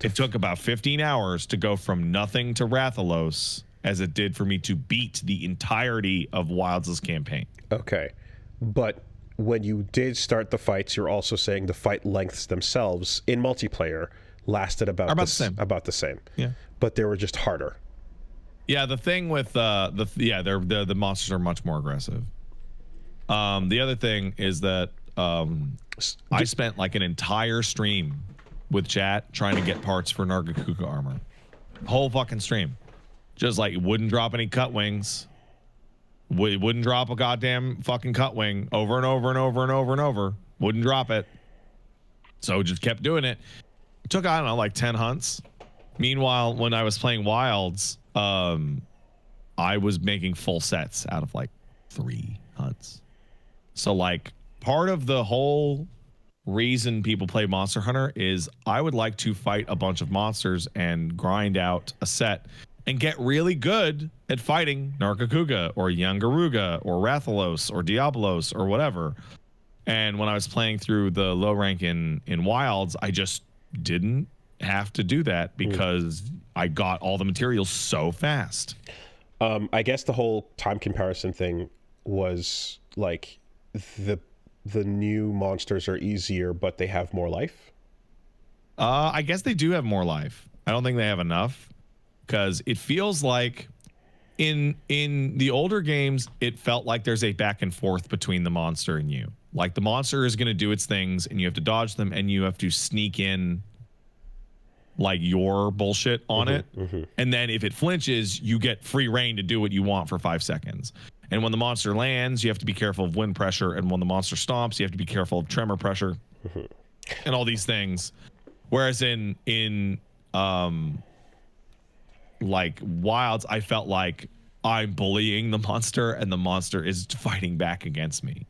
A: It took about 15 hours to go from nothing to Rathalos as it did for me to beat the entirety of Wilds' campaign.
B: Okay. But when you did start the fights, you're also saying the fight lengths themselves in multiplayer lasted about the same.
A: Yeah.
B: But they were just harder.
A: Yeah, the thing with the monsters are much more aggressive. The other thing is that I spent like an entire stream with chat trying to get parts for Nargacuga armor. Whole fucking stream. Just like wouldn't drop any cut wings. Wouldn't drop a goddamn fucking cut wing over and over and over and over and over. Wouldn't drop it. So just kept doing it. Took, I don't know, like 10 hunts. Meanwhile, when I was playing Wilds, I was making full sets out of like 3 hunts. So like part of the whole reason people play Monster Hunter is I would like to fight a bunch of monsters and grind out a set and get really good at fighting Nargacuga or Yangaruga or Rathalos or Diabolos or whatever. And when I was playing through the low rank in Wilds, I just didn't have to do that because I got all the materials so fast.
B: I guess the whole time comparison thing was like the new monsters are easier, but they have more life.
A: I guess they do have more life. I don't think they have enough because it feels like in the older games, it felt like there's a back and forth between the monster and you. Like the monster is going to do its things and you have to dodge them and you have to sneak in like your bullshit on it. And then if it flinches, you get free reign to do what you want for 5 seconds. And when the monster lands, you have to be careful of wind pressure. And when the monster stomps, you have to be careful of tremor pressure and all these things. Whereas in like Wilds, I felt like I'm bullying the monster and the monster is fighting back against me.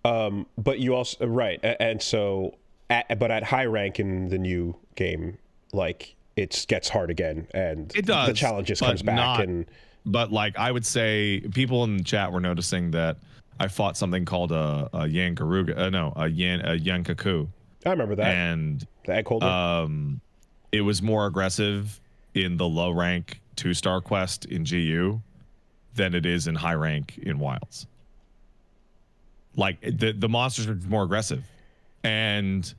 B: But you also, right. And so, but at high rank in the new game, like it gets hard again and
A: it does,
B: the challenges comes back.
A: But like I would say people in the chat were noticing that I fought something called a Yangaruga, a Yankaku.
B: I remember that.
A: And
B: the egg holder.
A: It was more aggressive in the low rank 2-star quest in GU than it is in high rank in Wilds. Like the monsters are more aggressive, and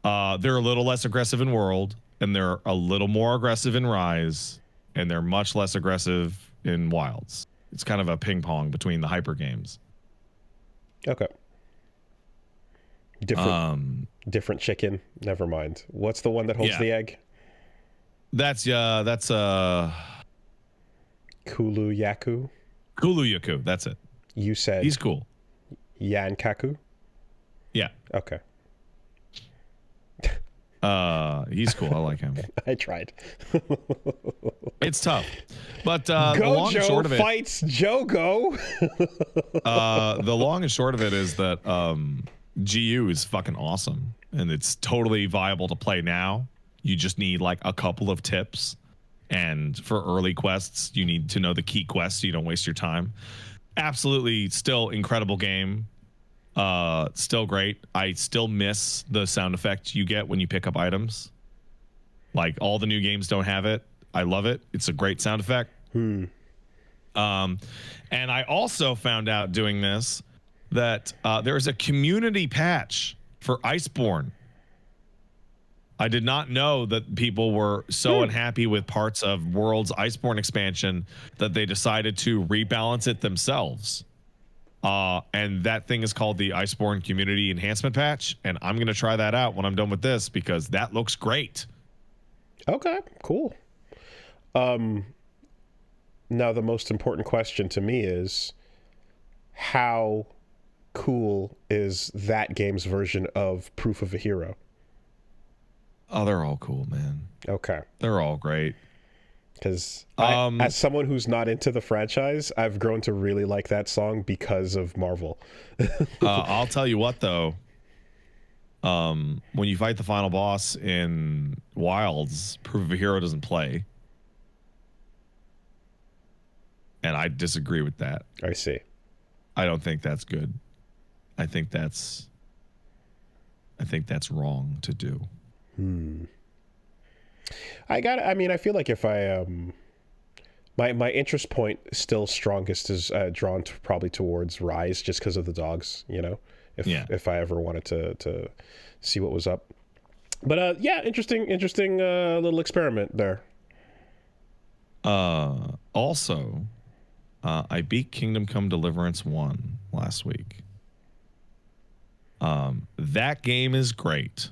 A: they're a little less aggressive in World, and they're a little more aggressive in Rise, and they're much less aggressive in Wilds. It's kind of a ping pong between the hyper games.
B: Okay. Different chicken. Never mind. What's the one that holds the egg?
A: That's
B: Kulu Yaku.
A: Kulu Yaku. That's it.
B: You said
A: he's cool.
B: Yankaku.
A: Yeah.
B: Okay.
A: He's cool. I like him.
B: I tried.
A: It's tough, but the
B: Gojo
A: long and short of it
B: fights Jogo.
A: The long and short of it is that GU is fucking awesome, and it's totally viable to play now. You just need like a couple of tips, and for early quests, you need to know the key quests so you don't waste your time. Absolutely, still incredible game. Still great. I still miss the sound effect you get when you pick up items. Like all the new games don't have it. I love it. It's a great sound effect. And I also found out doing this that there is a community patch for Iceborne. I did not know that people were so unhappy with parts of World's Iceborne expansion that they decided to rebalance it themselves. And that thing is called the Iceborne Community Enhancement Patch, and I'm going to try that out when I'm done with this because that looks great.
B: Okay, cool. Now the most important question to me is how cool is that game's version of Proof of a Hero?
A: Oh, they're all cool, man.
B: Okay.
A: They're all great.
B: Because as someone who's not into the franchise, I've grown to really like that song because of Marvel.
A: I'll tell you what, though. When you fight the final boss in Wilds, Proof of a Hero doesn't play. And I disagree with that.
B: I see.
A: I don't think that's good. I think that's I think that's wrong to do.
B: I feel like if I my interest point still strongest is drawn probably towards Rise, just because of the dogs, if I ever wanted to see what was up. But interesting little experiment there.
A: Also, I beat Kingdom Come Deliverance 1 last week. That game is great.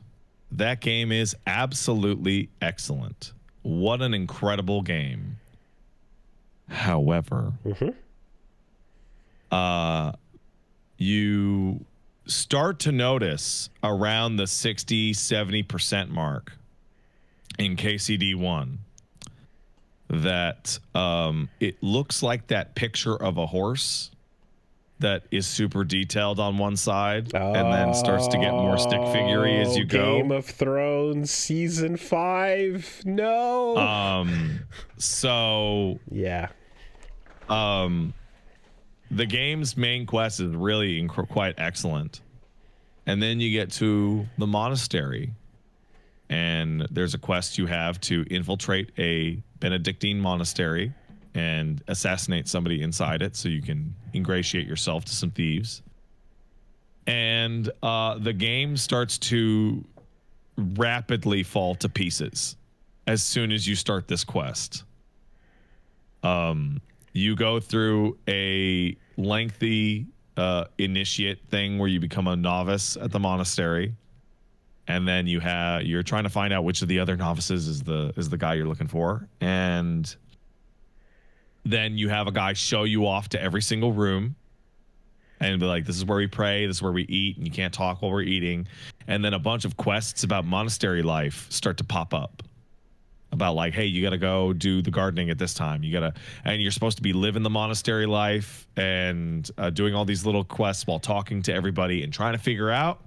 A: That game is absolutely excellent. What an incredible game. However, you start to notice around the 60-70% mark in KCD1 that it looks like that picture of a horse that is super detailed on one side and then starts to get more stick figure-y as you go.
B: Game of Thrones season 5. No.
A: So
B: yeah.
A: The game's main quest is really quite excellent. And then you get to the monastery, and there's a quest you have to infiltrate a Benedictine monastery and assassinate somebody inside it so you can ingratiate yourself to some thieves. And the game starts to rapidly fall to pieces as soon as you start this quest. You go through a lengthy initiate thing where you become a novice at the monastery, and then you're trying to find out which of the other novices is the guy you're looking for, and then you have a guy show you off to every single room and be like, this is where we pray, this is where we eat, and you can't talk while we're eating. And then a bunch of quests about monastery life start to pop up about like, hey, you got to go do the gardening at this time. And you're supposed to be living the monastery life and doing all these little quests while talking to everybody and trying to figure out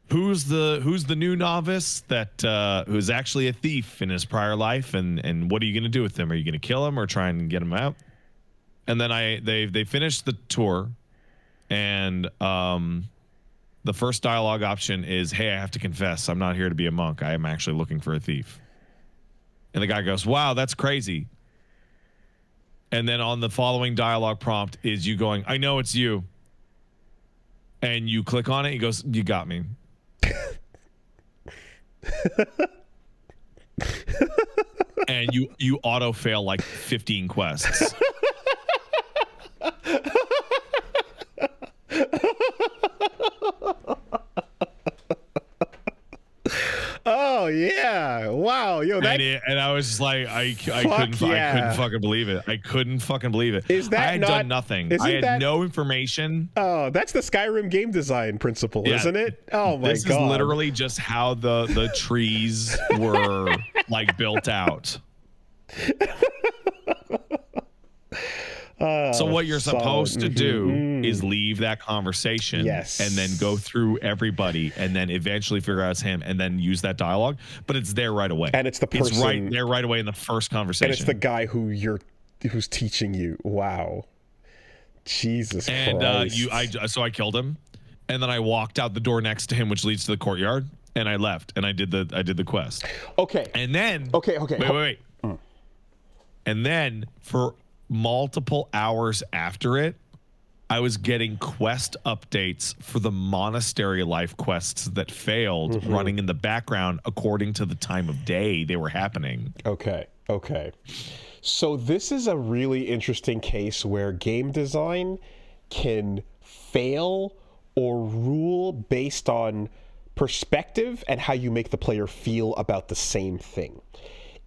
A: who's the new novice that who's actually a thief in his prior life, and what are you going to do with him? Are you going to kill him or try and get him out? And then they finished the tour, and the first dialogue option is, hey, I have to confess, I'm not here to be a monk. I am actually looking for a thief. And the guy goes, wow, that's crazy. And then on the following dialogue prompt is you going, I know it's you. And you click on it, he goes, you got me. And you auto fail like 15 quests.
B: Oh yeah! Wow, yo, that
A: and I was just like, I couldn't fucking believe it. I couldn't fucking believe it.
B: Is that
A: I had done nothing. I had no information.
B: Oh, that's the Skyrim game design principle, isn't it? Oh my god!
A: This is literally just how the trees were like built out. So what you're supposed to do is leave that conversation,
B: yes,
A: and then go through everybody, and then eventually figure out it's him, and then use that dialogue. But it's there right away, and it's the person. It's right there right away in the first conversation,
B: and it's the guy who's teaching you. Wow, Jesus Christ!
A: So I killed him, and then I walked out the door next to him, which leads to the courtyard, and I left, and I did the quest.
B: Okay,
A: and then wait. And then for multiple hours after it, I was getting quest updates for the monastery life quests that failed running in the background according to the time of day they were happening.
B: Okay. So this is a really interesting case where game design can fail or rule based on perspective and how you make the player feel about the same thing.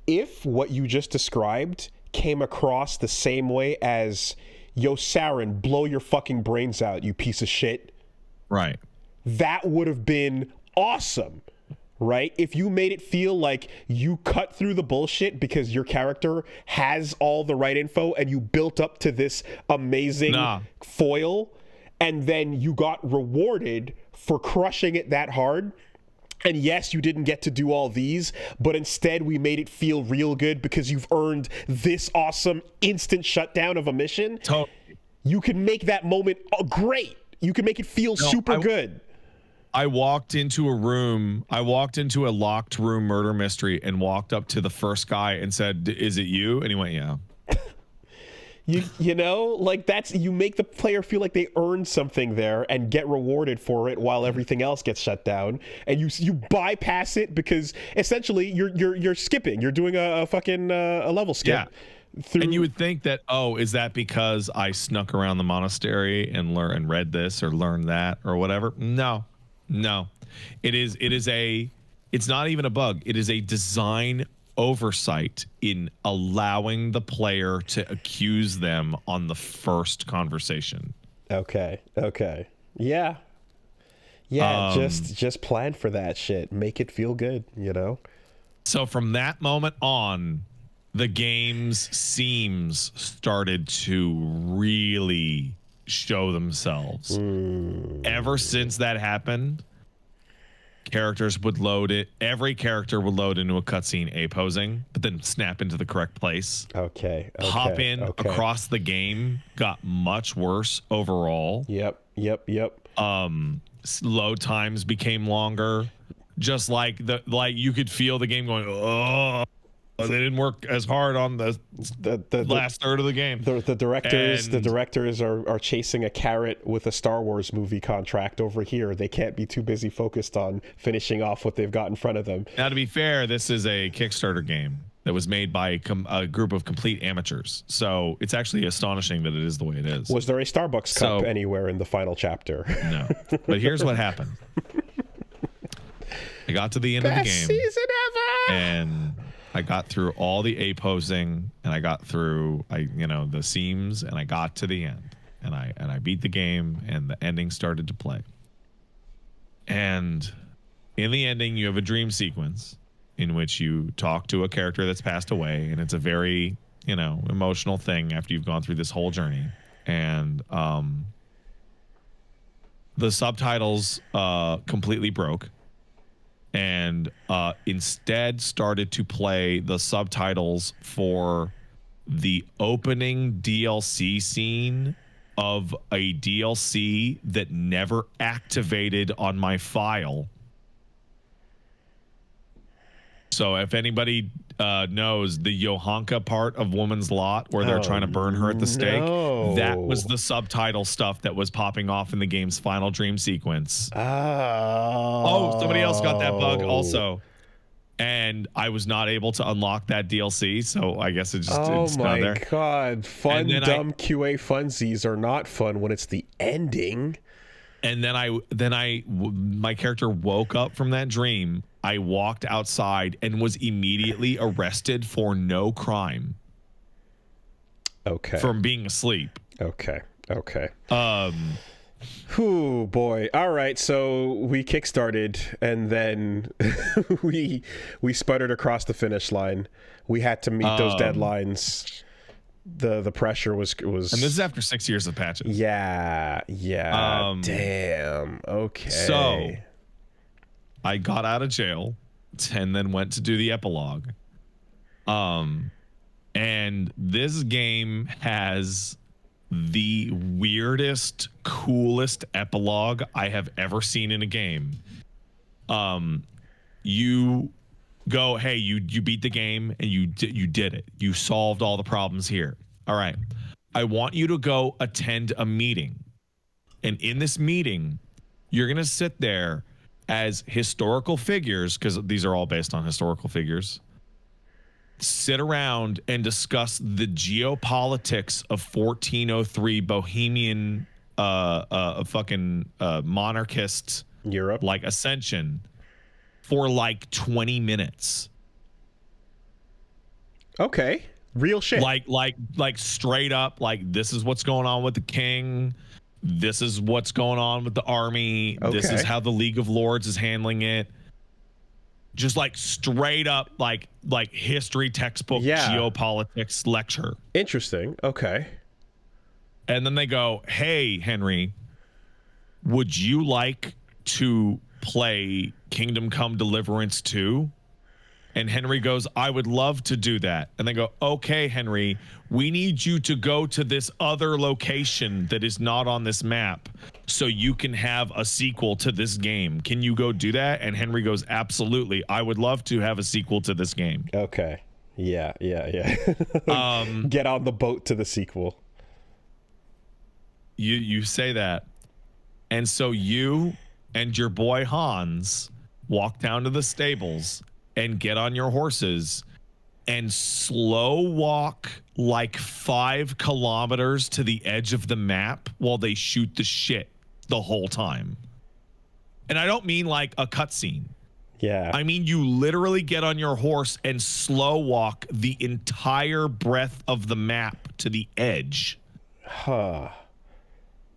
B: If what you just described came across the same way as, yo, Saren, blow your fucking brains out, you piece of shit.
A: Right.
B: That would have been awesome, right? If you made it feel like you cut through the bullshit because your character has all the right info and you built up to this amazing foil, and then you got rewarded for crushing it that hard. And yes, you didn't get to do all these, but instead we made it feel real good because you've earned this awesome instant shutdown of a mission.
A: Totally.
B: You can make that moment great. You can make it feel super good.
A: I walked into a room. I walked into a locked room murder mystery and walked up to the first guy and said, "Is it you?" And he went, "Yeah."
B: You know, like you make the player feel like they earned something there and get rewarded for it while everything else gets shut down, and you bypass it because essentially you're skipping. You're doing a fucking a level skip.
A: Yeah. And you would think that, oh, is that because I snuck around the monastery and read this or learned that or whatever? No. It's not even a bug. It is a design oversight in allowing the player to accuse them on the first conversation.
B: Okay. Yeah. Just plan for that shit. Make it feel good, you know?
A: So from that moment on, the game's seams started to really show themselves. Ever since that happened, characters would load it. Every character would load into a cutscene A-posing, but then snap into the correct place.
B: Okay.
A: Hop in across the game got much worse overall.
B: Yep.
A: Load times became longer. Just like you could feel the game going, oh, they didn't work as hard on the last third of the game.
B: The directors are chasing a carrot with a Star Wars movie contract over here. They can't be too busy focused on finishing off what they've got in front of them.
A: Now, to be fair, this is a Kickstarter game that was made by a group of complete amateurs. So it's actually astonishing that it is the way it is.
B: Was there a Starbucks cup anywhere in the final chapter?
A: No. But here's what happened. I got to the end of the game.
B: Best season ever!
A: And I got through all the A-posing, and I got through the seams, and I got to the end, and I beat the game, and the ending started to play. And in the ending, you have a dream sequence in which you talk to a character that's passed away, and it's a very emotional thing after you've gone through this whole journey. And the subtitles completely broke. And instead started to play the subtitles for the opening DLC scene of a DLC that never activated on my file. So if anybody knows the Johanka part of Woman's Lot where they're trying to burn her at the stake, that was the subtitle stuff that was popping off in the game's final dream sequence. Oh, somebody else got that bug also. And I was not able to unlock that DLC, so I guess it's just it's not there.
B: Oh my god, dumb QA funsies are not fun when it's the ending.
A: And then my character woke up from that dream. I walked outside and was immediately arrested for no crime.
B: Okay.
A: From being asleep.
B: Okay. Whew, boy. All right, so we kickstarted, and then we sputtered across the finish line. We had to meet those deadlines. The pressure was
A: and this is after 6 years of patches.
B: Yeah. Damn. Okay.
A: So I got out of jail and then went to do the epilogue. And this game has the weirdest, coolest epilogue I have ever seen in a game. You go, hey, you beat the game and you did it. You solved all the problems here. All right. I want you to go attend a meeting. And in this meeting, you're going to sit there as historical figures, because these are all based on historical figures, sit around and discuss the geopolitics of 1403 Bohemian monarchist
B: Europe,
A: like ascension, for like 20 minutes.
B: Okay. Real shit.
A: Like straight up, like, this is what's going on with the king. This is what's going on with the army. Okay. This is how the League of Lords is handling it. Just like straight up, like history textbook geopolitics lecture.
B: Interesting. Okay.
A: And then they go, hey, Henry, would you like to play Kingdom Come Deliverance 2? And Henry goes, I would love to do that. And they go, okay, Henry, we need you to go to this other location that is not on this map so you can have a sequel to this game. Can you go do that? And Henry goes, absolutely. I would love to have a sequel to this game.
B: Okay. Yeah. Get on the boat to the sequel.
A: You say that. And so you and your boy Hans walk down to the stables and get on your horses and slow walk like 5 kilometers to the edge of the map while they shoot the shit the whole time. And I don't mean like a cutscene.
B: Yeah.
A: I mean, you literally get on your horse and slow walk the entire breadth of the map to the edge.
B: Huh.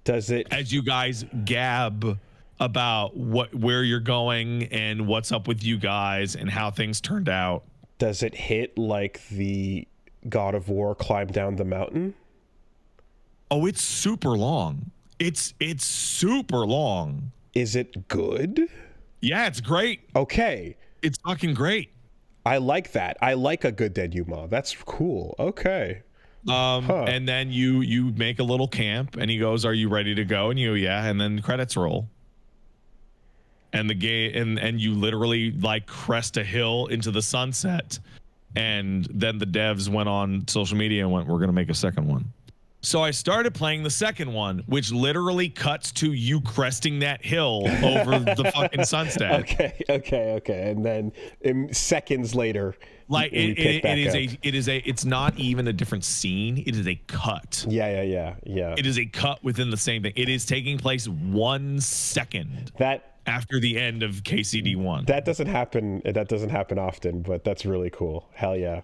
B: Does it...
A: As you guys gab about where you're going and what's up with you guys and how things turned out.
B: Does it hit like the God of War climb down the mountain?
A: Oh, it's super long. It's super long.
B: Is it good?
A: Yeah, it's great.
B: Okay.
A: It's fucking great.
B: I like that. I like a good denouement. That's cool. Okay.
A: And then you make a little camp and he goes, are you ready to go? And you go, yeah. And then credits roll. And the game and you literally like crest a hill into the sunset. And then the devs went on social media and went, we're going to make a second one. So I started playing the second one, which literally cuts to you cresting that hill over the fucking sunset.
B: Okay. And then seconds later,
A: like it's not even a different scene. It is a cut.
B: Yeah.
A: It is a cut within the same thing. It is taking place 1 second after the end of KCD1.
B: That doesn't happen. That doesn't happen often, but that's really cool. Hell yeah.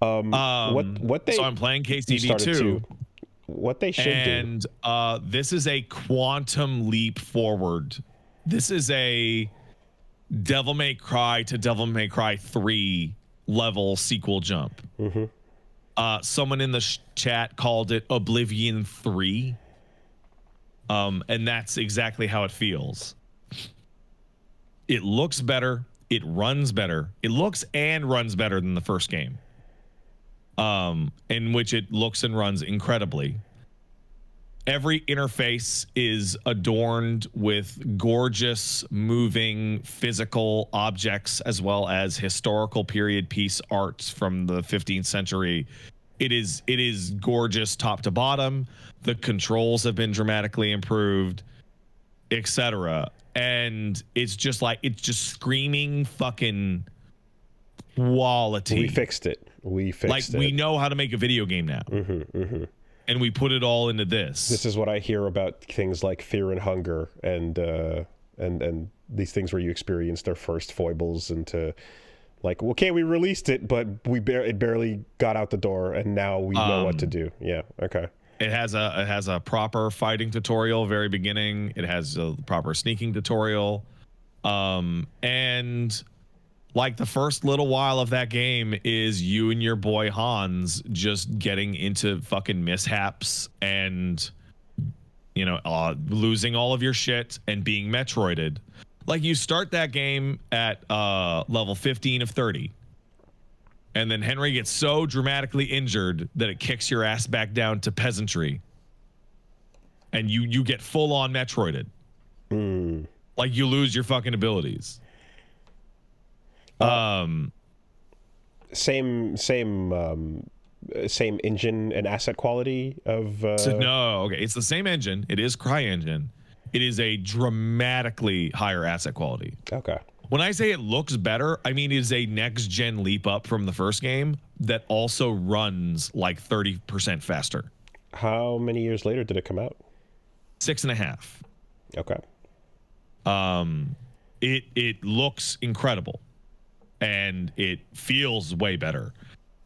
B: What they?
A: So I'm playing KCD2.
B: What they should do.
A: And this is a quantum leap forward. This is a Devil May Cry to Devil May Cry 3 level sequel jump. Someone in the chat called it Oblivion 3. And that's exactly how it feels. It looks better. It runs better. It looks and runs better than the first game. In which it looks and runs incredibly. Every interface is adorned with gorgeous, moving, physical objects, as well as historical period piece arts from the 15th century. It is gorgeous top to bottom. The controls have been dramatically improved, etc. And it's just screaming fucking quality.
B: We fixed it.
A: We know how to make a video game now. And we put it all into this.
B: This is what I hear about things like Fear and Hunger and these things where you experience their first foibles into like, okay, we released it, but it barely got out the door, and now we know what to do. Yeah, okay.
A: It has a proper fighting tutorial very beginning. It has a proper sneaking tutorial, and like the first little while of that game is you and your boy Hans just getting into fucking mishaps and, you know, losing all of your shit and being Metroided. Like you start that game at level 15 of 30. And then Henry gets so dramatically injured that it kicks your ass back down to peasantry. And you get full on Metroided. Like you lose your fucking abilities.
B: Same engine and asset quality of
A: no, okay, it's the same engine. It is CryEngine. It is a dramatically higher asset quality.
B: Okay.
A: When I say it looks better, I mean it is a next gen leap up from the first game that also runs like 30% faster.
B: How many years later did it come out?
A: 6.5.
B: Okay.
A: It looks incredible. And it feels way better.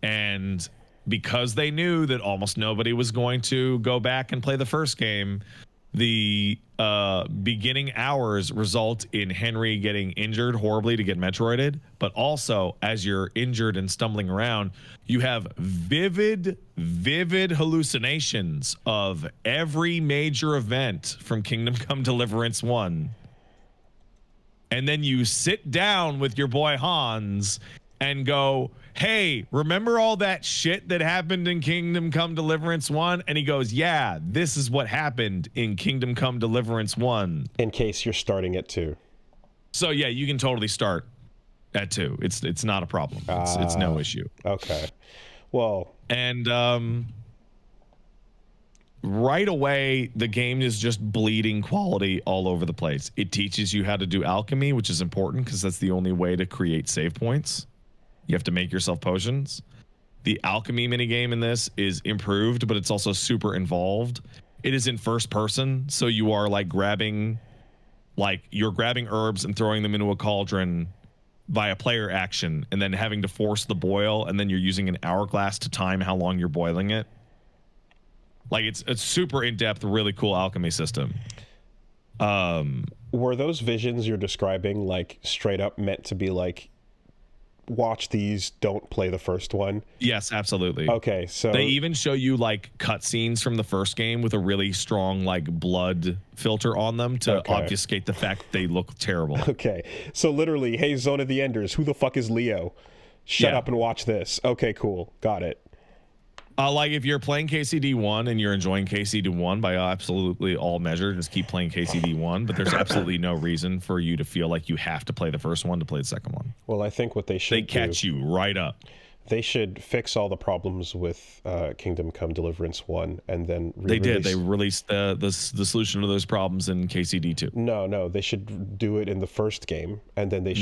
A: And because they knew that almost nobody was going to go back and play the first game, the beginning hours result in Henry getting injured horribly to get Metroided. But also, as you're injured and stumbling around, you have vivid hallucinations of every major event from Kingdom Come Deliverance 1. And then you sit down with your boy Hans and go, hey, remember all that shit that happened in Kingdom Come Deliverance 1? And he goes, yeah, this is what happened in Kingdom Come Deliverance 1.
B: In case you're starting at 2.
A: So yeah, you can totally start at 2. It's not a problem. It's no issue.
B: Okay. Well,
A: and right away, the game is just bleeding quality all over the place. It teaches you how to do alchemy, which is important because that's the only way to create save points. You have to make yourself potions. The alchemy minigame in this is improved, but it's also super involved. It is in first person, so you are like you're grabbing herbs and throwing them into a cauldron via player action, and then having to force the boil, and then you're using an hourglass to time how long you're boiling it. Like it's super in-depth, really cool alchemy system.
B: Were those visions you're describing like straight up meant to be like, watch these, don't play the first one?
A: Yes, absolutely.
B: Okay, so
A: they even show you like cutscenes from the first game with a really strong like blood filter on them to obfuscate the fact that they look terrible.
B: Okay, so literally, hey, Zone of the Enders, who the fuck is Leo? Shut up and watch this. Okay, cool, got it.
A: Like if you're playing KCD1 and you're enjoying KCD1 by absolutely all measures, just keep playing KCD1. But there's absolutely no reason for you to feel like you have to play the first one to play the second one.
B: Well, I think what they should
A: catch you right up.
B: They should fix all the problems with Kingdom Come Deliverance 1 and then
A: They did. They released the solution to those problems in KCD2.
B: No, they should do it in the first game, and then they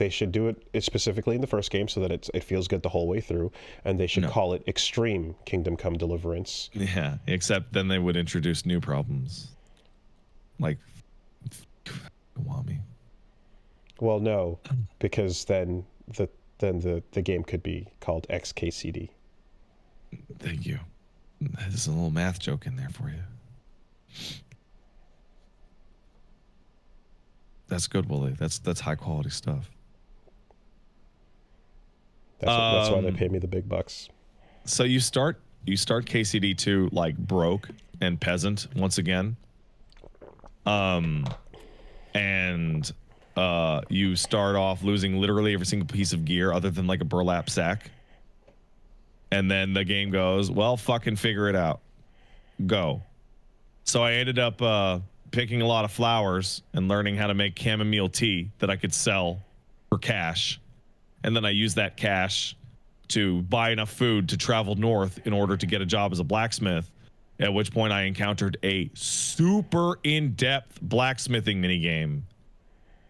B: should do it specifically in the first game so that it feels good the whole way through, and they should call it Xtreme Kingdom Come Deliverance.
A: Yeah, except then they would introduce new problems. Like Kiwami.
B: Well, no, because then the game could be called XKCD.
A: Thank you. There's a little math joke in there for you. That's good, Wooly. That's high quality stuff.
B: That's why they pay me the big bucks.
A: So you start KCD2 like broke and peasant once again. And you start off losing literally every single piece of gear other than like a burlap sack. And then the game goes, well, fucking figure it out. Go. So I ended up picking a lot of flowers and learning how to make chamomile tea that I could sell for cash. And then I used that cash to buy enough food to travel north in order to get a job as a blacksmith, at which point I encountered a super in-depth blacksmithing minigame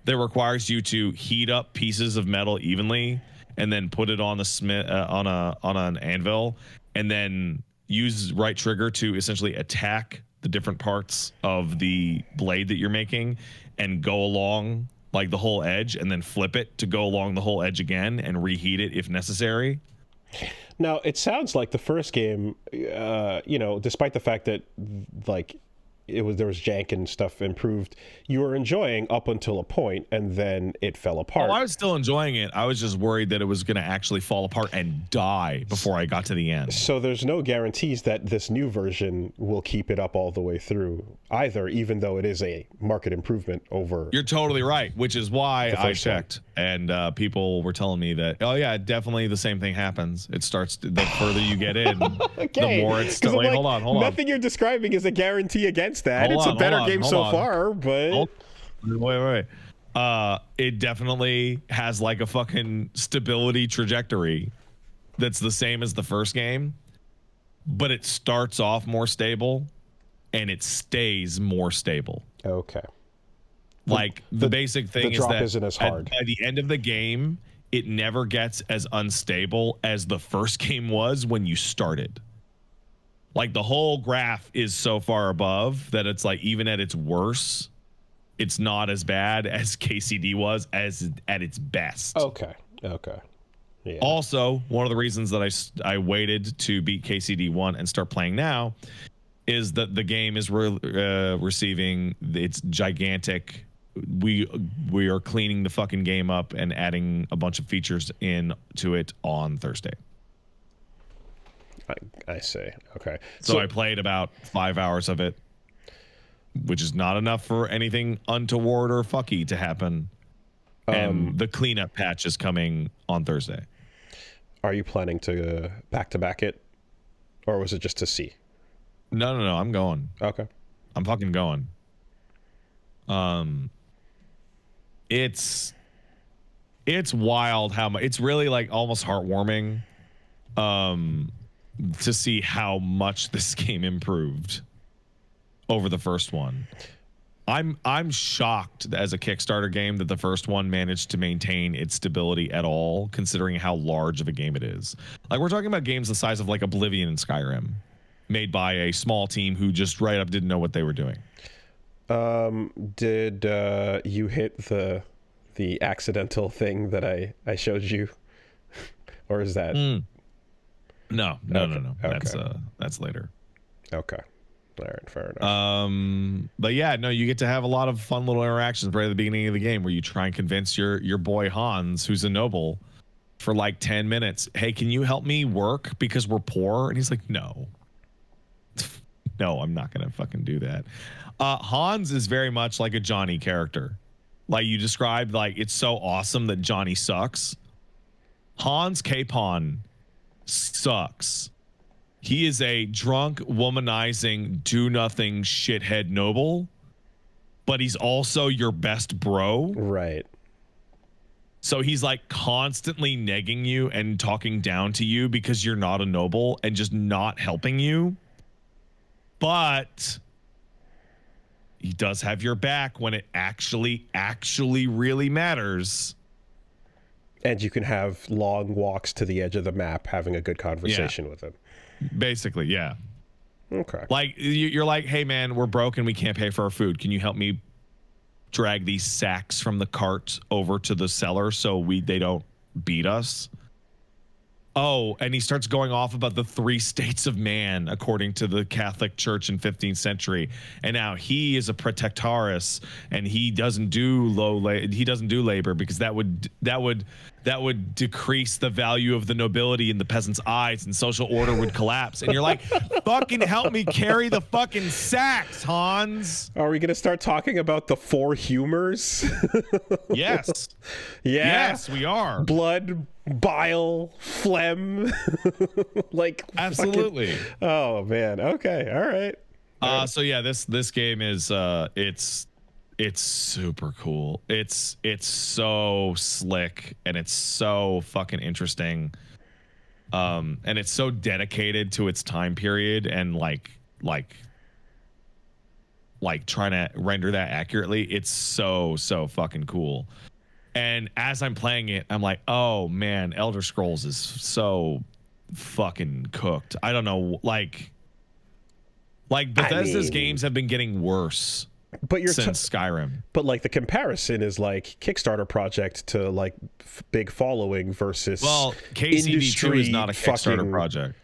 A: that requires you to heat up pieces of metal evenly and then put it on the on an anvil, and then use right trigger to essentially attack the different parts of the blade that you're making and go along like the whole edge, and then flip it to go along the whole edge again and reheat it if necessary.
B: Now, it sounds like the first game, despite the fact that like there was jank and stuff improved, you were enjoying up until a point, and then it fell apart.
A: Oh, I was still enjoying it. I was just worried that it was going to actually fall apart and die before I got to the end.
B: So there's no guarantees that this new version will keep it up all the way through either, even though it is a market improvement over...
A: You're totally right, which is why I checked. And people were telling me that, oh yeah, definitely the same thing happens. It starts, the further you get in, the more it's... Wait,
B: like,
A: hold on.
B: Nothing you're describing is a guarantee against that. It's a better game so far, but...
A: Wait. It definitely has like a fucking stability trajectory that's the same as the first game, but it starts off more stable and it stays more stable.
B: Okay.
A: Like the basic thing
B: the
A: is
B: drop
A: that
B: isn't as hard.
A: By the end of the game, it never gets as unstable as the first game was when you started. Like the whole graph is so far above that it's like even at its worst, it's not as bad as KCD was as at its best.
B: Okay. Yeah.
A: Also, one of the reasons that I waited to beat KCD 1 and start playing now is that the game is receiving its gigantic. We are cleaning the fucking game up and adding a bunch of features into it on Thursday.
B: I see. Okay.
A: So I played about 5 hours of it, which is not enough for anything untoward or fucky to happen. And the cleanup patch is coming on Thursday.
B: Are you planning to back it, or was it just to see?
A: No, I'm going.
B: Okay.
A: I'm fucking going. It's wild how much. It's really like almost heartwarming to see how much this game improved over the first one. I'm shocked as a Kickstarter game that the first one managed to maintain its stability at all, considering how large of a game it is. Like, we're talking about games the size of like Oblivion and Skyrim, made by a small team who just right up didn't know what they were doing.
B: Did you hit the accidental thing that I showed you, or is that?
A: No.
B: Okay.
A: That's later.
B: Okay. All right, fair enough.
A: But yeah, no, you get to have a lot of fun little interactions right at the beginning of the game where you try and convince your boy Hans, who's a noble, for like 10 minutes. Hey, can you help me work because we're poor? And he's like, no, I'm not gonna fucking do that. Hans is very much like a Johnny character. Like you described, like it's so awesome that Johnny sucks. Hans Capon sucks. He is a drunk, womanizing, do-nothing shithead noble, but he's also your best bro.
B: Right.
A: So he's like constantly negging you and talking down to you because you're not a noble and just not helping you. But he does have your back when it actually really matters.
B: And you can have long walks to the edge of the map having a good conversation with him.
A: Basically, yeah.
B: Okay.
A: Like you're like, hey man, we're broke and we can't pay for our food. Can you help me drag these sacks from the cart over to the cellar so they don't beat us? Oh, and he starts going off about the 3 states of man according to the Catholic Church in 15th century, and now he is a protectaris and he doesn't do labor because that would decrease the value of the nobility in the peasants' eyes and social order would collapse. And you're like, fucking help me carry the fucking sacks, Hans.
B: Are we gonna start talking about the 4 humors?
A: Yes.
B: Yeah.
A: Yes, we are.
B: Blood, bile, phlegm. Like
A: absolutely.
B: Fucking, oh man. Okay. All right.
A: So yeah, this game is it's super cool. It's so slick and it's so fucking interesting. And it's so dedicated to its time period and like trying to render that accurately. It's so fucking cool. And as I'm playing it, I'm like, oh man, Elder Scrolls is so fucking cooked. I don't know, like Bethesda's games have been getting worse.
B: But you're
A: since Skyrim.
B: But like the comparison is like Kickstarter project to like big following versus
A: KCD2 is not a Kickstarter project.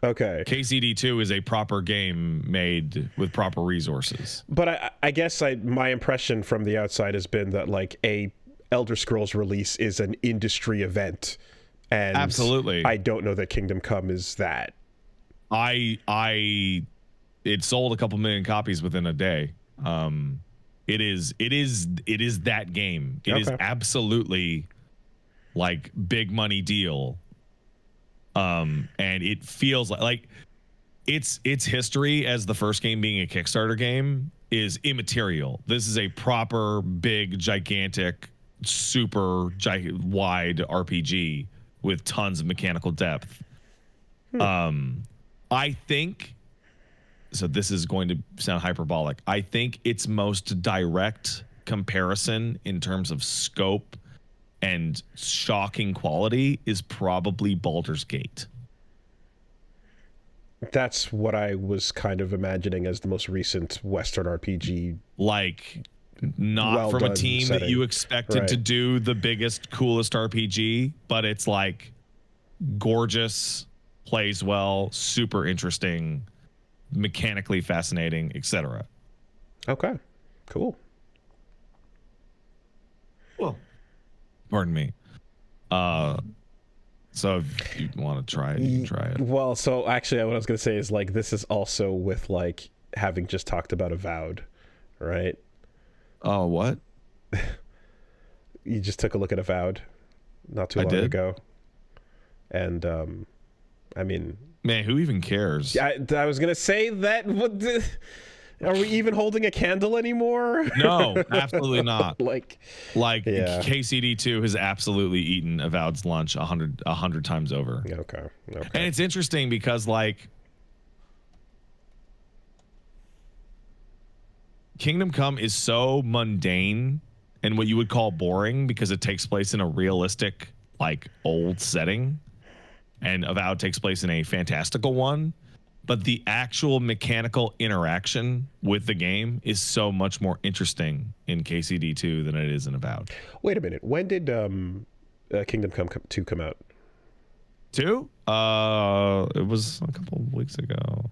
B: Okay.
A: KCD2 is a proper game made with proper resources.
B: But I guess my impression from the outside has been that like a Elder Scrolls release is an industry event, and
A: absolutely,
B: I don't know that Kingdom Come is that.
A: It sold a couple million copies within a day. It is that game. It is absolutely like big money deal. And it feels like its history as the first game being a Kickstarter game is immaterial. This is a proper big gigantic super wide RPG with tons of mechanical depth. I think so this is going to sound hyperbolic. I think its most direct comparison in terms of scope and shocking quality is probably Baldur's Gate.
B: That's what I was kind of imagining as the most recent Western RPG.
A: Like, not from a team that you expected to do the biggest, coolest RPG, but it's like gorgeous, plays well, super interesting, mechanically fascinating, etc.
B: Okay, cool.
A: Well, pardon me. So if you want to try it, you can try it.
B: Well, so actually what I was going to say is like this is also with like having just talked about Avowed, right?
A: Oh, what?
B: You just took a look at Avowed not too long ago. And I mean,
A: Man, who even cares?
B: I was gonna say that. Are we even holding a candle anymore?
A: No, absolutely not.
B: like yeah.
A: KCD2 has absolutely eaten Avowed's lunch 100 times over.
B: Okay.
A: And it's interesting because like Kingdom Come is so mundane and what you would call boring because it takes place in a realistic, like, old setting, and Avowed takes place in a fantastical one. But the actual mechanical interaction with the game is so much more interesting in KCD2 than it is in Avowed.
B: Wait a minute. When did Kingdom Come 2 come out?
A: 2? It was a couple of weeks ago.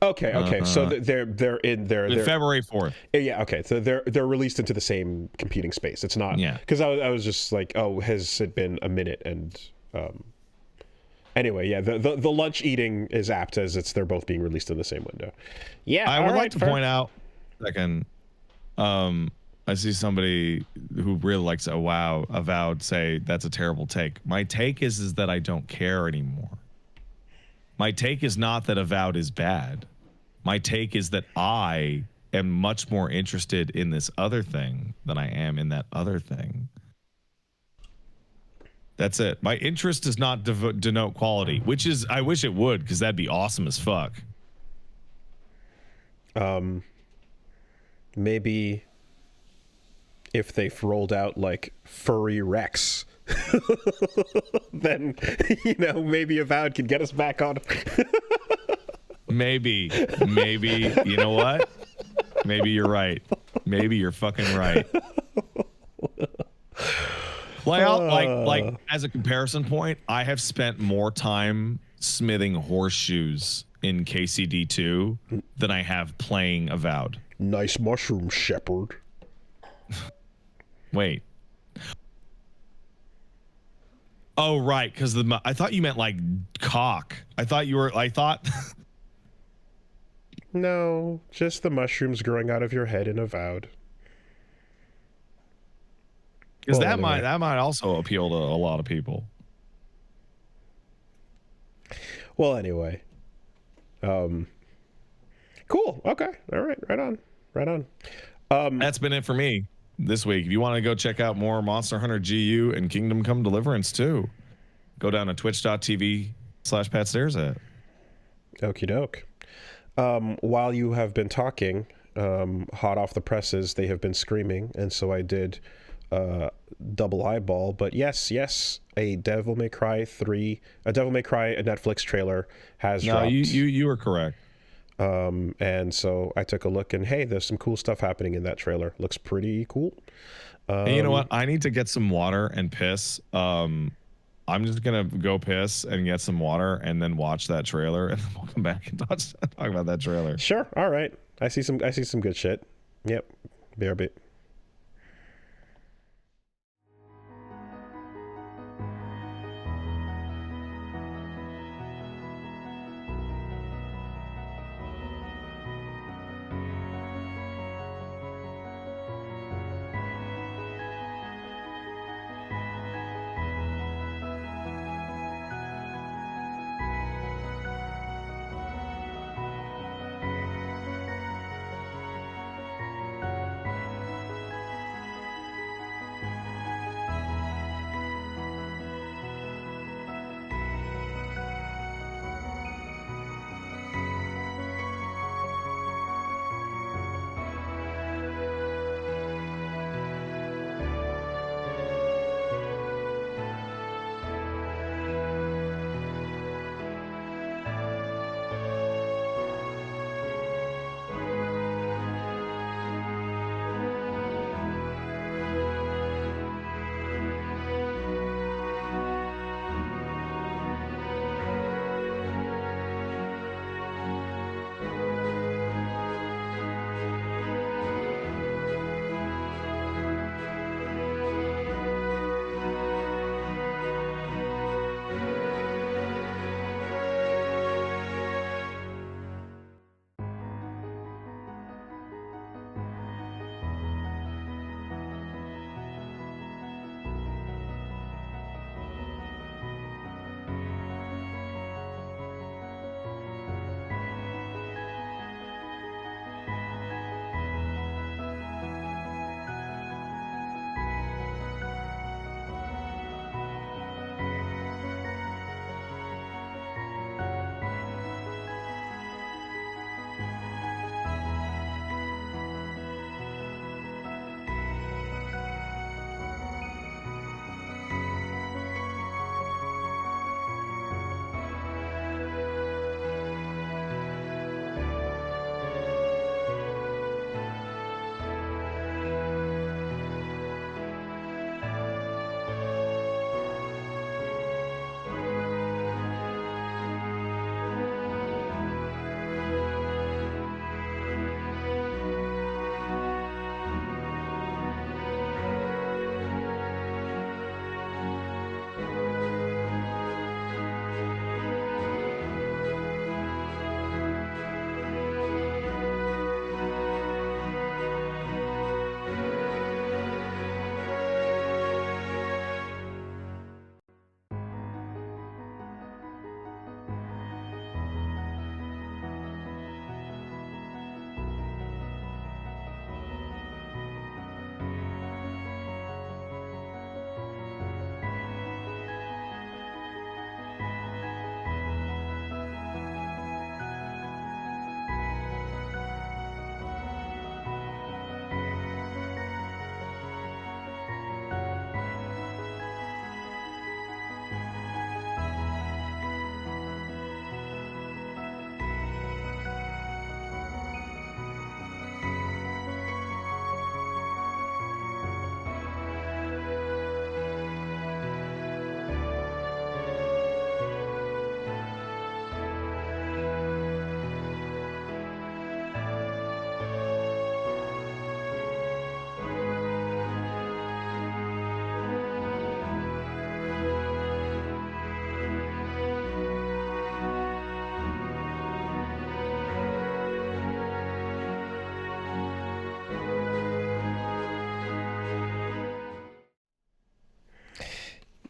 B: Okay. So they're in there.
A: February 4th.
B: Yeah. Okay. So they're released into the same competing space. It's not.
A: Yeah.
B: Because I was just like, oh, has it been a minute? And anyway, yeah. The lunch eating is apt as they're both being released in the same window. Yeah.
A: I would like to point out. Second, I see somebody who really likes Avowed say that's a terrible take. My take is that I don't care anymore. My take is not that Avowed is bad. My take is that I am much more interested in this other thing than I am in that other thing. That's it. My interest does not denote quality, which is, I wish it would, because that'd be awesome as fuck.
B: Maybe if they've rolled out like Furry Rex, then, maybe Avowed can get us back on.
A: Maybe, you know what? Maybe you're right. Maybe you're fucking right. Like as a comparison point, I have spent more time smithing horseshoes in KCD2 than I have playing Avowed.
B: Nice mushroom, shepherd.
A: Wait. Oh, right, because I thought you meant like cock. I thought
B: No, just the mushrooms growing out of your head in Avowed.
A: Because that might also appeal to a lot of people.
B: Well, anyway. Cool. Okay. All right. Right on.
A: That's been it for me this week. If you want to go check out more Monster Hunter GU and Kingdom Come Deliverance too, go down to twitch.tv/PatStaresAt. Okie
B: doke. While you have been talking, hot off the presses, they have been screaming, and so I did double eyeball. But yes, a Devil May Cry a Netflix trailer has dropped.
A: No, you were correct.
B: And so I took a look, and hey, there's some cool stuff happening in that trailer. Looks pretty cool.
A: And you know what? I need to get some water and piss. I'm just gonna go piss and get some water, and then watch that trailer, and then we'll come back and talk about that trailer.
B: Sure. All right. I see some good shit. Yep. BRB.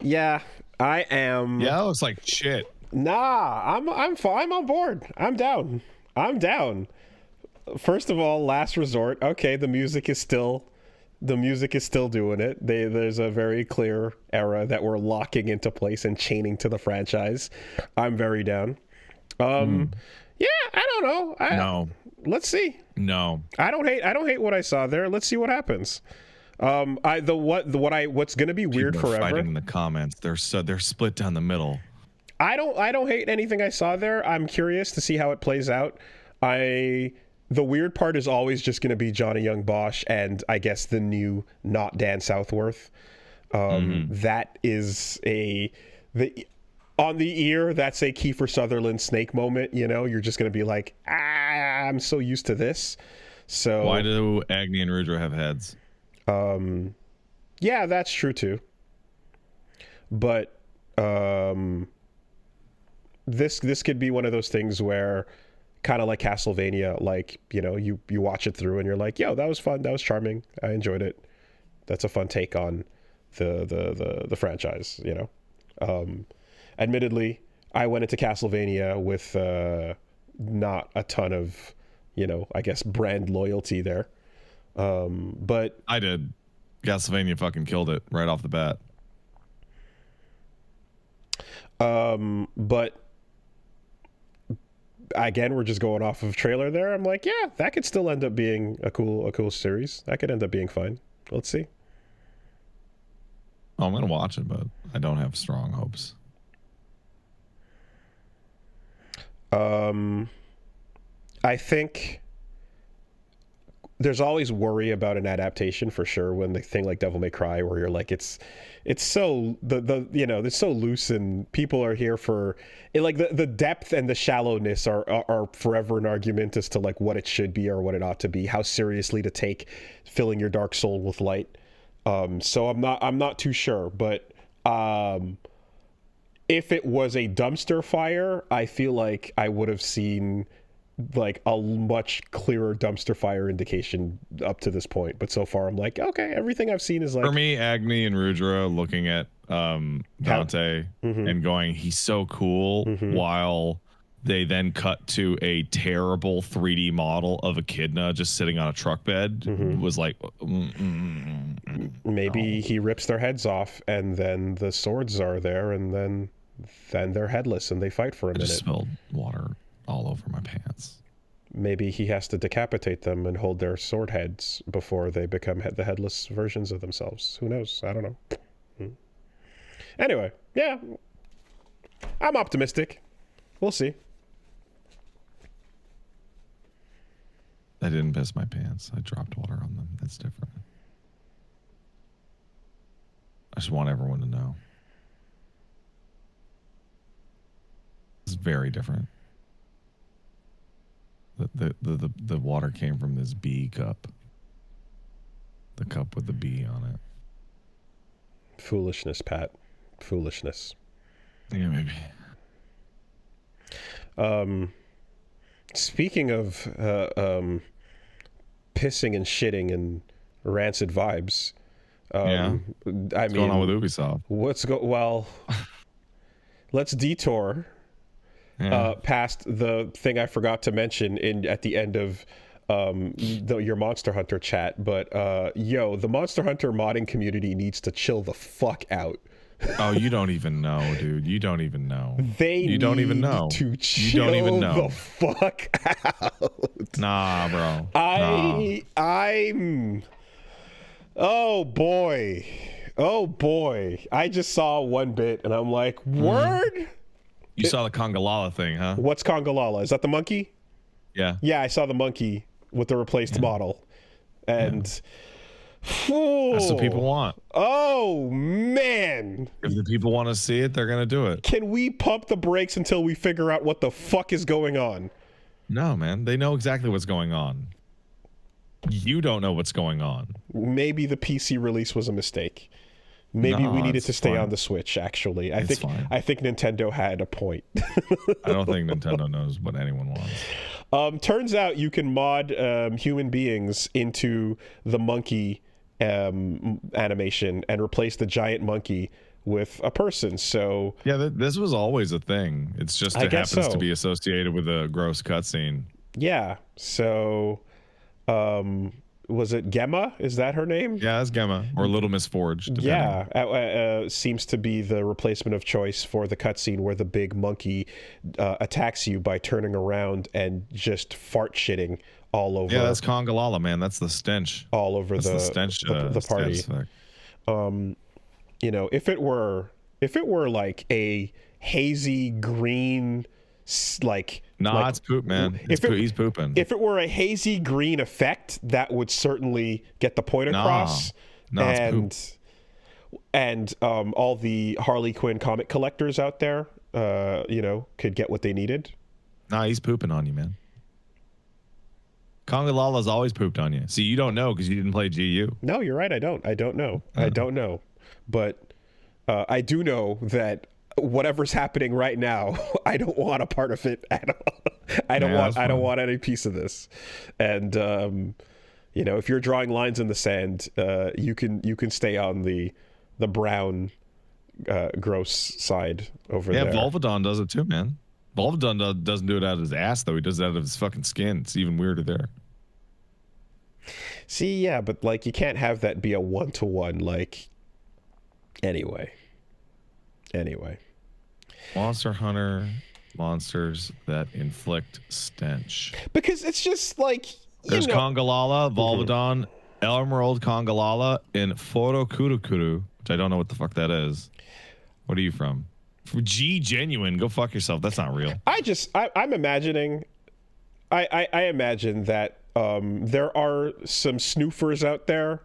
B: Yeah, I am.
A: Yeah, that looks like shit.
B: Nah, I'm fine. I'm on board. I'm down. I'm down. First of all, Last Resort. Okay, the music is still doing it. There's a very clear era that we're locking into place and chaining to the franchise. I'm very down. Yeah, I don't know.
A: No.
B: Let's see.
A: No.
B: I don't hate what I saw there. Let's see what happens. What's gonna be weird
A: People are
B: forever.
A: fighting in the comments. They're split down the middle.
B: I don't hate anything I saw there. I'm curious to see how it plays out. The weird part is always just going to be Johnny Young Bosch and I guess the new not Dan Southworth. That is on the ear. That's a Kiefer Sutherland Snake moment. You know, you're just going to be like, I'm so used to this. So
A: why do Agni and Rudra have heads?
B: Yeah, that's true too. But this could be one of those things where, kind of like Castlevania, like, you know, you watch it through and you're like, yo, that was fun, that was charming, I enjoyed it. That's a fun take on the franchise, you know. Admittedly, I went into Castlevania with not a ton of, you know, I guess brand loyalty there. But
A: I did. Castlevania fucking killed it right off the bat.
B: But again, we're just going off of trailer there. I'm like, yeah, that could still end up being a cool series. That could end up being fine. Let's see.
A: Oh, I'm gonna watch it, but I don't have strong hopes.
B: I think there's always worry about an adaptation for sure when the thing like Devil May Cry, where you're like, it's so you know, it's so loose and people are here for it, like the depth and the shallowness are forever an argument as to like what it should be or what it ought to be, how seriously to take filling your dark soul with light. So I'm not too sure, but if it was a dumpster fire, I feel like I would have seen like a much clearer dumpster fire indication up to this point. But so far I'm like, okay, everything I've seen is like,
A: for me, Agni and Rudra looking at Dante and going, he's so cool, while they then cut to a terrible 3D model of Echidna just sitting on a truck bed, was like,
B: maybe he rips their heads off and then the swords are there and then they're headless and they fight for a minute.
A: Just spilled water all over my pants.
B: Maybe he has to decapitate them and hold their sword heads before they become the headless versions of themselves. Who knows? I don't know. Anyway, yeah, I'm optimistic. We'll see.
A: I didn't piss my pants. I dropped water on them. That's different. I just want everyone to know. It's very different. The water came from this bee cup. The cup with the bee on it.
B: Foolishness, Pat. Foolishness.
A: Yeah, maybe.
B: Speaking of pissing and shitting and rancid vibes.
A: What's going on with Ubisoft?
B: Well, let's detour past the thing I forgot to mention at the end of your Monster Hunter chat. But the Monster Hunter modding community needs to chill the fuck out.
A: Oh, you don't even know, dude. You don't even know.
B: You don't even know. To chill you don't even know. The fuck out.
A: Nah, bro.
B: I'm. Oh boy. I just saw one bit and I'm like, word.
A: You saw the Congalala thing, huh?
B: What's Congalala? Is that the monkey?
A: Yeah.
B: Yeah, I saw the monkey with the replaced model, and.
A: That's what people want.
B: Oh man!
A: If the people want to see it, they're gonna do it.
B: Can we pump the brakes until we figure out what the fuck is going on?
A: No, man. They know exactly what's going on. You don't know what's going on.
B: Maybe the PC release was a mistake. Maybe we needed to stay on the Switch, actually. I think Nintendo had a point.
A: I don't think Nintendo knows what anyone wants.
B: Turns out you can mod human beings into the monkey animation and replace the giant monkey with a person. So
A: yeah, this was always a thing. It's just it happens to be associated with a gross cutscene.
B: Yeah. So, was it Gemma? Is that her name?
A: Yeah, it's Gemma or Little Miss Forge. Depending.
B: Yeah, seems to be the replacement of choice for the cutscene where the big monkey attacks you by turning around and just fart shitting all over.
A: Yeah, that's Congalala, man. That's the stench.
B: All over the
A: stench,
B: the party. You know, if it were like a hazy green, like
A: it's poop, man. He's pooping.
B: If it were a hazy green effect, that would certainly get the point across. It's poop. And all the Harley Quinn comic collectors out there, you know, could get what they needed.
A: He's pooping on you, man. Congalala's always pooped on you. See, you don't know because you didn't play GU.
B: No, you're right. I don't know. I don't know. But I do know that whatever's happening right now, I don't want a part of it at all. I don't want any piece of this. And you know, if you're drawing lines in the sand, you can stay on the brown gross side over there.
A: Yeah, Volvidon does it too, man. Volvidon doesn't do it out of his ass though. He does it out of his fucking skin. It's even weirder there.
B: See, yeah, but like you can't have that be a 1-to-1. Like, anyway.
A: Monster Hunter monsters that inflict stench.
B: Because it's just like
A: there's Congalala, Volvidon, Emerald Congalala, and Forokuru, which I don't know what the fuck that is. What are you from? G Genuine. Go fuck yourself. That's not real.
B: I'm imagining. I imagine that there are some snoofers out there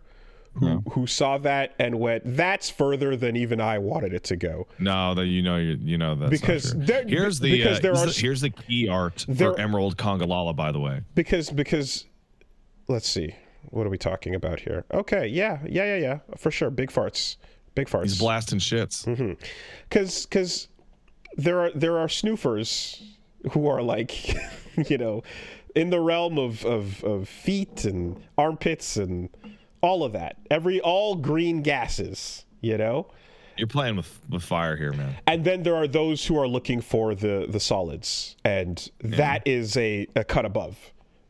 B: who saw that and went, "That's further than even I wanted it to go."
A: No, that you know that's
B: because
A: not true. Here's the key art for Emerald Congalala, by the way.
B: Because let's see, what are we talking about here? Okay, yeah, for sure, big farts. He's
A: blasting shits.
B: Because there are snoofers who are like, you know, in the realm of feet and armpits and all of that. All green gases, you know?
A: You're playing with fire here, man.
B: And then there are those who are looking for the solids. And that is a cut above.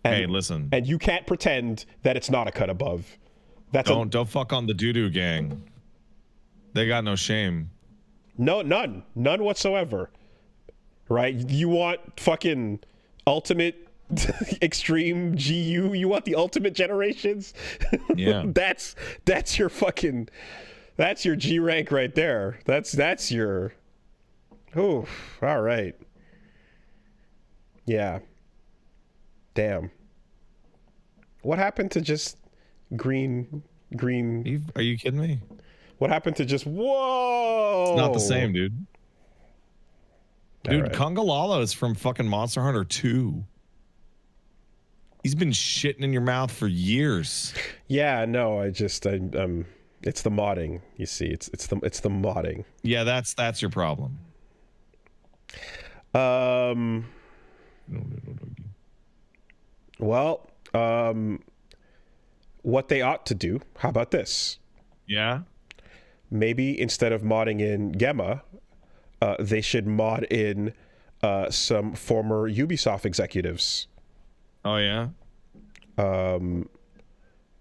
B: And,
A: hey, listen.
B: And you can't pretend that it's not a cut above.
A: Don't fuck on the doo-doo gang. They got no shame.
B: No, none whatsoever. Right? You want fucking ultimate extreme GU? You want the ultimate generations?
A: Yeah.
B: that's your fucking, that's your G rank right there. That's your, oh, all right. Yeah. Damn. What happened to just green?
A: Are you kidding me?
B: What happened to just, whoa?
A: It's not the same, dude. Dude,
B: right.
A: Congalala is from fucking Monster Hunter 2. He's been shitting in your mouth for years.
B: Yeah, no, it's the modding, you see. It's the modding.
A: Yeah, that's your problem.
B: Well, what they ought to do, how about this?
A: Yeah?
B: Maybe instead of modding in Gemma, they should mod in some former Ubisoft executives.
A: Oh, yeah?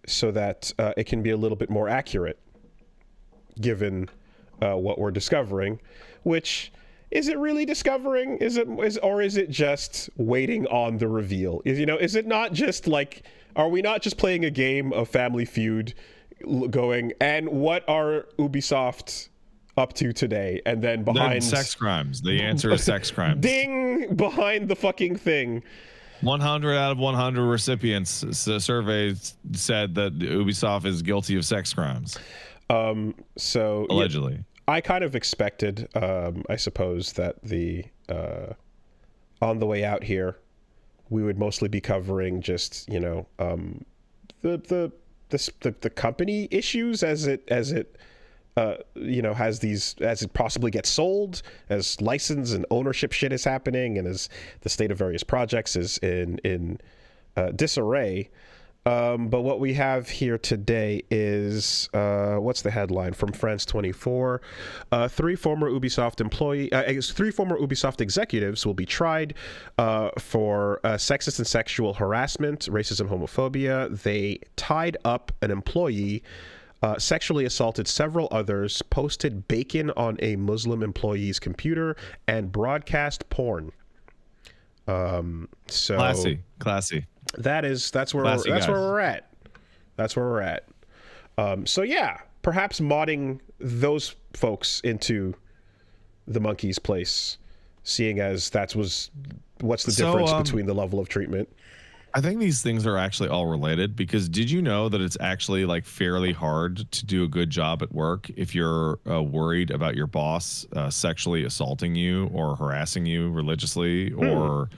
B: So that it can be a little bit more accurate, given what we're discovering. Which, is it really discovering? Or is it just waiting on the reveal? Is it not just like, are we not just playing a game of Family Feud, going, and what are Ubisoft up to today? And then behind
A: sex crimes. The answer is sex crimes.
B: Ding! Behind the fucking thing.
A: 100 out of 100 recipients surveys said that Ubisoft is guilty of sex crimes.
B: So
A: allegedly,
B: yeah, I kind of expected, I suppose, that on the way out here, we would mostly be covering just the company issues as it has these, as it possibly gets sold, as license and ownership shit is happening, and as the state of various projects is in disarray. But what we have here today is what's the headline from France 24? Three former Ubisoft executives will be tried for sexist and sexual harassment, racism, homophobia. They tied up an employee, sexually assaulted several others, posted bacon on a Muslim employee's computer, and broadcast porn. So
A: classy.
B: That's where we're at. That's where we're at. So yeah, perhaps modding those folks into the monkey's place, seeing as what's the difference between the level of treatment.
A: I think these things are actually all related, because did you know that it's actually like fairly hard to do a good job at work if you're worried about your boss sexually assaulting you or harassing you religiously or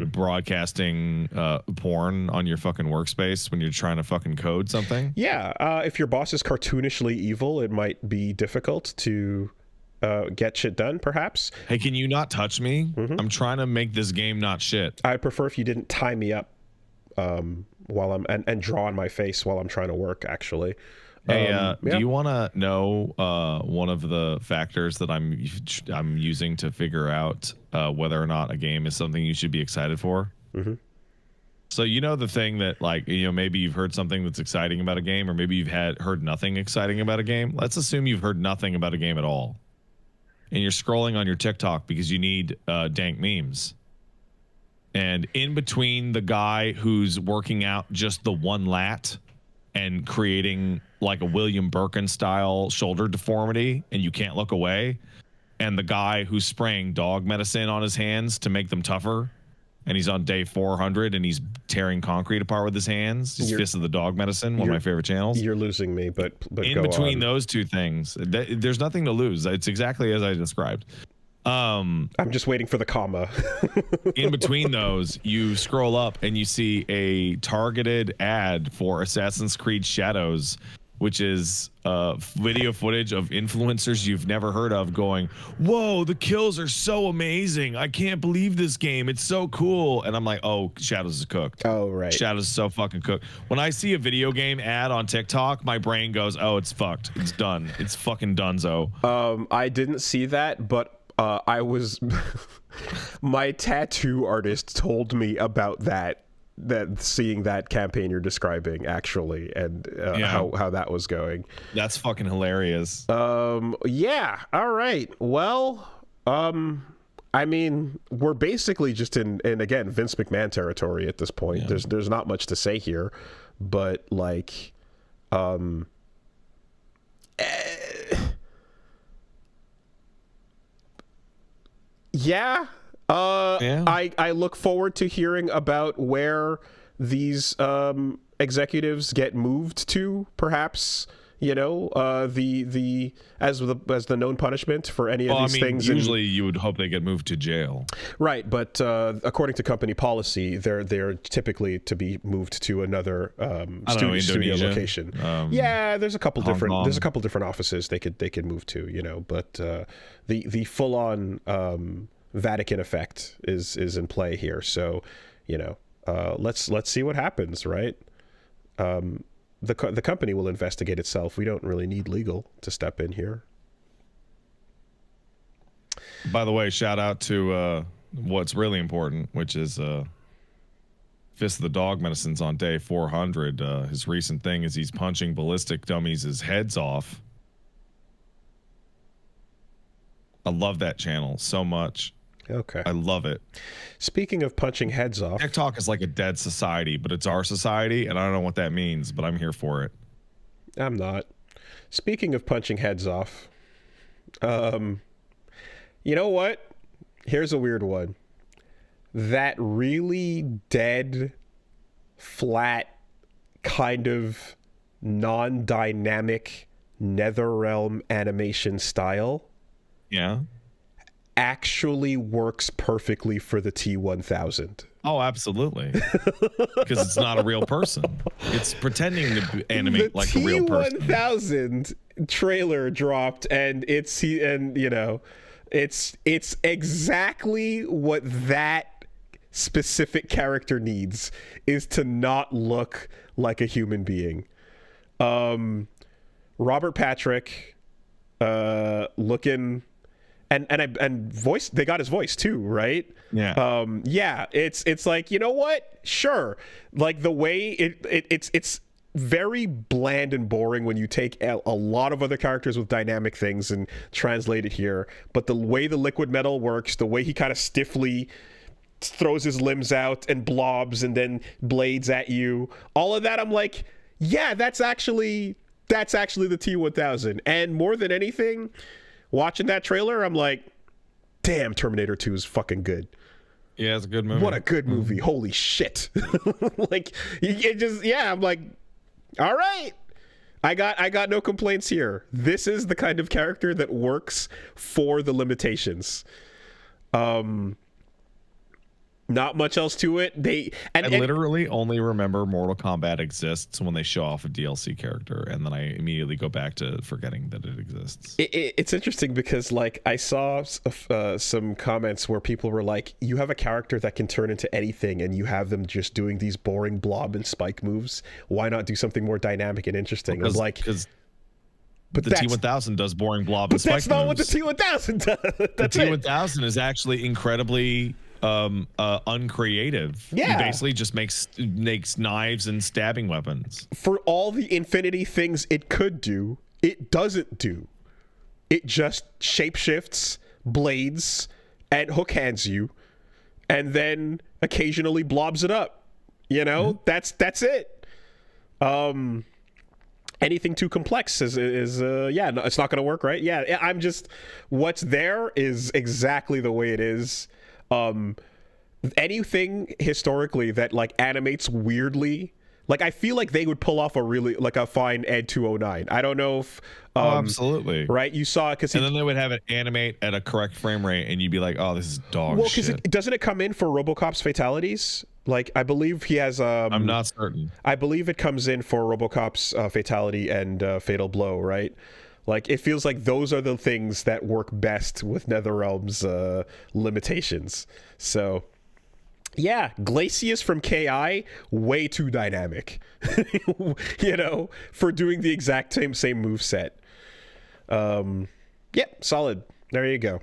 A: broadcasting porn on your fucking workspace when you're trying to fucking code something?
B: Yeah, if your boss is cartoonishly evil, it might be difficult to get shit done, perhaps.
A: Hey, can you not touch me? I'm trying to make this game not shit.
B: I'd prefer if you didn't tie me up while I'm and draw on my face while I'm trying to work, actually.
A: Hey, do you want to know one of the factors that I'm using to figure out whether or not a game is something you should be excited for? So you know the thing that, like, you know, maybe you've heard something that's exciting about a game, or maybe you've heard nothing exciting about a game. Let's assume you've heard nothing about a game at all, and you're scrolling on your TikTok because you need dank memes. And in between the guy who's working out just the one lat and creating like a William Birkin style shoulder deformity and you can't look away, and the guy who's spraying dog medicine on his hands to make them tougher, and he's on day 400 and he's tearing concrete apart with his hands. His Fist of the Dog Medicine, one of my favorite channels.
B: You're losing me, but
A: in between those two things, there's nothing to lose. It's exactly as I described.
B: I'm just waiting for the comma.
A: In between those, you scroll up and you see a targeted ad for Assassin's Creed Shadows, which is video footage of influencers you've never heard of going, whoa, the kills are so amazing. I can't believe this game. It's so cool. And I'm like, oh, Shadows is cooked.
B: Oh, right.
A: Shadows is so fucking cooked. When I see a video game ad on TikTok, my brain goes, oh, it's fucked. It's done. It's fucking donezo.
B: I didn't see that, but I was my tattoo artist told me about that seeing that campaign you're describing, actually, and how that was going.
A: That's fucking hilarious.
B: Yeah, all right, well, I mean, we're basically just in again Vince McMahon territory at this point. There's not much to say here, but like yeah. I look forward to hearing about where these executives get moved to, perhaps, you know, as the known punishment for any of these things.
A: Usually you would hope they get moved to jail.
B: Right, but according to company policy, they're typically to be moved to another studio location. Yeah, there's a couple different offices they could move to, you know, but the full on Vatican effect is in play here. So, you know, let's see what happens, right? The company will investigate itself. We don't really need legal to step in here.
A: By the way, shout out to what's really important, which is Fist of the Dog Medicine's on day 400. His recent thing is he's punching ballistic dummies' heads off. I love that channel so much.
B: Okay.
A: I love it.
B: Speaking of punching heads off,
A: TikTok is like a dead society, but it's our society, and I don't know what that means, but I'm here for it.
B: I'm not. Speaking of punching heads off, you know what? Here's a weird one. That really dead, flat, kind of non-dynamic NetherRealm animation style.
A: Yeah.
B: Actually works perfectly for the T-1000.
A: Oh, absolutely. Because it's not a real person. It's pretending to animate like a real person.
B: The T-1000 trailer dropped, and it's exactly what that specific character needs is to not look like a human being. Robert Patrick looking and voice, they got his voice too, right?
A: Yeah.
B: It's like, you know what? Sure. Like the way it's very bland and boring when you take a lot of other characters with dynamic things and translate it here, but the way the liquid metal works, the way he kind of stiffly throws his limbs out and blobs and then blades at you, all of that, I'm like, yeah, that's actually the T-1000. And more than anything, watching that trailer, I'm like, damn, Terminator 2 is fucking good.
A: Yeah, it's a good movie.
B: What a good movie. Holy shit. Like, it just, yeah, I'm like, all right. I got no complaints here. This is the kind of character that works for the limitations. Not much else to it. I
A: literally only remember Mortal Kombat exists when they show off a DLC character, and then I immediately go back to forgetting that it exists.
B: It's interesting because, like, I saw some comments where people were like, you have a character that can turn into anything and you have them just doing these boring blob and spike moves. Why not do something more dynamic and interesting?
A: Because,
B: like,
A: but the T-1000 does boring blob and spike moves.
B: But that's not what the T-1000 does.
A: The T-1000 is actually incredibly uncreative.
B: Yeah,
A: he basically just makes knives and stabbing weapons.
B: For all the infinity things it could do, it doesn't do. It just shapeshifts, blades, and hook hands you, and then occasionally blobs it up. You know, that's it. Anything too complex is yeah, no, it's not gonna work, right? Yeah, I'm just, what's there is exactly the way it is. Anything historically that like animates weirdly, like I feel like they would pull off a fine Ed 209. I don't know if
A: absolutely
B: right. You saw it because
A: then they would have it animate at a correct frame rate, and you'd be like, oh, this is dog shit.
B: Well, because doesn't it come in for RoboCop's fatalities? Like I believe he has.
A: I'm not certain.
B: I believe it comes in for RoboCop's fatality and fatal blow, right? Like, it feels like those are the things that work best with NetherRealm's limitations. So, yeah, Glacius from KI, way too dynamic, you know, for doing the exact same moveset. Yeah, solid. There you go.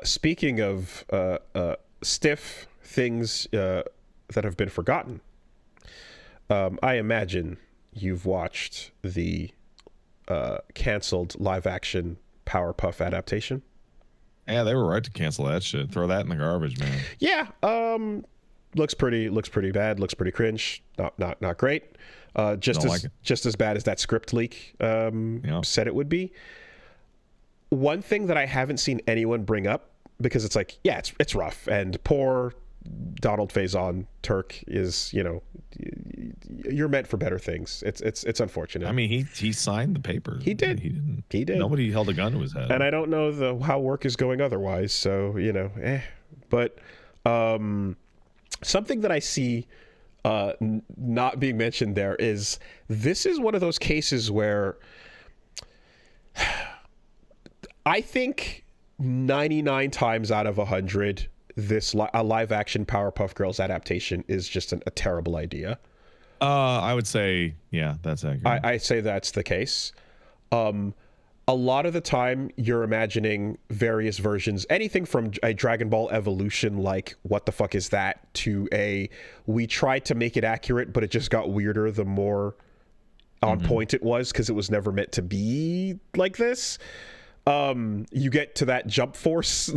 B: Speaking of stiff things that have been forgotten, I imagine you've watched the canceled live-action Powerpuff adaptation.
A: Yeah, they were right to cancel that shit. Throw that in the garbage, man.
B: Yeah, looks pretty bad. Looks pretty cringe. Not great. Just as bad as that script leak said it would be. One thing that I haven't seen anyone bring up, because it's like, yeah, it's rough, and poor Donald Faison Turk is, you know, you're meant for better things. It's unfortunate.
A: I mean, he signed the paper.
B: He did. He did.
A: Nobody held a gun to his head.
B: And I don't know how work is going otherwise. So, you know, But something that I see not being mentioned there is, this is one of those cases where I think 99 times out of 100, a live action Powerpuff Girls adaptation is just a terrible idea.
A: I would say, yeah, that's accurate.
B: I say that's the case. A lot of the time you're imagining various versions, anything from a Dragon Ball Evolution, like what the fuck is that, to we tried to make it accurate, but it just got weirder the more on point it was, because it was never meant to be like this. You get to that Jump Force,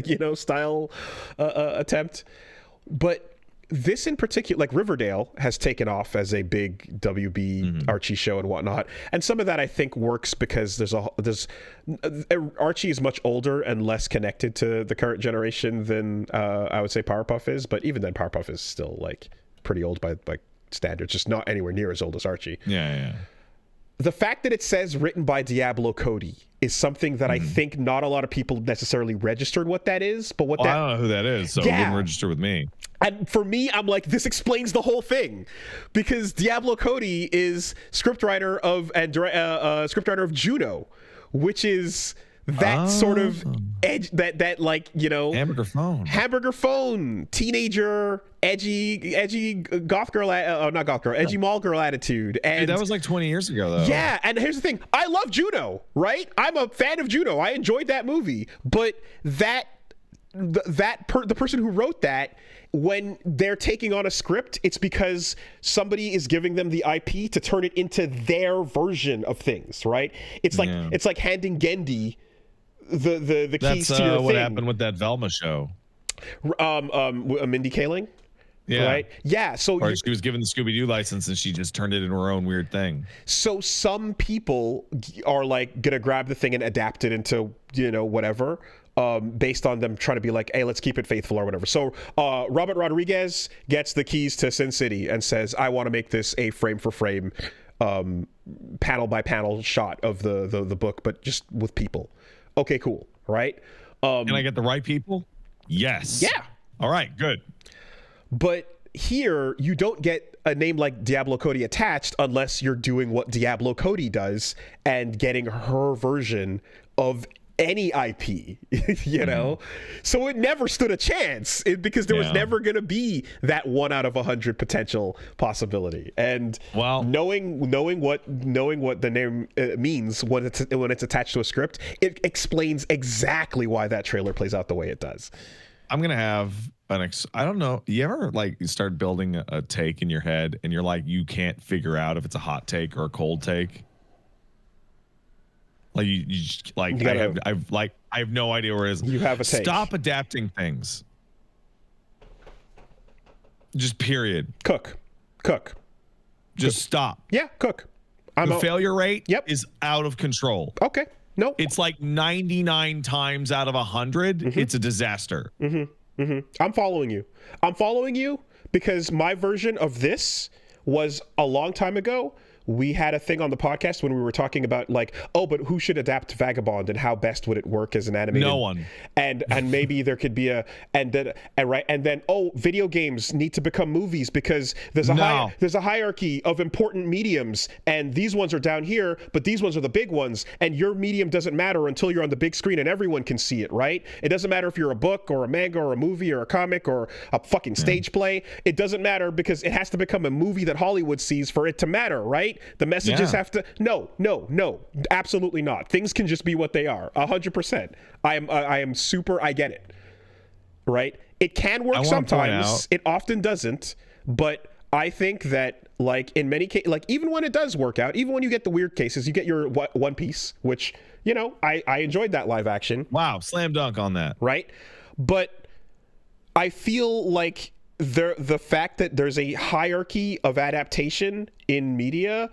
B: you know, style attempt. But this in particular, like Riverdale has taken off as a big WB Archie show and whatnot, and some of that I think works because Archie is much older and less connected to the current generation than I would say Powerpuff is. But even then, Powerpuff is still like pretty old by like standards, just not anywhere near as old as Archie.
A: Yeah.
B: The fact that it says written by Diablo Cody is something that I think not a lot of people necessarily registered what that is. But I
A: don't know who that is, so it wouldn't register with me.
B: And for me, I'm like, this explains the whole thing, because Diablo Cody is scriptwriter of Juno, which is that sort of edge, that like, you know, hamburger phone, teenager, edgy goth girl, not goth girl, edgy mall girl attitude. And
A: dude, that was like 20 years ago, though.
B: Yeah, and here's the thing: I love Juno, right? I'm a fan of Juno. I enjoyed that movie, but the person who wrote that, when they're taking on a script, it's because somebody is giving them the IP to turn it into their version of things, right? It's like handing Gendy the keys to your thing.
A: What happened with that Velma show.
B: Mindy Kaling.
A: Yeah.
B: Right. Yeah. So
A: she was given the Scooby-Doo license and she just turned it into her own weird thing.
B: So some people are like gonna grab the thing and adapt it into, you know, whatever, based on them trying to be like, hey, let's keep it faithful or whatever. So Robert Rodriguez gets the keys to Sin City and says, I want to make this a frame for frame, panel by panel shot of the book, but just with people. Okay, cool. Right.
A: Can I get the right people? Yes.
B: Yeah.
A: All right, good.
B: But here, you don't get a name like Diablo Cody attached unless you're doing what Diablo Cody does and getting her version of any IP, you know? So it never stood a chance because there was never going to be that 1 out of 100 potential possibility. And knowing what the name means when it's attached to a script, it explains exactly why that trailer plays out the way it does.
A: I'm going to have I don't know. You ever like start building a take in your head and you're like, you can't figure out if it's a hot take or a cold take? Like you just, like I have no idea where it is.
B: You have a take.
A: Stop adapting things. Just period.
B: Cook.
A: Just stop.
B: Yeah, cook.
A: The failure rate is out of control.
B: Okay. No.
A: It's like 99 times out of 100. It's a disaster.
B: I'm following you because my version of this was a long time ago. We had a thing on the podcast when we were talking about like, oh, but who should adapt Vagabond and how best would it work as an animated?
A: No one.
B: And maybe there could be and then video games need to become movies because there's a hierarchy of important mediums and these ones are down here, but these ones are the big ones and your medium doesn't matter until you're on the big screen and everyone can see it, right? It doesn't matter if you're a book or a manga or a movie or a comic or a fucking stage play. It doesn't matter because it has to become a movie that Hollywood sees for it to matter, right? The messages have to no, absolutely not. Things can just be what they are. 100%. I am super. I get it. Right? It can work sometimes. It often doesn't. But I think that like in many cases, like even when it does work out, even when you get the weird cases, you get your One Piece, which you know I enjoyed that live action.
A: Wow, slam dunk on that.
B: Right? But I feel like the fact that there's a hierarchy of adaptation in media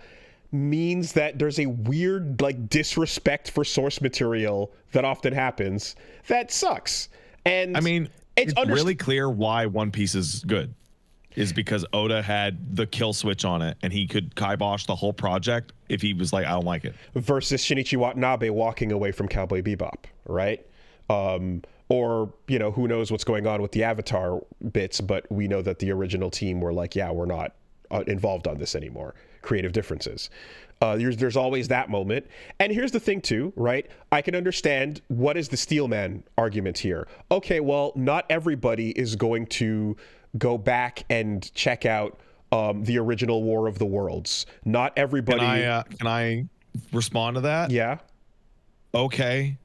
B: means that there's a weird like disrespect for source material that often happens that sucks. And
A: I mean, it's really clear why One Piece is good is because Oda had the kill switch on it and he could kibosh the whole project if he was like, I don't like it.
B: Versus Shinichi Watanabe walking away from Cowboy Bebop, right? Or, you know, who knows what's going on with the Avatar bits, but we know that the original team were like, yeah, we're not involved on this anymore. Creative differences. There's always that moment. And here's the thing too, right? I can understand what is the Steelman argument here. Okay, well, not everybody is going to go back and check out the original War of the Worlds. Not everybody...
A: Can I respond to that?
B: Yeah.
A: Okay.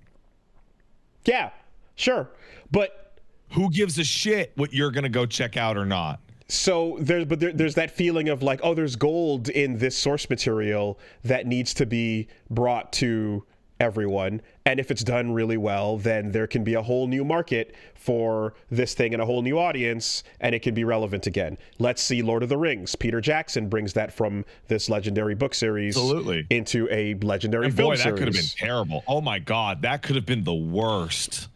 B: Yeah. Sure, but
A: who gives a shit what you're gonna go check out or not?
B: So there's that feeling of like, oh, there's gold in this source material that needs to be brought to everyone, and if it's done really well, then there can be a whole new market for this thing and a whole new audience, and it can be relevant again. Let's see Lord of the Rings. Peter Jackson brings that from this legendary book series into a legendary film series. Boy, that could have been
A: terrible. Oh my God, that could have been the worst.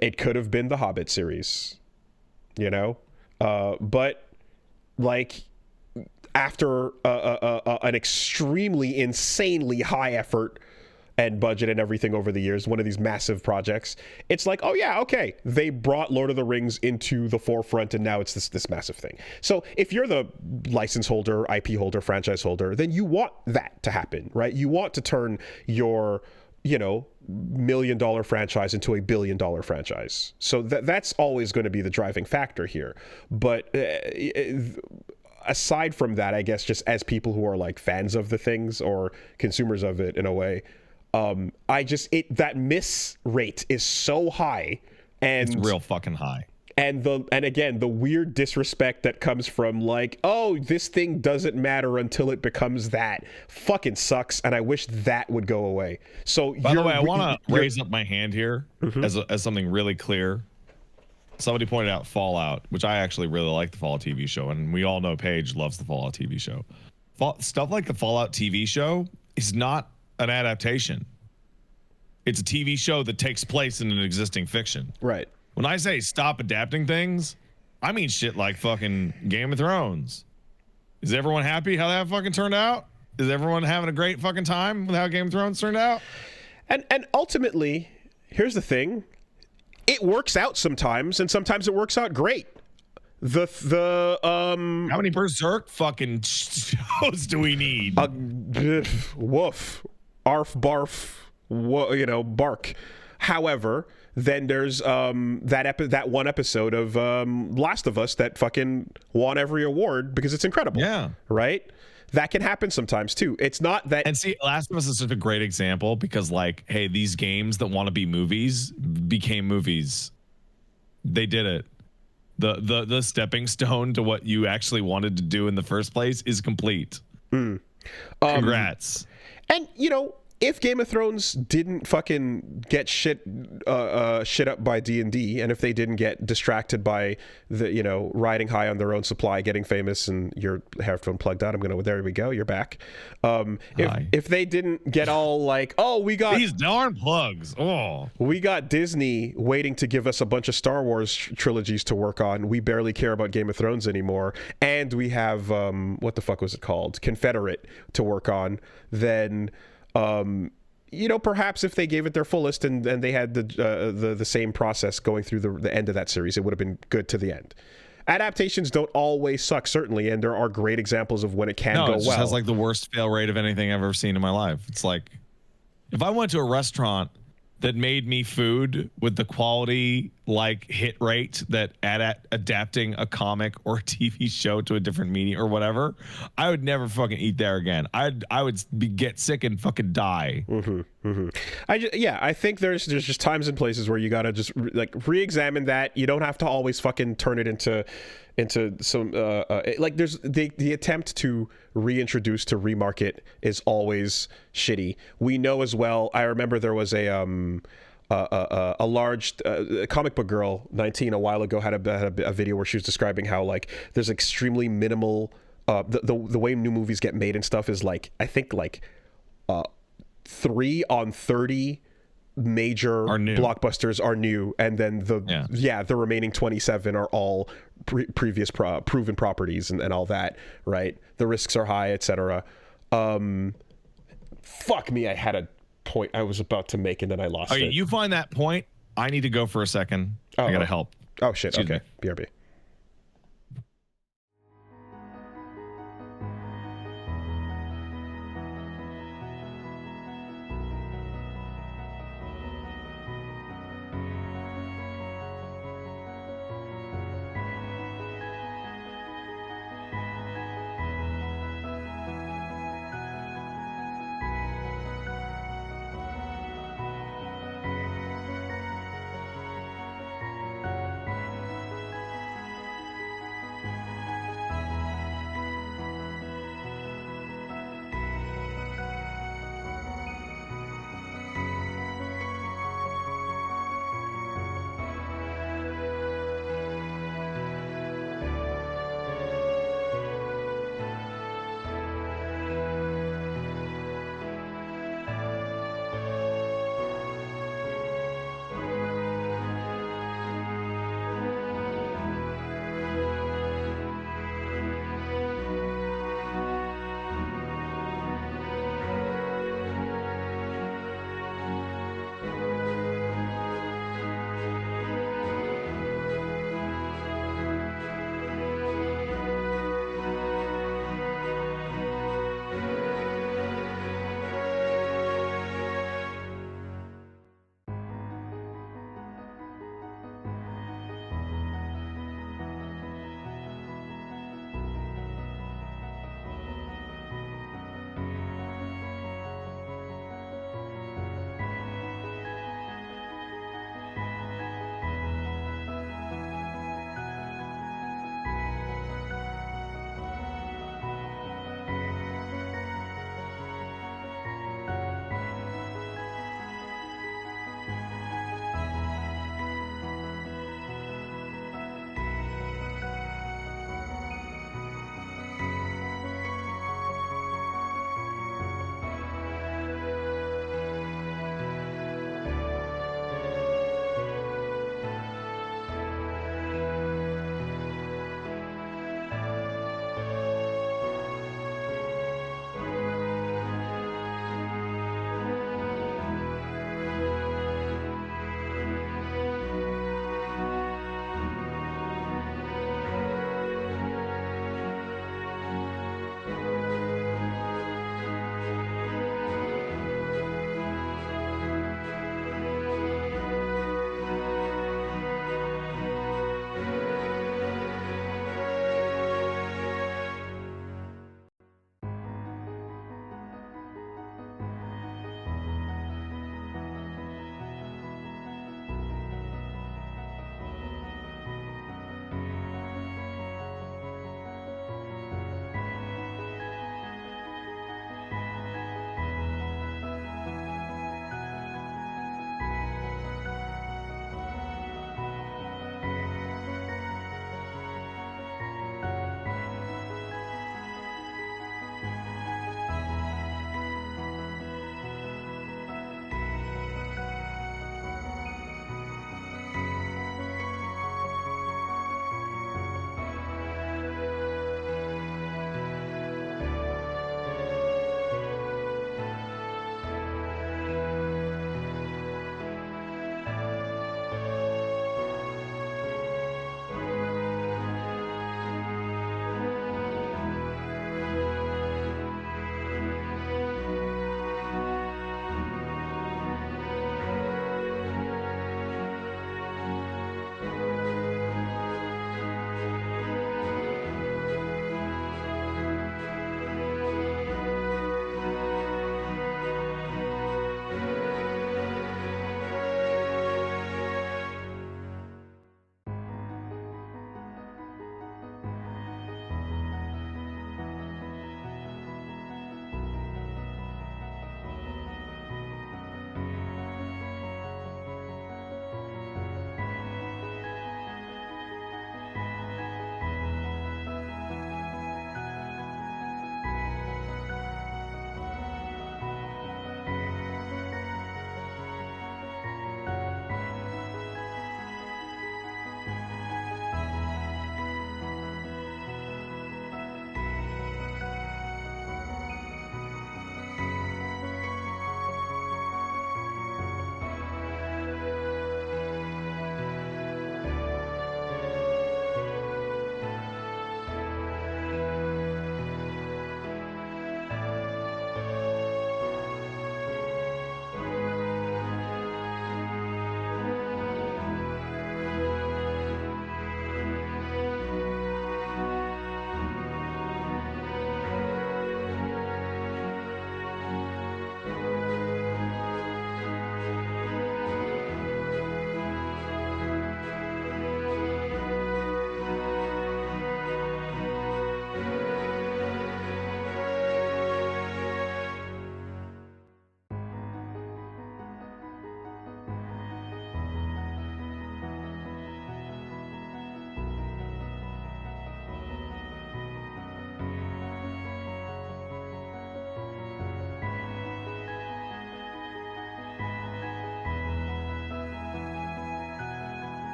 B: It could have been the Hobbit series, you know, but like after an extremely insanely high effort and budget and everything over the years, one of these massive projects, it's like, oh yeah, okay, they brought Lord of the Rings into the forefront and now it's this massive thing. So if you're the license holder, IP holder, franchise holder, then you want that to happen, right? You want to turn your $1 million franchise into a $1 billion franchise. So that's always going to be the driving factor here. But aside from that, I guess just as people who are like fans of the things or consumers of it in a way, that miss rate is so high, and
A: it's real fucking high.
B: And again, the weird disrespect that comes from like, oh, this thing doesn't matter until it becomes that, fucking sucks, and I wish that would go away. So
A: by the way, I want to raise up my hand here as something really clear. Somebody pointed out Fallout, which I actually really like the Fallout TV show, and we all know Paige loves the Fallout TV show. Stuff like the Fallout TV show is not an adaptation. It's a TV show that takes place in an existing fiction.
B: Right.
A: When I say stop adapting things, I mean shit like fucking Game of Thrones. Is everyone happy how that fucking turned out? Is everyone having a great fucking time with how Game of Thrones turned out?
B: And ultimately, here's the thing. It works out sometimes, and sometimes it works out great. How
A: many Berserk fucking shows do we need?
B: Woof. Arf, barf, bark. However, then there's that one episode of Last of Us that fucking won every award because it's incredible.
A: Yeah.
B: Right? That can happen sometimes too. It's not that.
A: And see, Last of Us is such a great example because, like, hey, these games that want to be movies became movies. They did it. The stepping stone to what you actually wanted to do in the first place is complete. Congrats.
B: And if Game of Thrones didn't fucking get shit up by D&D, and if they didn't get distracted by the riding high on their own supply, getting famous, and your headphone plugged out, there we go, you're back. If they didn't get all like, oh, we got
A: these darn plugs,
B: we got Disney waiting to give us a bunch of Star Wars trilogies to work on, we barely care about Game of Thrones anymore, and we have what the fuck was it called, Confederate to work on, then perhaps if they gave it their fullest and they had the same process going through the end of that series, it would have been good to the end. Adaptations don't always suck, certainly, and there are great examples of when it can go well.
A: It just has like the worst fail rate of anything I've ever seen in my life. It's like if I went to a restaurant that made me food with the quality like hit rate that adapting a comic or a TV show to a different medium or whatever, I would never fucking eat there again. I would get sick and fucking die.
B: I think there's just times and places where you gotta just re-examine that. You don't have to always fucking turn it into some there's the attempt to reintroduce, to remarket is always shitty. We know as well. I remember there was a large comic book girl 19 a while ago had a video where she was describing how like there's extremely minimal the way new movies get made and stuff is like I think like 3 on 30 major blockbusters are new, and then the remaining 27 are all previous proven properties and all that, right? The risks are high, etc. Fuck me, I had a point I was about to make and then I lost it.
A: You find that point, I need to go for a second. I gotta help.
B: Oh shit.
A: Excuse
B: okay
A: me.
B: BRB.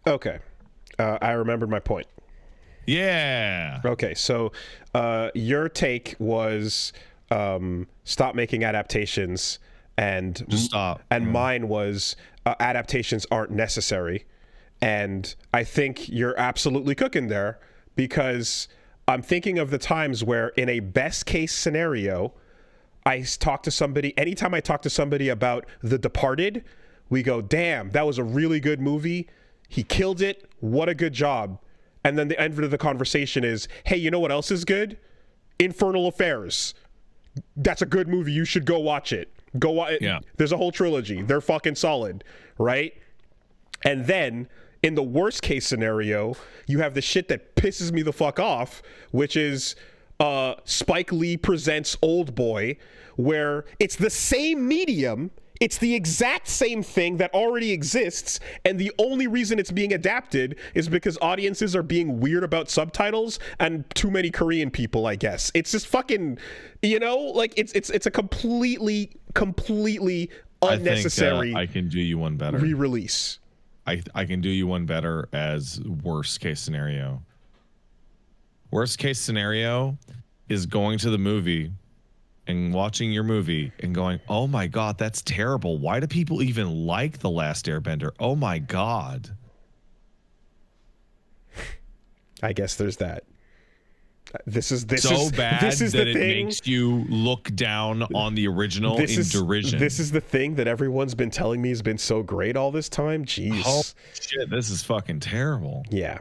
B: Okay. I remembered my point.
A: Yeah.
B: Okay, so your take was stop making adaptations, and
A: Just stop.
B: And mine was adaptations aren't necessary. And I think you're absolutely cooking there, because I'm thinking of the times where, in a best case scenario, anytime I talk to somebody about The Departed, we go, damn, that was a really good movie. He killed it. What a good job. And then the end of the conversation is, hey, you know what else is good? Infernal Affairs. That's a good movie. You should go watch it. Go watch it.
A: Yeah.
B: There's a whole trilogy. They're fucking solid, right? And then, in the worst case scenario, you have the shit that pisses me the fuck off, which is Spike Lee presents Old Boy, where it's the same medium, it's the exact same thing that already exists, and the only reason it's being adapted is because audiences are being weird about subtitles and too many Korean people, I guess. It's just fucking, like it's a completely unnecessary.
A: I can do you one better.
B: Re-release.
A: I can do you one better as worst case scenario. Worst case scenario is going to the movie and watching your movie and going, oh my God, that's terrible. Why do people even like The Last Airbender? Oh my God.
B: I guess there's that. This is
A: bad
B: that
A: it makes you look down on the original in derision.
B: This is the thing that everyone's been telling me has been so great all this time. Jeez.
A: Oh shit, this is fucking terrible.
B: Yeah.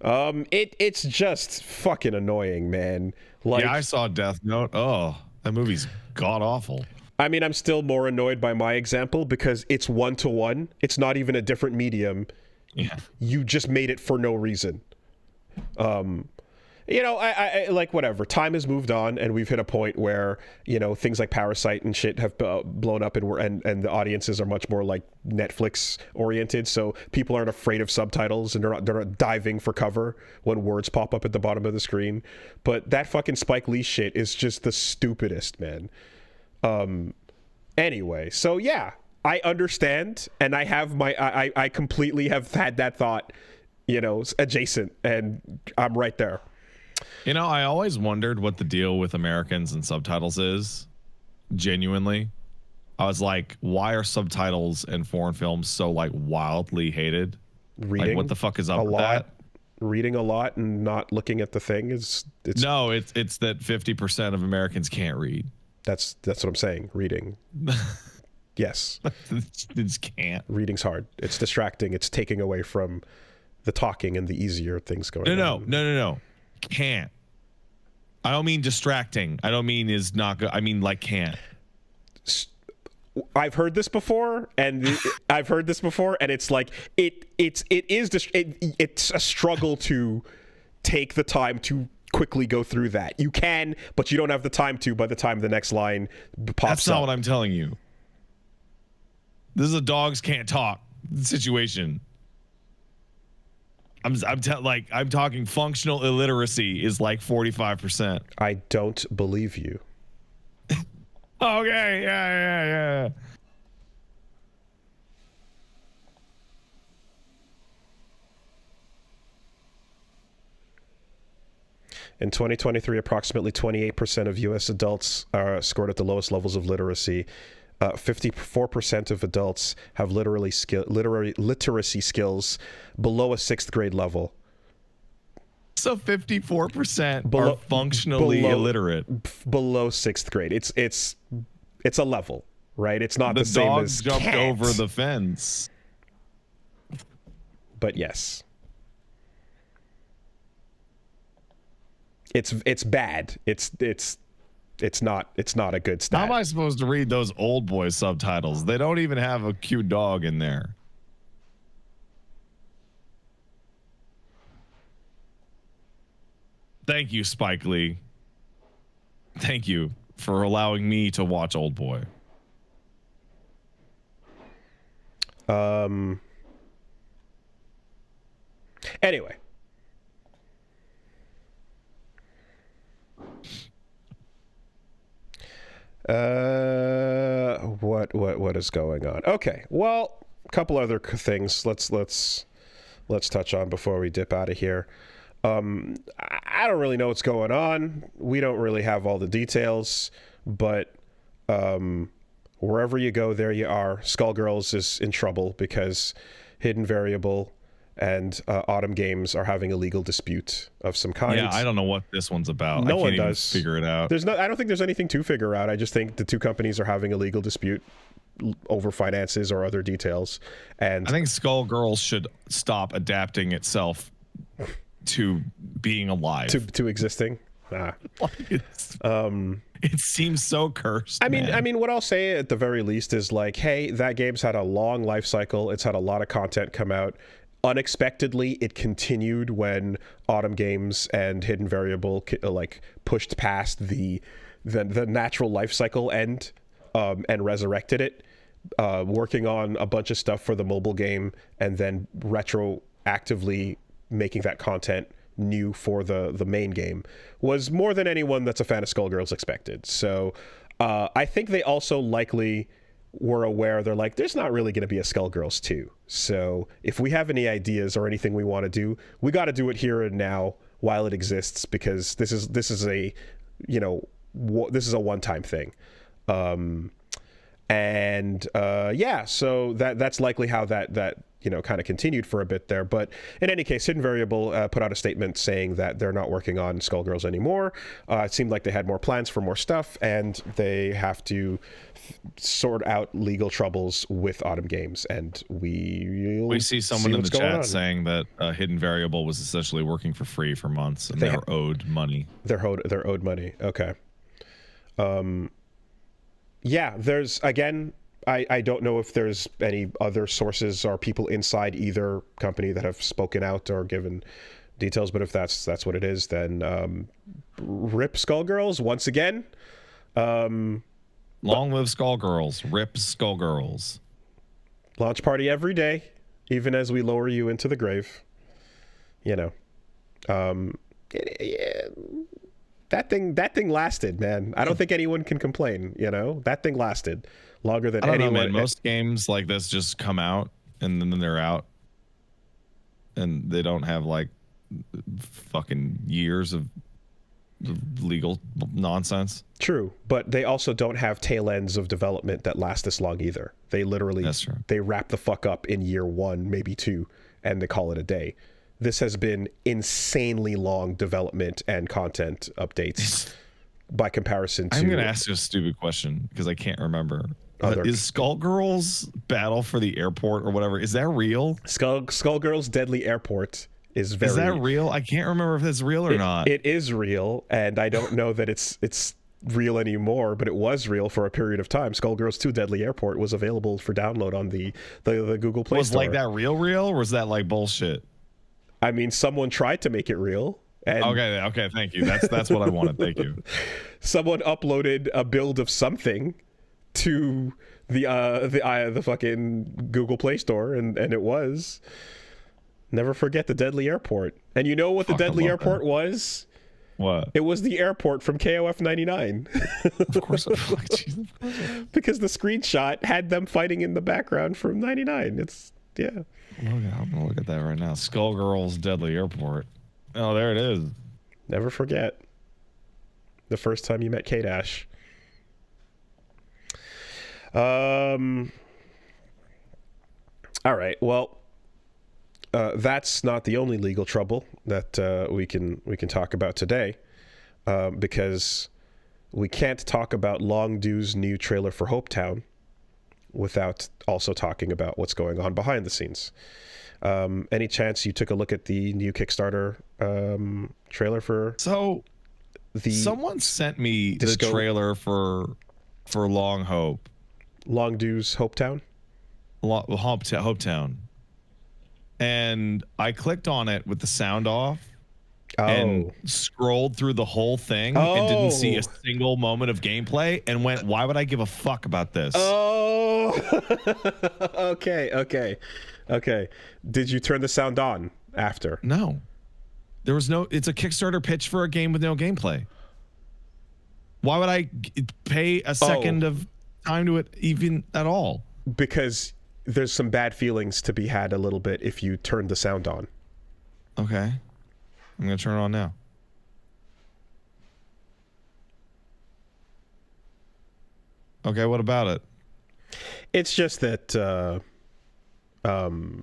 B: It's just fucking annoying, man. Like,
A: yeah, I saw Death Note. Oh, that movie's god awful.
B: I mean, I'm still more annoyed by my example because it's 1-to-1. It's not even a different medium.
A: Yeah.
B: You just made it for no reason. I like, whatever. Time has moved on, and we've hit a point where, things like Parasite and shit have blown up, and the audiences are much more like Netflix oriented. So people aren't afraid of subtitles, and they're not diving for cover when words pop up at the bottom of the screen. But that fucking Spike Lee shit is just the stupidest, man. Anyway, so yeah, I understand, and I have I completely have had that thought, adjacent, and I'm right there.
A: I always wondered what the deal with Americans and subtitles is. Genuinely. I was like, why are subtitles in foreign films so wildly hated?
B: Reading
A: what the fuck is up with that?
B: Reading a lot and not looking at the thing it's
A: that 50% of Americans can't read.
B: That's what I'm saying. Reading. Yes.
A: They just can't.
B: Reading's hard. It's distracting. It's taking away from the talking and the easier things going on.
A: No. Can't. I don't mean distracting. I don't mean is not good. I mean can't.
B: I've heard this before, and it's like it's a struggle to take the time to quickly go through that. You can, but you don't have the time to by the time the next line pops up.
A: That's not what I'm telling you. This is a dogs can't talk situation. I'm talking functional illiteracy is 45%.
B: I don't believe you.
A: Okay, yeah.
B: In 2023, approximately 28% of U.S. adults are scored at the lowest levels of literacy. 54% of adults have literacy skills below a 6th grade level.
A: So 54% are functionally illiterate.
B: Below 6th grade. It's a level, right? It's not the same as
A: the dog jumped over the fence.
B: But yes. It's bad. It's not a good stat.
A: How am I supposed to read those Old Boy subtitles? They don't even have a cute dog in there. Thank you, Spike Lee. Thank you for allowing me to watch Old Boy.
B: Anyway. What is going on? Okay, well, a couple other things. Let's let's touch on before we dip out of here. I don't really know what's going on. We don't really have all the details, but wherever you go, there you are. Skullgirls is in trouble because Hidden Variable and Autumn Games are having a legal dispute of some kind.
A: Yeah, I don't know what this one's about.
B: No
A: I can't
B: one
A: even
B: does
A: figure it out.
B: I don't think there's anything to figure out. I just think the two companies are having a legal dispute over finances or other details. And
A: I think Skullgirls should stop adapting itself to being alive.
B: To existing. Nah.
A: It seems so cursed.
B: I mean, what I'll say at the very least is like, hey, that game's had a long life cycle. It's had a lot of content come out. Unexpectedly, it continued when Autumn Games and Hidden Variable like pushed past the natural life cycle end and resurrected it, working on a bunch of stuff for the mobile game and then retroactively making that content new for the main game was more than anyone that's a fan of Skullgirls expected. So I think they also likely were aware, they're like, there's not really going to be a Skullgirls 2. So if we have any ideas or anything we want to do, we got to do it here and now while it exists, because this is a, you know, this is a one-time thing. Yeah, so that's likely how that you know, kind of continued for a bit there. But in any case, Hidden Variable put out a statement saying that they're not working on Skullgirls anymore. It seemed like they had more plans for more stuff, and they have to sort out legal troubles with Autumn Games. And we
A: see someone in the chat saying that Hidden Variable was essentially working for free for months, and they're owed money.
B: They're owed money. Okay. Yeah, there's, again, I don't know if there's any other sources or people inside either company that have spoken out or given details, but if that's what it is, then rip Skullgirls once again.
A: Long live Skullgirls. Rip Skullgirls.
B: Launch party every day, even as we lower you into the grave. You know. That thing lasted, man. I don't think anyone can complain, you know? That thing lasted longer than anyone. I don't know, man.
A: Most games like this just come out and then they're out. And they don't have like fucking years of legal nonsense.
B: True, but they also don't have tail ends of development that last this long either. They literally, they wrap the fuck up in year 1, maybe 2, and they call it a day. This has been insanely long development and content updates by comparison to...
A: I'm going to ask you a stupid question because I can't remember. Is Skullgirls Battle for the Airport or whatever, is that real?
B: Skullgirls Deadly Airport is very...
A: Is that real? I can't remember if it's real or not.
B: It is real, and I don't know that it's real anymore, but it was real for a period of time. Skullgirls 2 Deadly Airport was available for download on the Google Play Store.
A: Was like that real, or was that like bullshit?
B: I mean, someone tried to make it real. And
A: okay, thank you. That's what I wanted. Thank you.
B: Someone uploaded a build of something to the fucking Google Play Store, and it was. Never forget the Deadly Airport. And you know what the Deadly Airport was?
A: What?
B: It was the airport from KOF 99.
A: Of course.
B: Because the screenshot had them fighting in the background from 99. It's, yeah.
A: I'm gonna look at that right now. Skullgirls Deadly Airport. Oh, there it is.
B: Never forget the first time you met K-Dash. All right. Well, that's not the only legal trouble that we can talk about today, because we can't talk about Longdue's new trailer for Hopetown without also talking about what's going on behind the scenes. Any chance you took a look at the new Kickstarter trailer for...
A: So, someone sent me the trailer for Long Hope.
B: Longdue's Hopetown?
A: Hopetown. And I clicked on it with the sound off and scrolled through the whole thing and didn't see a single moment of gameplay and went, why would I give a fuck about this?
B: Okay. Did you turn the sound on after?
A: No. There was no... It's a Kickstarter pitch for a game with no gameplay. Why would I pay a second of time to it even at all?
B: Because there's some bad feelings to be had a little bit if you turn the sound on.
A: Okay. I'm going to turn it on now. Okay, what about it?
B: It's just that Lenval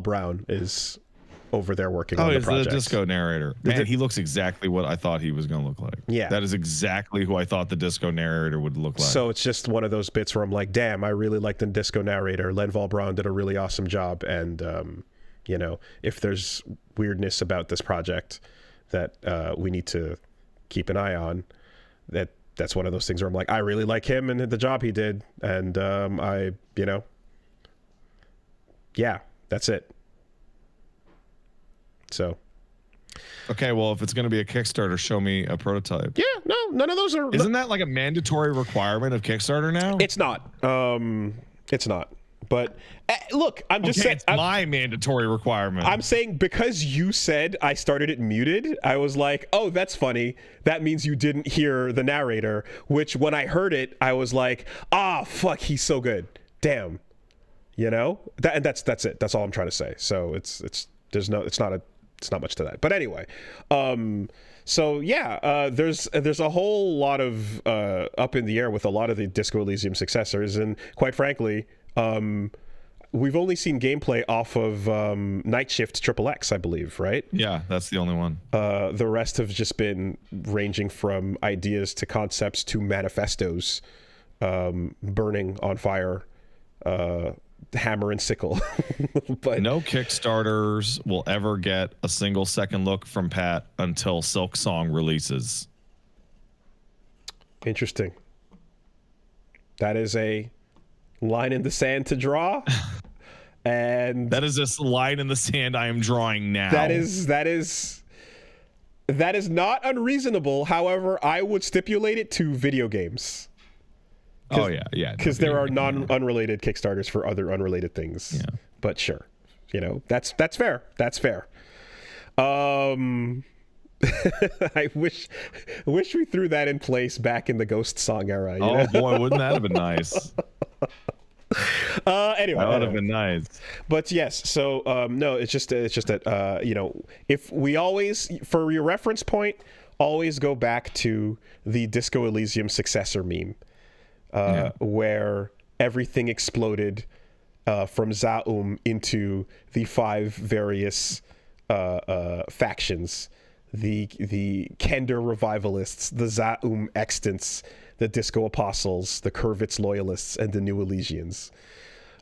B: Brown is over there working on the project. Oh,
A: he's the disco narrator. Man, he looks exactly what I thought he was going to look like.
B: Yeah.
A: That is exactly who I thought the disco narrator would look like.
B: So it's just one of those bits where I'm like, damn, I really like the disco narrator. Lenval Brown did a really awesome job. And, you know, if there's weirdness about this project that we need to keep an eye on, that's one of those things where I'm like, I really like him and the job he did. And you know, yeah, that's it. So.
A: Okay, well, if it's going to be a Kickstarter, show me a prototype.
B: Yeah, no, none of those are.
A: Isn't that like a mandatory requirement of Kickstarter now?
B: It's not. It's not. But look, I'm just saying.
A: It's my mandatory requirement.
B: I'm saying because you said I started it muted, I was like, oh, that's funny. That means you didn't hear the narrator, which when I heard it, I was like, fuck, he's so good. Damn. You know? That's it. That's all I'm trying to say. So it's not much to that. But anyway, so yeah, there's a whole lot of up in the air with a lot of the Disco Elysium successors, and quite frankly, we've only seen gameplay off of Night Shift XXX, I believe, right?
A: Yeah, that's the only one.
B: The rest have just been ranging from ideas to concepts to manifestos, burning on fire, hammer and sickle. But
A: no Kickstarters will ever get a single second look from Pat until Silk Song releases.
B: Interesting. That is a line in the sand to draw. And
A: that is this line in the sand I am drawing now.
B: That is not unreasonable. However, I would stipulate it to video games.
A: Oh yeah.
B: Because there are unrelated Kickstarters for other unrelated things.
A: Yeah.
B: But sure, you know, that's fair. That's fair. I wish we threw that in place back in the Ghost Song era.
A: Oh know? Boy, wouldn't that have been nice?
B: Anyway,
A: that would have been nice.
B: But yes, so no, it's just that you know, if we always, for your reference point, always go back to the Disco Elysium successor meme. Where everything exploded from Zaum into the 5 various factions: the Kender revivalists, the Zaum extants, the Disco apostles, the Kurvitz loyalists, and the New Elysians.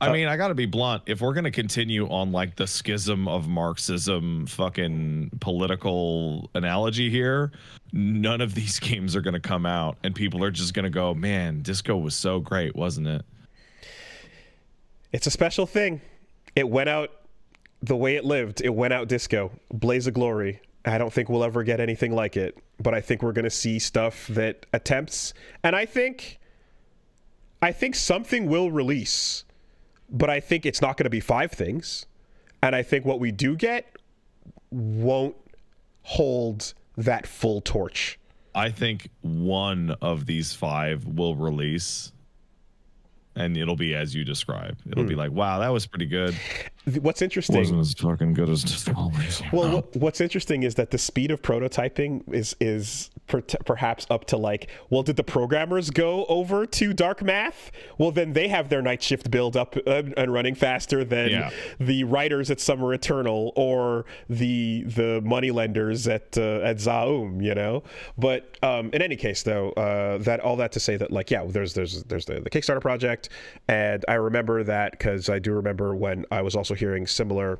A: I mean, I gotta be blunt. If we're gonna continue on like the schism of Marxism fucking political analogy here, none of these games are gonna come out and people are just gonna go, man, Disco was so great, wasn't it?
B: It's a special thing. It went out the way it lived. It went out disco. Blaze of glory. I don't think we'll ever get anything like it, but I think we're gonna see stuff that attempts, and I think something will release. But I think it's not going to be 5 things. And I think what we do get won't hold that full torch.
A: I think one of these 5 will release. And it'll be as you describe. It'll be like, wow, that was pretty good.
B: What's interesting...
A: Wasn't as fucking good as Disco Elysium.
B: Well, what's interesting is that the speed of prototyping is perhaps up to like, well, did the programmers go over to dark math? Well, then they have their Night Shift build up and running faster than the writers at Summer Eternal or the moneylenders at Zaum, you know? But in any case, though, all that to say that, like, yeah, there's the Kickstarter project, and I remember that because I do remember when I was also hearing similar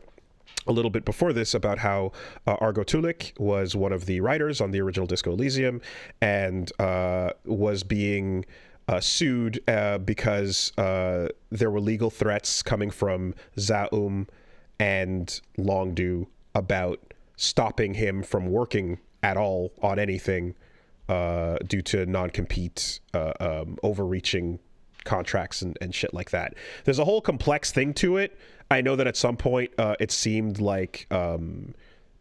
B: a little bit before this about how Argo Tulik was one of the writers on the original Disco Elysium and was being sued because there were legal threats coming from Zaum and Longdue about stopping him from working at all on anything due to non-compete overreaching contracts and shit like that. There's a whole complex thing to it. I know that at some point it seemed like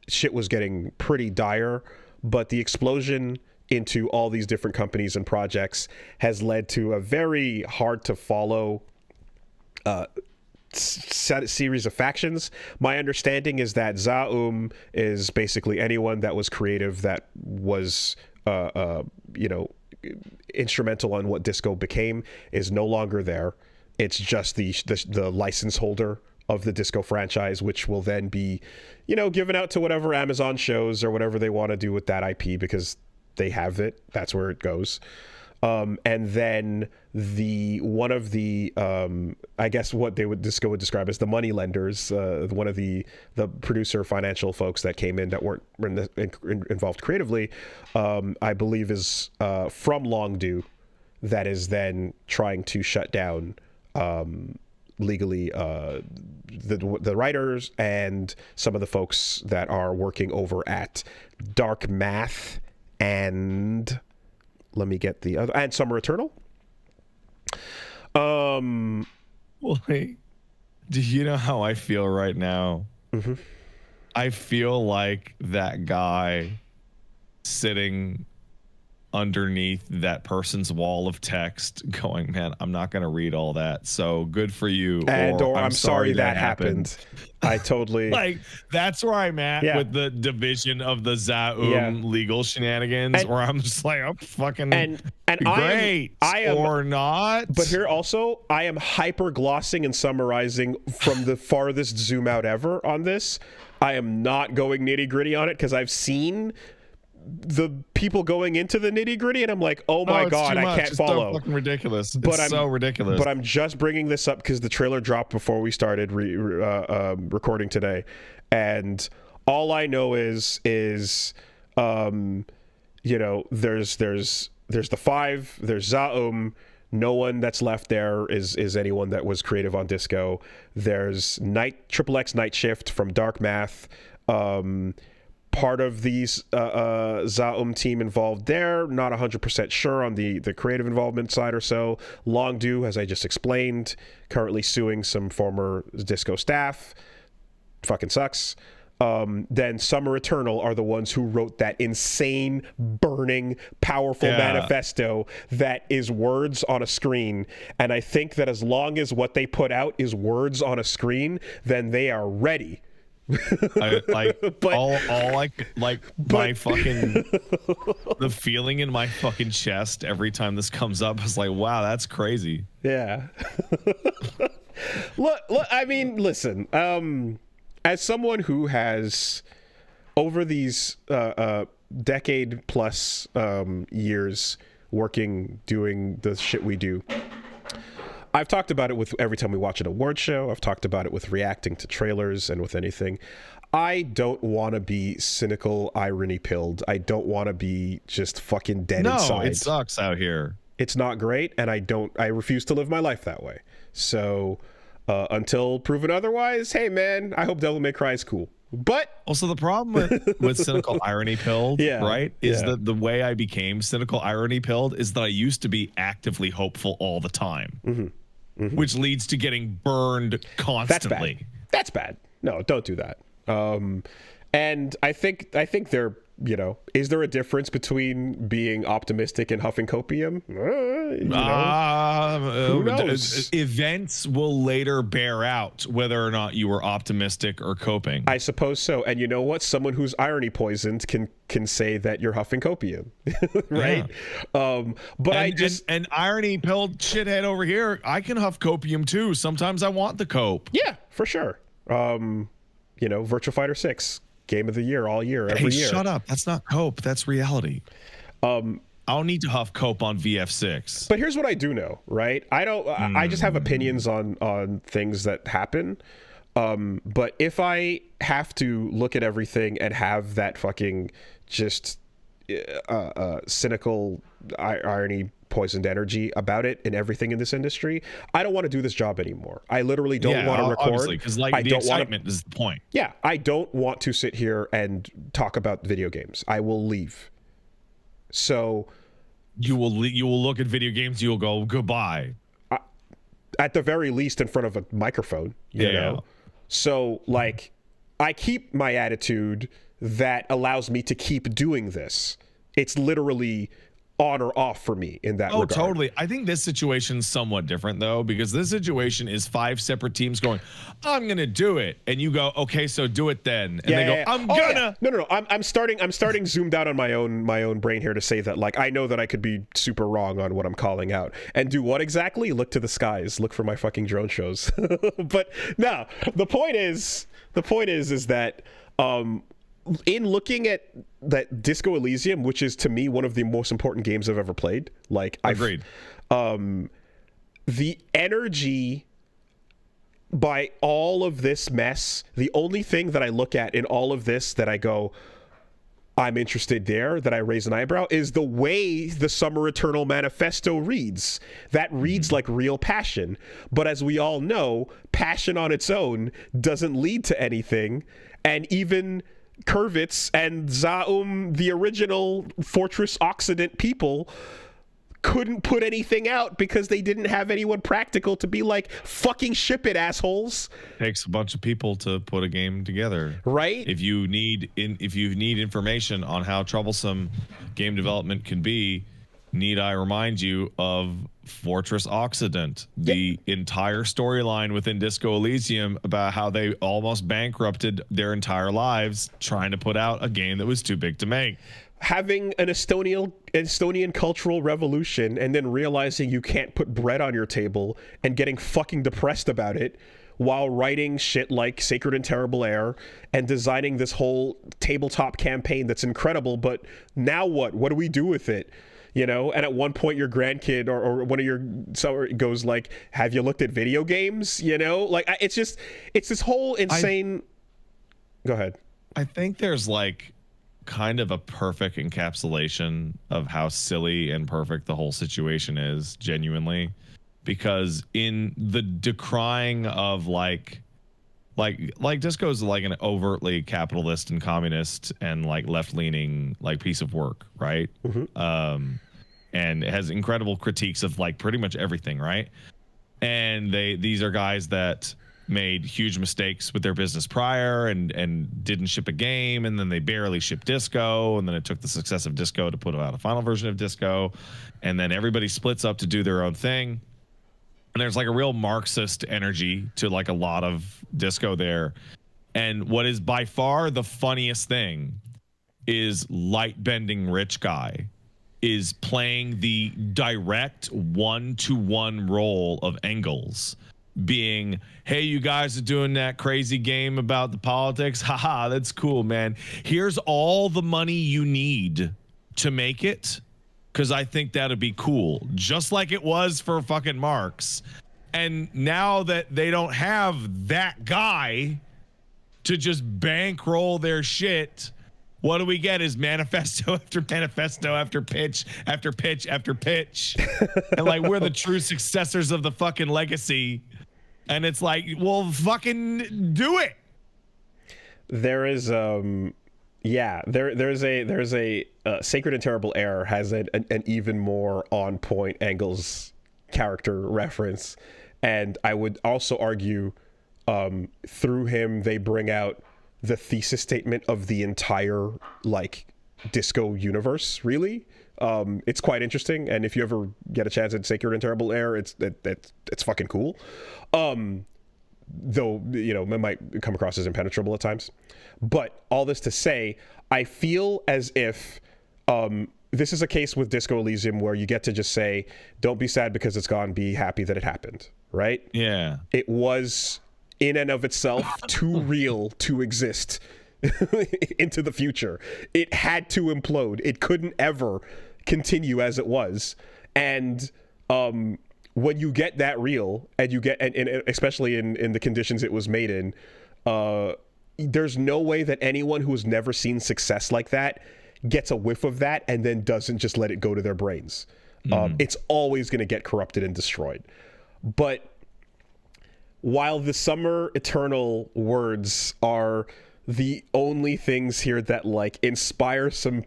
B: shit was getting pretty dire, but the explosion into all these different companies and projects has led to a very hard to follow series of factions. My understanding is that Zaum is basically anyone that was creative that was instrumental on what Disco became is no longer there. It's just the license holder of the Disco franchise, which will then be given out to whatever Amazon shows or whatever they want to do with that IP, because they have it. That's where it goes. And then one of the I guess what Disco would describe as the money lenders, one of the producer financial folks that came in that weren't involved creatively, I believe is from Longdue, that is then trying to shut down legally the writers and some of the folks that are working over at Dark Math and let me get the other, and Summer Eternal.
A: Well, hey, do you know how I feel right now?
B: Mm-hmm.
A: I feel like that guy sitting underneath that person's wall of text going, man, I'm not going to read all that. So good for you.
B: Or I'm sorry that happened. I totally
A: like that's where I'm at with the division of the Zaum legal shenanigans, where I'm just like, I'm fucking
B: and
A: great I am, or not.
B: But here also, I am hyper glossing and summarizing from the farthest zoom out ever on this. I am not going nitty gritty on it because I've seen the people going into the nitty gritty, and I'm like, oh my god, I can't follow.
A: So fucking ridiculous. It's so ridiculous.
B: But I'm just bringing this up because the trailer dropped before we started recording today, and all I know is there's the 5, there's Zaum. No one that's left there is anyone that was creative on Disco. There's XXX Night Shift from Dark Math. Part of these Zaum team involved there, not 100% sure on the creative involvement side or so. Longdue, as I just explained, currently suing some former Disco staff. Fucking sucks. Then Summer Eternal are the ones who wrote that insane, burning, powerful manifesto that is words on a screen. And I think that as long as what they put out is words on a screen, then they are ready.
A: My fucking the feeling in my fucking chest every time this comes up is like, wow, that's crazy.
B: Yeah. look, I mean, listen, as someone who has over these decade plus years doing the shit we do, I've talked about it with every time we watch an award show. I've talked about it with reacting to trailers and with anything. I don't want to be cynical, irony-pilled. I don't want to be just fucking dead inside.
A: No, it sucks out here.
B: It's not great, and I refuse to live my life that way. So until proven otherwise, hey man, I hope Devil May Cry is cool. But
A: also the problem with cynical irony pilled, right, is that the way I became cynical irony pilled is that I used to be actively hopeful all the time. Mm-hmm. Mm-hmm. Which leads to getting burned constantly.
B: That's bad. No, don't do that. And I think they're, is there a difference between being optimistic and huffing copium? Who knows?
A: Events will later bear out whether or not you were optimistic or coping.
B: I suppose so. And you know what? Someone who's irony poisoned can say that you're huffing copium, right? Yeah. But
A: and irony pilled shithead over here, I can huff copium too. Sometimes I want the cope.
B: Yeah, for sure. Virtua Fighter 6. Game of the year all year, every year.
A: Shut up. That's not cope. That's reality. I don't need to huff cope on VF6.
B: But here's what I do know, right? I just have opinions on things that happen. But if I have to look at everything and have that fucking just cynical irony poisoned energy about it and everything in this industry, I don't want to do this job anymore. I literally don't want to record
A: because the excitement is the point.
B: Yeah, I don't want to sit here and talk about video games. I will leave. So
A: you will look at video games. You will go goodbye.
B: At the very least, in front of a microphone. You know. So I keep my attitude that allows me to keep doing this. It's literally on or off for me in that regard.
A: Oh, totally. I think this situation's somewhat different though, because this situation is 5 separate teams going, I'm gonna do it, and you go, okay, so do it then, and they go, I'm gonna.
B: No. I'm starting zoomed out on my own brain here to say that, like, I know that I could be super wrong on what I'm calling out, and do what exactly? Look to the skies, look for my fucking drone shows. But no, the point is that in looking at that Disco Elysium, which is to me one of the most important games I've ever played, like,
A: Agreed.
B: The energy by all of this mess, the only thing that I look at in all of this that I go, I'm interested there, that I raise an eyebrow, is the way the Summer Eternal Manifesto reads. That reads like real passion. But as we all know, passion on its own doesn't lead to anything. And even Kurvitz and Zaum, the original Fortress Occident people, couldn't put anything out because they didn't have anyone practical to be like, fucking ship it, assholes.
A: Takes a bunch of people to put a game together,
B: right?
A: If you need information on how troublesome game development can be, need I remind you of Fortress Occident, the entire storyline within Disco Elysium about how they almost bankrupted their entire lives trying to put out a game that was too big to make.
B: Having an Estonian cultural revolution and then realizing you can't put bread on your table and getting fucking depressed about it while writing shit like Sacred and Terrible Air and designing this whole tabletop campaign that's incredible, but now what? What do we do with it? You know, and at one point your grandkid or one of your goes like, have you looked at video games? You know, like, it's this whole insane. Go ahead.
A: I think there's like kind of a perfect encapsulation of how silly and perfect the whole situation is, genuinely, because in the decrying of like Disco's like an overtly capitalist and communist and like left-leaning like piece of work, right? And it has incredible critiques of like pretty much everything, right? And these are guys that made huge mistakes with their business prior and didn't ship a game, and then they barely shipped Disco, and then it took the success of Disco to put out a final version of Disco, and then everybody splits up to do their own thing. And there's like a real Marxist energy to like a lot of Disco there. And what is by far the funniest thing is light bending rich guy is playing the direct one-to-one role of Engels, being, hey, you guys are doing that crazy game about the politics. Haha, that's cool, man. Here's all the money you need to make it, because I think that'd be cool, just like it was for fucking Marx. And now that they don't have that guy to just bankroll their shit, what do we get is manifesto after manifesto after pitch after pitch after pitch. And like, we're the true successors of the fucking legacy. And it's like, well, fucking do it.
B: There is there's a Sacred and Terrible Air has an even more on point Engels character reference, and I would also argue through him they bring out the thesis statement of the entire like Disco universe, really. It's quite interesting, and if you ever get a chance at Sacred and Terrible Air, it's fucking cool. Though, you know, it might come across as impenetrable at times. But all this to say, I feel as if this is a case with Disco Elysium where you get to just say, don't be sad because it's gone, be happy that it happened, right?
A: Yeah.
B: It was in and of itself too real to exist into the future. It had to implode. It couldn't ever continue as it was. And when you get that real, and you get, and especially in the conditions it was made in, there's no way that anyone who has never seen success like that gets a whiff of that and then doesn't just let it go to their brains. It's always going to get corrupted and destroyed. But while the Summer Eternal words are the only things here that like inspire some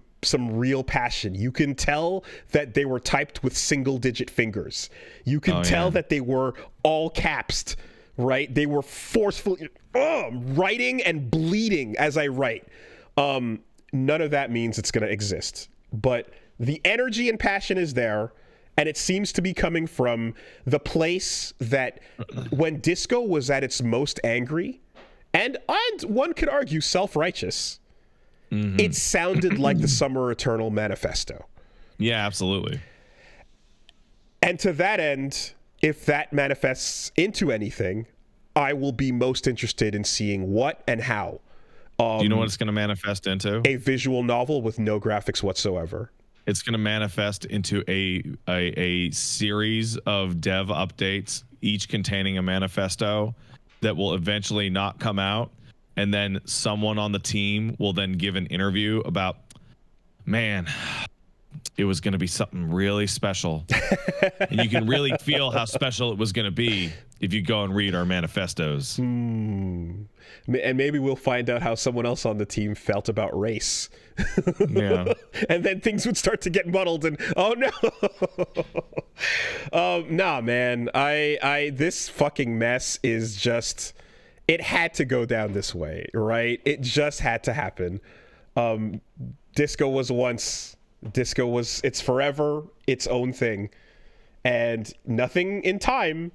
B: real passion, you can tell that they were typed with single-digit fingers. You can tell that they were all capsed, right? They were forcefully writing and bleeding as I write. None of that means it's going to exist. But The energy and passion is there, and it seems to be coming from the place that when disco was at its most angry, and one could argue self-righteous, it sounded like the Summer Eternal manifesto.
A: Yeah, absolutely.
B: And to that end, if that manifests into anything, I will be most interested in seeing what and how.
A: Do you know what it's going to manifest into?
B: A visual novel with no graphics whatsoever.
A: It's going to manifest into a series of dev updates, each containing a manifesto that will eventually not come out. And then someone on the team will then give an interview about, man, it was going to be something really special. And you can really feel how special it was going to be if you go and read our manifestos.
B: And maybe we'll find out how someone else on the team felt about race.
A: Yeah.
B: And then things would start to get muddled and, oh no. Nah, man. This fucking mess is just, it had to go down this way, right? It just had to happen. Disco was it's forever its own thing, and nothing in time,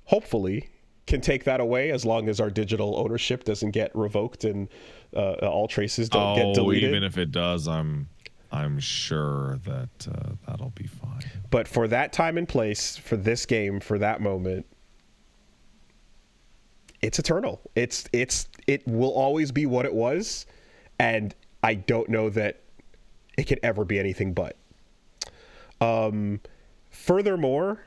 B: hopefully, can take that away as long as our digital ownership doesn't get revoked and all traces don't get deleted.
A: Even if it does, I'm sure that that'll be fine.
B: But for that time and place, for this game, for that moment, it's eternal. It will always be what it was, and I don't know that it can ever be anything but. Furthermore,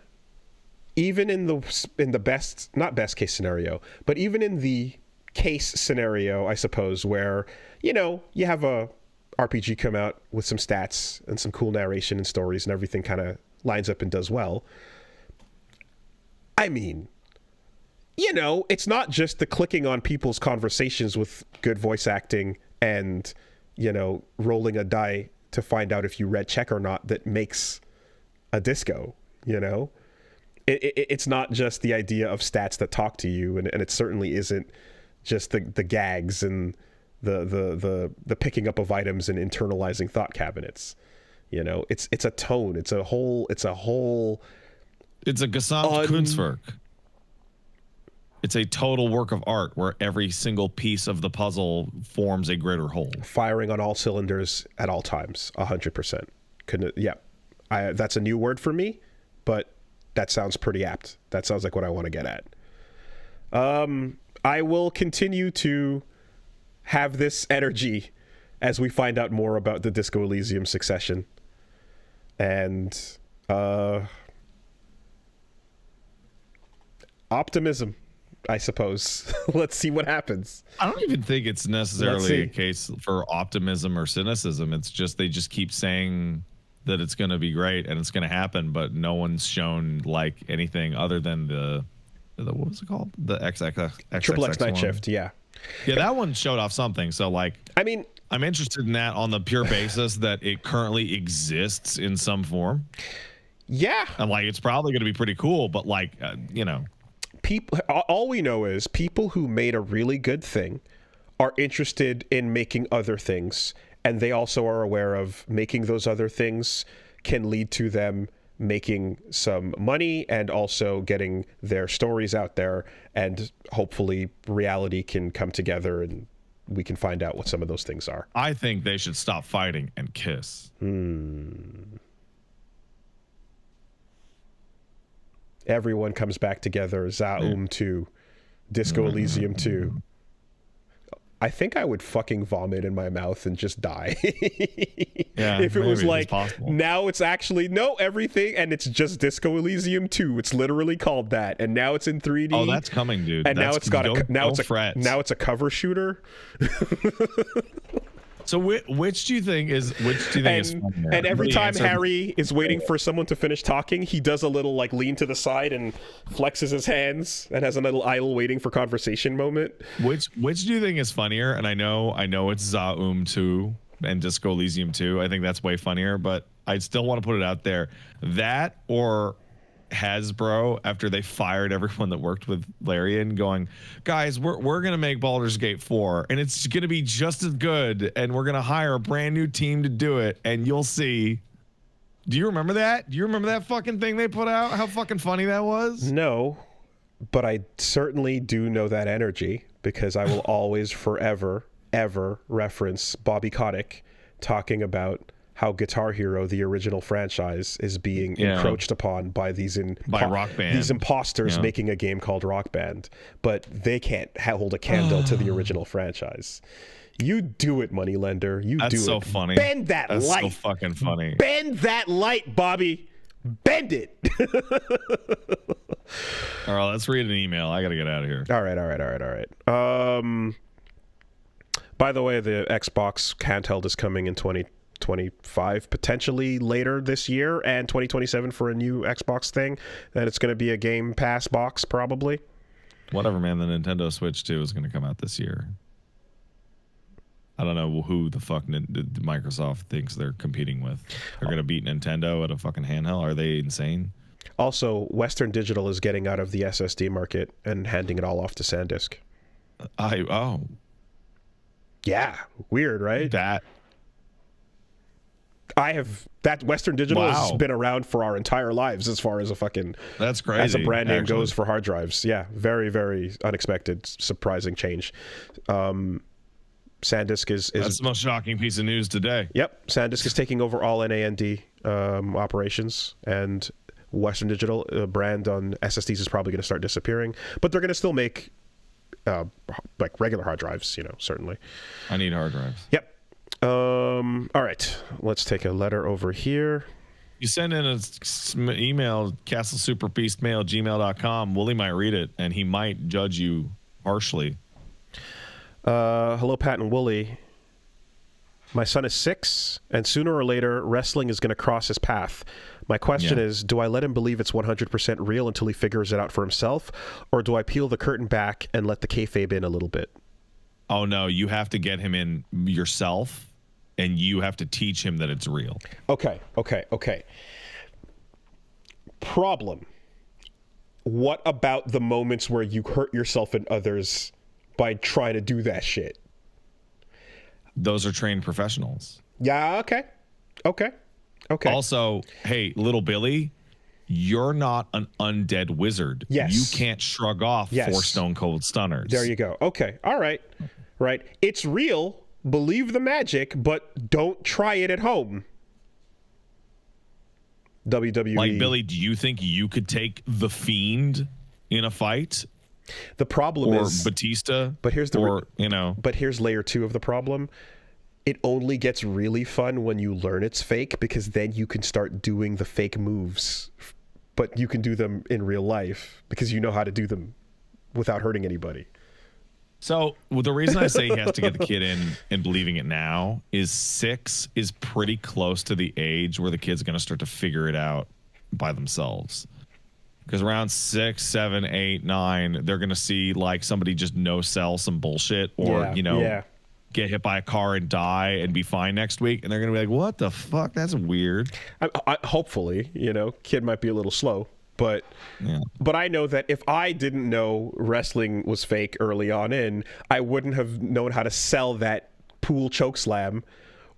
B: even in the best, not best case scenario, but even in the case scenario, I suppose, where, you know, you have a RPG come out with some stats and some cool narration and stories and everything kind of lines up and does well. I mean, you know, it's not just the clicking on people's conversations with good voice acting and, you know, rolling a die to find out if you read check or not that makes a disco, you know? It's not just the idea of stats that talk to you, and it certainly isn't just the gags and the picking up of items and internalizing thought cabinets. You know, it's a tone, it's a whole it's a
A: Gesamtkunstwerk. It's a total work of art where every single piece of the puzzle forms a greater whole.
B: Firing on all cylinders at all times, 100%. That's a new word for me, but that sounds pretty apt. That sounds like what I want to get at. I will continue to have this energy as we find out more about the Disco Elysium succession. And optimism, I suppose. Let's see what happens.
A: I don't even think it's necessarily a case for optimism or cynicism. It's just they just keep saying that it's going to be great and it's going to happen, but no one's shown like anything other than the what was it called? The
B: Triple X Night Shift, yeah.
A: Yeah, that one showed off something. So like, I mean, I'm interested in that on the pure basis that it currently exists in some form.
B: Yeah.
A: I'm like, it's probably going to be pretty cool, but like, you know.
B: People, all we know is people who made a really good thing are interested in making other things, and they also are aware of making those other things can lead to them making some money and also getting their stories out there, and hopefully reality can come together and we can find out what some of those things are.
A: I think they should stop fighting and kiss.
B: Everyone comes back together. Zaum 2, Disco Elysium 2. I think I would fucking vomit in my mouth and just die.
A: Yeah,
B: if it was like, now it's actually, no, everything, and it's just Disco Elysium 2. It's literally called that, and now it's in 3D.
A: Oh, that's coming, dude.
B: And
A: now
B: it's got now it's a cover shooter.
A: So which do you think is funnier?
B: And every time Harry is waiting for someone to finish talking, he does a little like lean to the side and flexes his hands and has a little idle waiting for conversation moment.
A: Which do you think is funnier? And I know it's Zaum 2 and Disco Elysium 2. I think that's way funnier, but I still want to put it out there. That or Hasbro, after they fired everyone that worked with Larian, going, guys, we're gonna make Baldur's Gate 4 and it's gonna be just as good, and we're gonna hire a brand new team to do it, and you'll see. Do you remember that? Do you remember that fucking thing they put out? How fucking funny that was?
B: No, but I certainly do know that energy because I will always, forever, ever reference Bobby Kotick talking about how Guitar Hero, the original franchise, is being encroached upon by these
A: Rock Band.
B: These imposters making a game called Rock Band, but they can't hold a candle to the original franchise. You do it, moneylender.
A: That's so funny.
B: Bend that light.
A: That's so fucking funny.
B: Bend that light, Bobby. Bend it.
A: All right, let's read an email. I got to get out of here.
B: All right. By the way, the Xbox handheld is coming in 2025, potentially later this year, and 2027 for a new Xbox thing. And it's going to be a Game Pass box, probably.
A: Whatever, man. The Nintendo Switch 2 is going to come out this year. I don't know who the fuck Microsoft thinks they're competing with. They're going to beat Nintendo at a fucking handheld? Are they insane?
B: Also, Western Digital is getting out of the SSD market and handing it all off to SanDisk. Yeah, weird, right?
A: That
B: Western Digital has been around for our entire lives as far as
A: that's crazy.
B: As a brand name goes for hard drives. Yeah, very, very unexpected, surprising change. SanDisk is
A: that's the most shocking piece of news today.
B: Yep, SanDisk is taking over all NAND operations, and Western Digital brand on SSDs is probably going to start disappearing, but they're going to still make like regular hard drives, certainly.
A: I need hard drives.
B: Yep. All right, let's take a letter over here.
A: You send in an email, castlesuperbeastmail@gmail.com. Wooly might read it, and he might judge you harshly.
B: Hello, Pat and Wooly. My son is 6, and sooner or later, wrestling is going to cross his path. My question is, do I let him believe it's 100% real until he figures it out for himself, or do I peel the curtain back and let the kayfabe in a little bit?
A: Oh, no, you have to get him in yourself, and you have to teach him that it's real.
B: Okay. Problem. What about the moments where you hurt yourself and others by trying to do that shit?
A: Those are trained professionals.
B: Yeah, okay.
A: Also, hey, little Billy, you're not an undead wizard.
B: Yes.
A: You can't shrug off 4 stone cold stunners.
B: There you go. Okay. All right. Right. It's real. Believe the magic, but don't try it at home. WWE.
A: Like, Billy, do you think you could take The Fiend in a fight?
B: The problem is
A: Batista,
B: but here's layer 2 of the problem. It only gets really fun when you learn it's fake, because then you can start doing the fake moves, but you can do them in real life because you know how to do them without hurting anybody.
A: So the reason I say he has to get the kid in and believing it now is 6 is pretty close to the age where the kid's going to start to figure it out by themselves. Because around 6, 7, 8, 9, they're going to see like somebody just no-sell some bullshit or, get hit by a car and die and be fine next week. And they're going to be like, what the fuck? That's weird.
B: Hopefully, kid might be a little slow. But I know that if I didn't know wrestling was fake early on I wouldn't have known how to sell that pool choke slam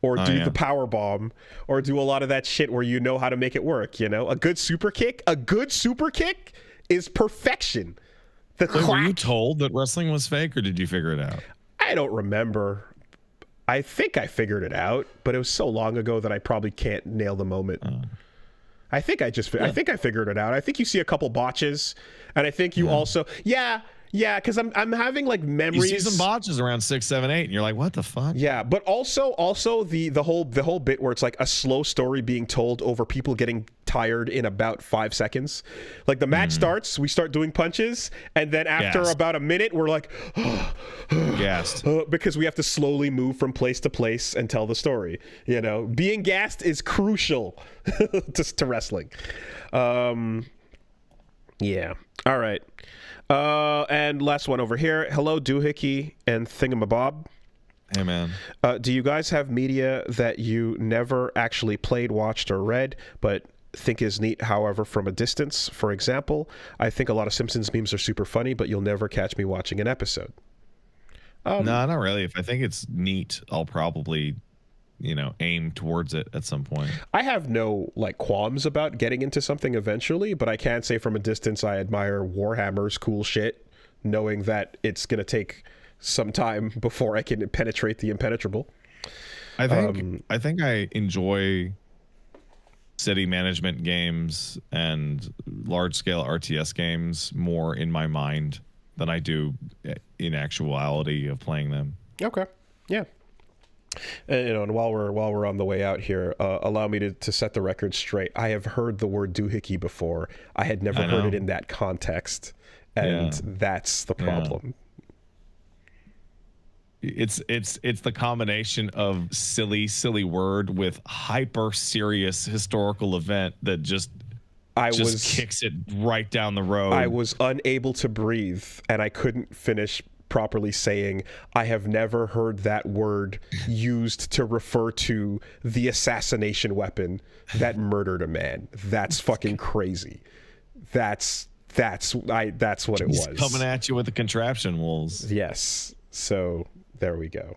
B: or do the power bomb or do a lot of that shit where you know how to make it work, A good super kick is perfection.
A: Were you told that wrestling was fake, or did you figure it out?
B: I don't remember. I think I figured it out, but it was so long ago that I probably can't nail the moment. I think I figured it out. I think you see a couple botches, and I think you also because I'm having like memories.
A: You see some botches around 6, 7, 8, and you're like, what the fuck?
B: Yeah, but also the whole bit where it's like a slow story being told over people getting tired in about 5 seconds. Like the match starts, we start doing punches, and then after about a minute, we're like,
A: gassed,
B: because we have to slowly move from place to place and tell the story. Being gassed is crucial to wrestling. Yeah. All right. And last one over here. Hello, Doohickey and Thingamabob.
A: Hey, man.
B: Do you guys have media that you never actually played, watched, or read, but think is neat, however, from a distance? For example, I think a lot of Simpsons memes are super funny, but you'll never catch me watching an episode.
A: No, not really. If I think it's neat, I'll probably aim towards it at some point.
B: I have no like qualms about getting into something eventually, but I can't say from a distance I admire Warhammer's cool shit, knowing that it's going to take some time before I can penetrate the impenetrable.
A: I think I enjoy city management games and large scale RTS games more in my mind than I do in actuality of playing them.
B: Okay. Yeah. And, and while we're on the way out here, allow me to set the record straight. I have heard the word doohickey before. I had never heard it in that context, and that's the problem.
A: It's the combination of silly word with hyper serious historical event that just kicks it right down the road.
B: I was unable to breathe, and I couldn't finish properly saying, I have never heard that word used to refer to the assassination weapon that murdered a man. That's fucking crazy. That's what it was.
A: Coming at you with the contraption wolves.
B: Yes. So there we go.